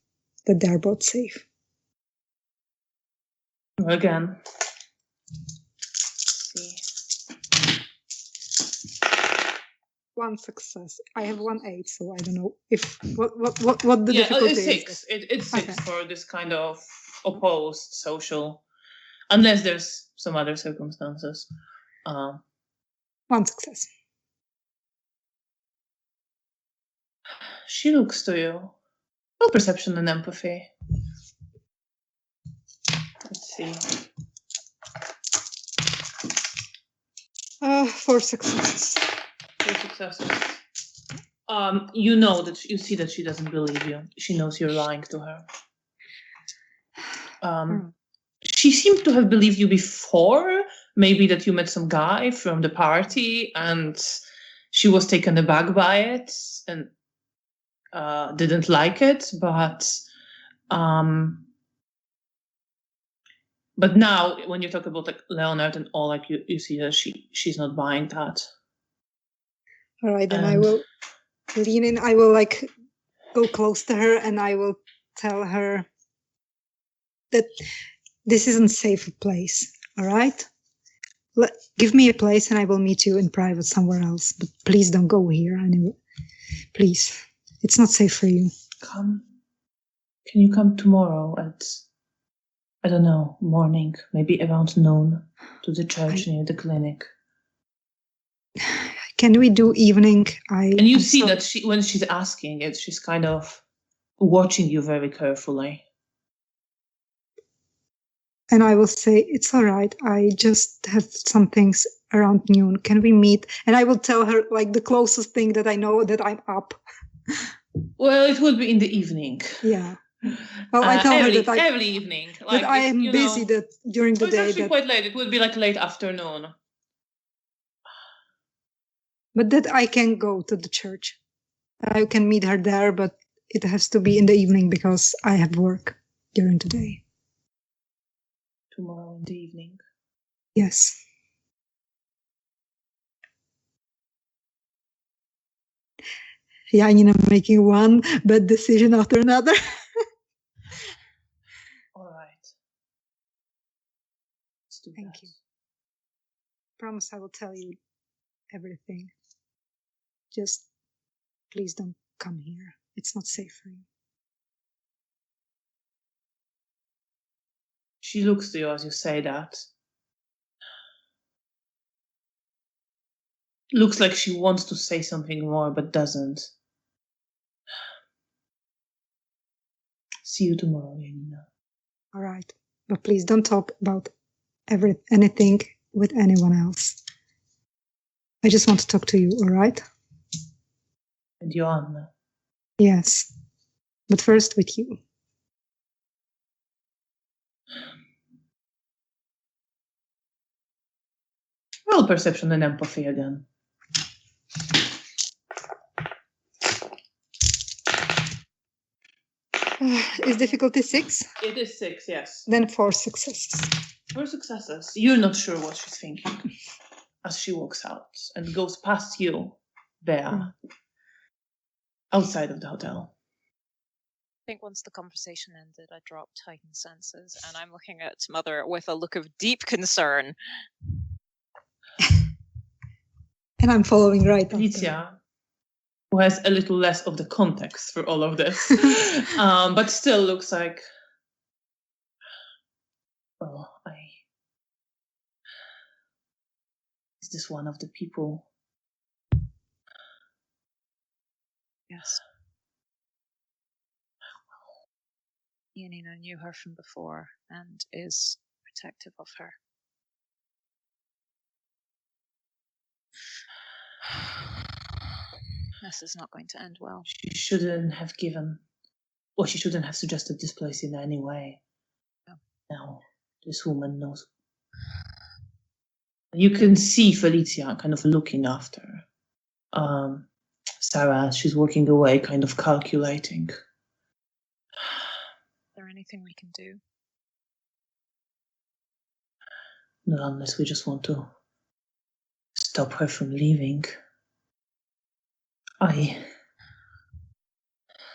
that they're both safe. Again. One success. I have 1 8, so I don't know if what the difficulty it's 6. is. It's 6 for this kind of opposed social, unless there's some other circumstances. 1 success. She looks to you. Well, perception and empathy. Let's see. 4 successes. 4 successes. You know that you see that she doesn't believe you. She knows you're lying to her. She seemed to have believed you before. Maybe that you met some guy from the party and she was taken aback by it and didn't like it, but now when you talk about like Leonard and all, like you see that she's not buying that. All right, then I will lean in. I will like go close to her and I will tell her that this isn't safe place. All right? Give me a place and I will meet you in private somewhere else. But please don't go here anyway. Please. It's not safe for you. Come. Can you come tomorrow at, I don't know, morning, maybe around noon, to the church near the clinic? Can we do evening? And you see that when she's asking it, she's kind of watching you very carefully. And I will say, it's all right. I just have some things around noon. Can we meet? And I will tell her like the closest thing that I know that I'm up. Well, it will be in the evening. Yeah. Well, I tell her that every evening. Like, that I am busy during the day. It's actually quite late. It will be like late afternoon. But that I can go to the church. I can meet her there, but it has to be in the evening because I have work during the day. Tomorrow in the evening? Yes. Janina making one bad decision after another. All right. Let's do Thank that. you. Promise I will tell you everything. Just please don't come here. It's not safe for you. She looks to you as you say that. Looks like she wants to say something more, but doesn't. See you tomorrow, Janina. All right. But please don't talk about anything with anyone else. I just want to talk to you, all right? And Joanna. Yes. But first with you. Roll perception and empathy again. Is difficulty 6? It is 6, yes. Then 4 successes. 4 successes. You're not sure what she's thinking as she walks out and goes past you there, outside of the hotel. I think once the conversation ended, I dropped heightened senses, and I'm looking at Mother with a look of deep concern. And I'm following right after. Alicia, who has a little less of the context for all of this, but still looks like, well, is this one of the people? Yes. Janina knew her from before and is protective of her. This is not going to end well. She shouldn't have she shouldn't have suggested this place in any way. No. Now, this woman knows. You can see Felicia kind of looking after Sarah. She's walking away, kind of calculating. Is there anything we can do? Not unless we just want to stop her from leaving.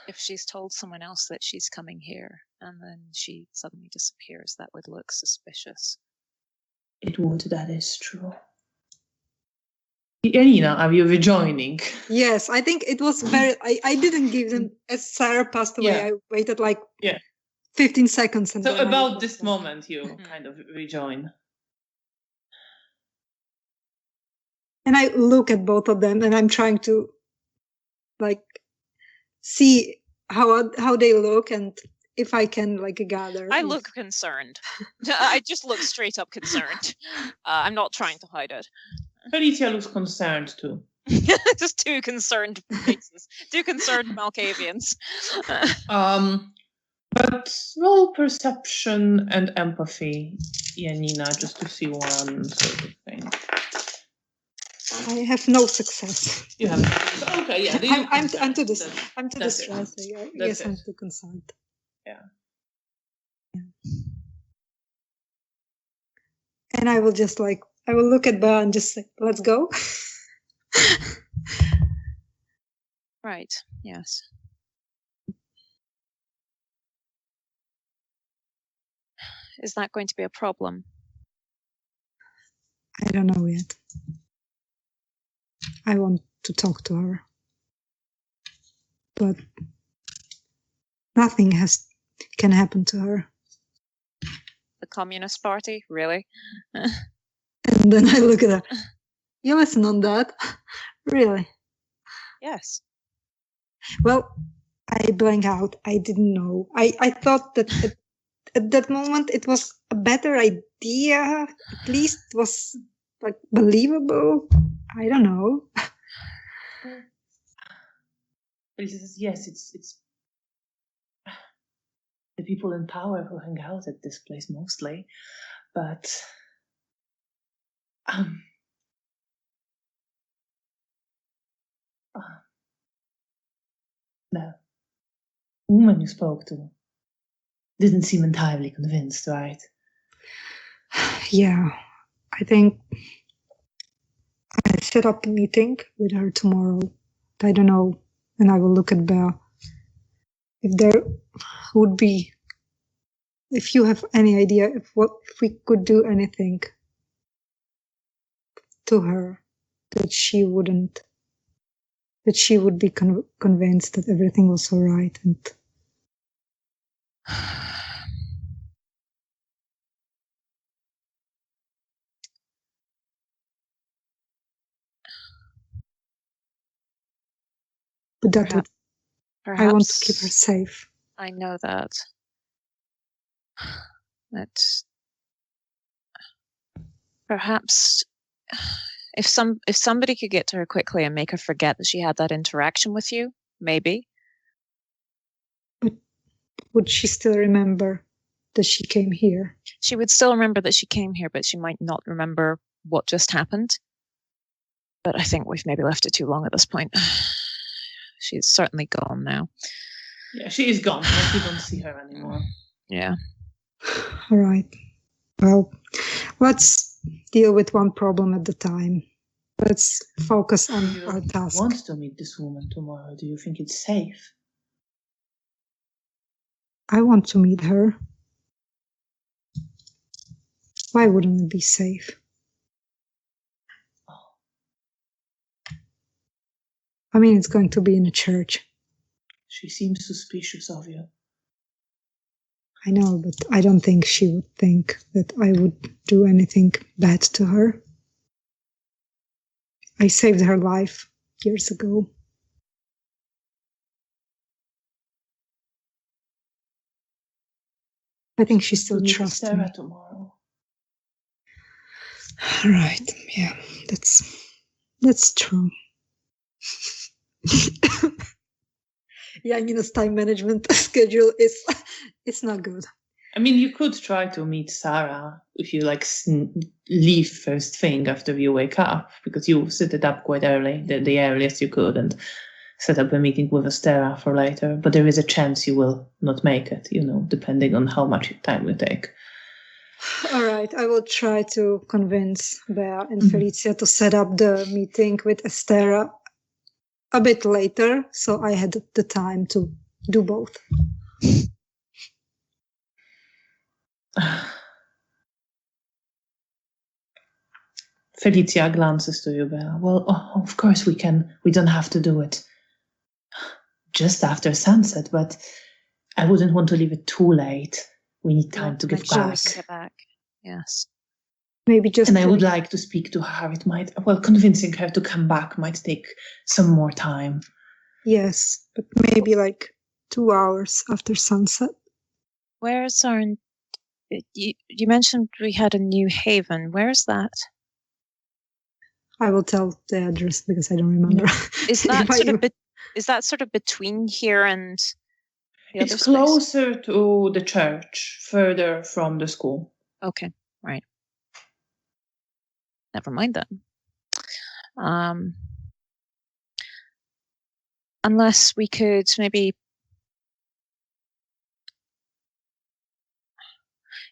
If she's told someone else that she's coming here and then she suddenly disappears, that would look suspicious. It would, that is true. Janina, are you rejoining? Yes, I think it was very... I didn't give them... As Sarah passed away, I waited like 15 seconds. And so about this moment, you kind of rejoin. And I look at both of them and I'm trying to like see how they look and if I can like gather. I look concerned. I just look straight up concerned. I'm not trying to hide it. Felicia looks concerned too. Just two concerned faces. Two concerned Malkavians. But roll perception and empathy, Janina, just to see one sort of thing. I have no success. You have okay, yeah. I'm too distressed. I'm too distressed. Yes, I'm too concerned. Yeah. And I will just I will look at Ba and just say, let's go. Right, yes. Is that going to be a problem? I don't know yet. I want to talk to her. But nothing can happen to her. The Communist Party? Really? And then I look at her. You listen on that? Really? Yes. Well, I blank out. I didn't know. I thought that at that moment it was a better idea. At least it was like believable. I don't know. But he says, yes, it's the people in power who hang out at this place mostly. But the woman you spoke to didn't seem entirely convinced, right? Yeah, I think I set up a meeting with her tomorrow. I don't know, and I will look at Belle. If there would be, if you have any idea if we could do anything to her that she would be convinced that everything was all right. And but that would, I want to keep her safe. I know that. That perhaps if somebody could get to her quickly and make her forget that she had that interaction with you, maybe. But would she still remember that she came here? She would still remember that she came here, but she might not remember what just happened. But I think we've maybe left it too long at this point. She's certainly gone now. Yeah, she is gone. Like, we don't see her anymore. Yeah. All right. Well, let's deal with one problem at a time. Let's focus on our task. Do you want to meet this woman tomorrow? Do you think it's safe? I want to meet her. Why wouldn't it be safe? I mean, it's going to be in a church. She seems suspicious of you. I know, but I don't think she would think that I would do anything bad to her. I saved her life years ago. I think she still trusts me. Tomorrow. Right, yeah, that's true. Yeah, Janina's time management schedule is not good. I mean, you could try to meet Sarah if you leave first thing after you wake up, because you set it up quite early, the earliest you could, and set up a meeting with Estera for later. But there is a chance you will not make it, depending on how much time you take. All right, I will try to convince Bea and Felicia to set up the meeting with Estera a bit later, so I had the time to do both. Felicia glances to you, Bea. Well, of course we can. We don't have to do it just after sunset, but I wouldn't want to leave it too late. We need time to get back. Yes. Maybe just. And I would like to speak to her. It might, convincing her to come back might take some more time. Yes, but maybe 2 hours after sunset. Where's our... You mentioned we had a new haven. Where's that? I will tell the address because I don't remember. Is that sort of between here and the other space? It's closer to the church, further from the school. Okay, right. Never mind then. Unless we could maybe,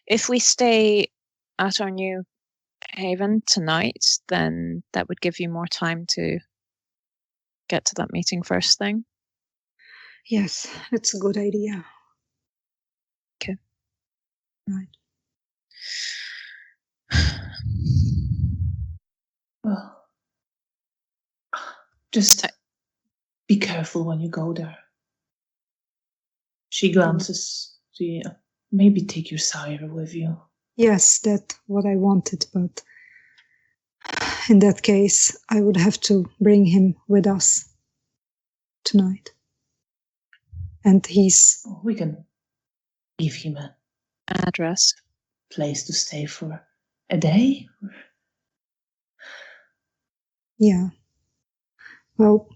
if we stay at our new haven tonight, then that would give you more time to get to that meeting first thing. Yes, that's a good idea. Okay. Right. Well, just be careful when you go there. She glances to you. Maybe take your sire with you. Yes, that's what I wanted, but in that case, I would have to bring him with us tonight. And we can give him an address, place to stay for a day. Yeah. Well,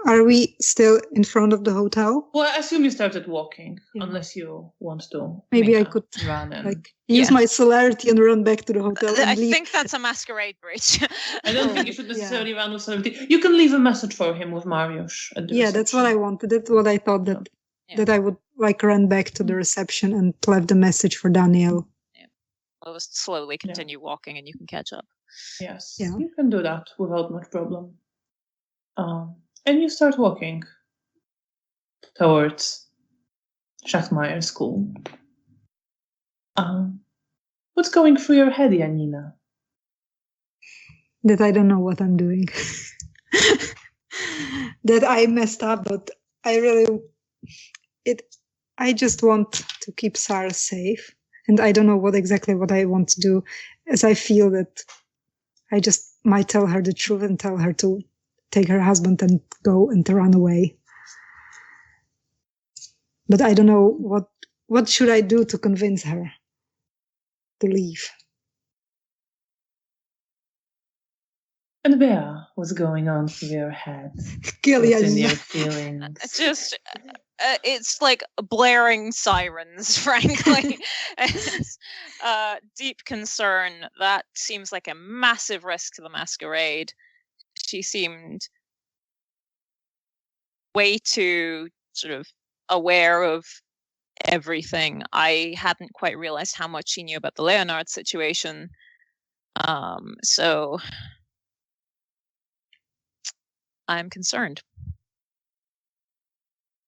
are we still in front of the hotel? Well, I assume you started walking, unless you want to. Maybe I could run and use my celerity and run back to the hotel. I think that's a Masquerade bridge. I don't think you should necessarily run with celerity. You can leave a message for him with Mariusz. That's what I wanted. That's what I thought that I would run back to the reception and left the message for Daniel. We'll just slowly continue walking and you can catch up. Yes, you can do that without much problem. And you start walking towards Schachmeyer School. What's going through your head, Janina? That I don't know what I'm doing. That I messed up, but I just want to keep Sarah safe. And I don't know what I want to do, as I feel that I just might tell her the truth and tell her to take her husband and go and to run away. But I don't know what should I do to convince her to leave. And Bea, what's going on through your head? What's in your feelings? Just, it's like blaring sirens, frankly. It's deep concern. That seems like a massive risk to the Masquerade. She seemed way too sort of aware of everything. I hadn't quite realized how much she knew about the Leonard situation. So I'm concerned.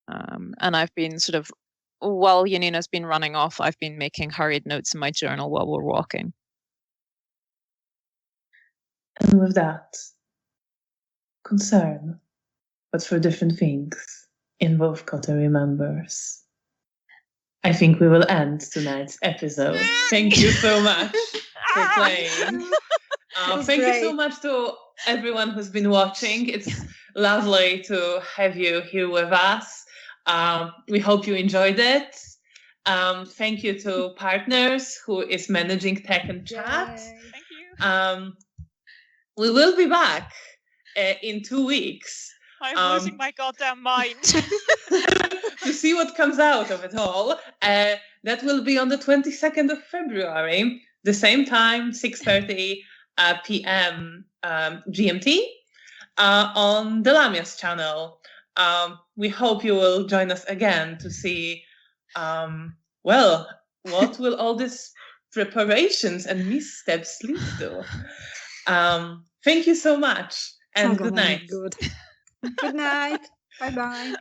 And I've been sort of, while Janina's been running off, I've been making hurried notes in my journal while we're walking. And with that, concern, but for different things, in both Coterie members. I think we will end tonight's episode. Thank you so much for playing. Thank you so much to everyone who's been watching. It's lovely to have you here with us. We hope you enjoyed it. Thank you to Partners, who is managing tech and chat. Thank you. We will be back in 2 weeks. I'm losing my goddamn mind. To see what comes out of it all. That will be on the 22nd of February, the same time, 6:30 p.m. GMT, on the Lamias channel. We hope you will join us again to see, what will all these preparations and missteps lead to. Thank you so much, and good night. Good night. Bye-bye.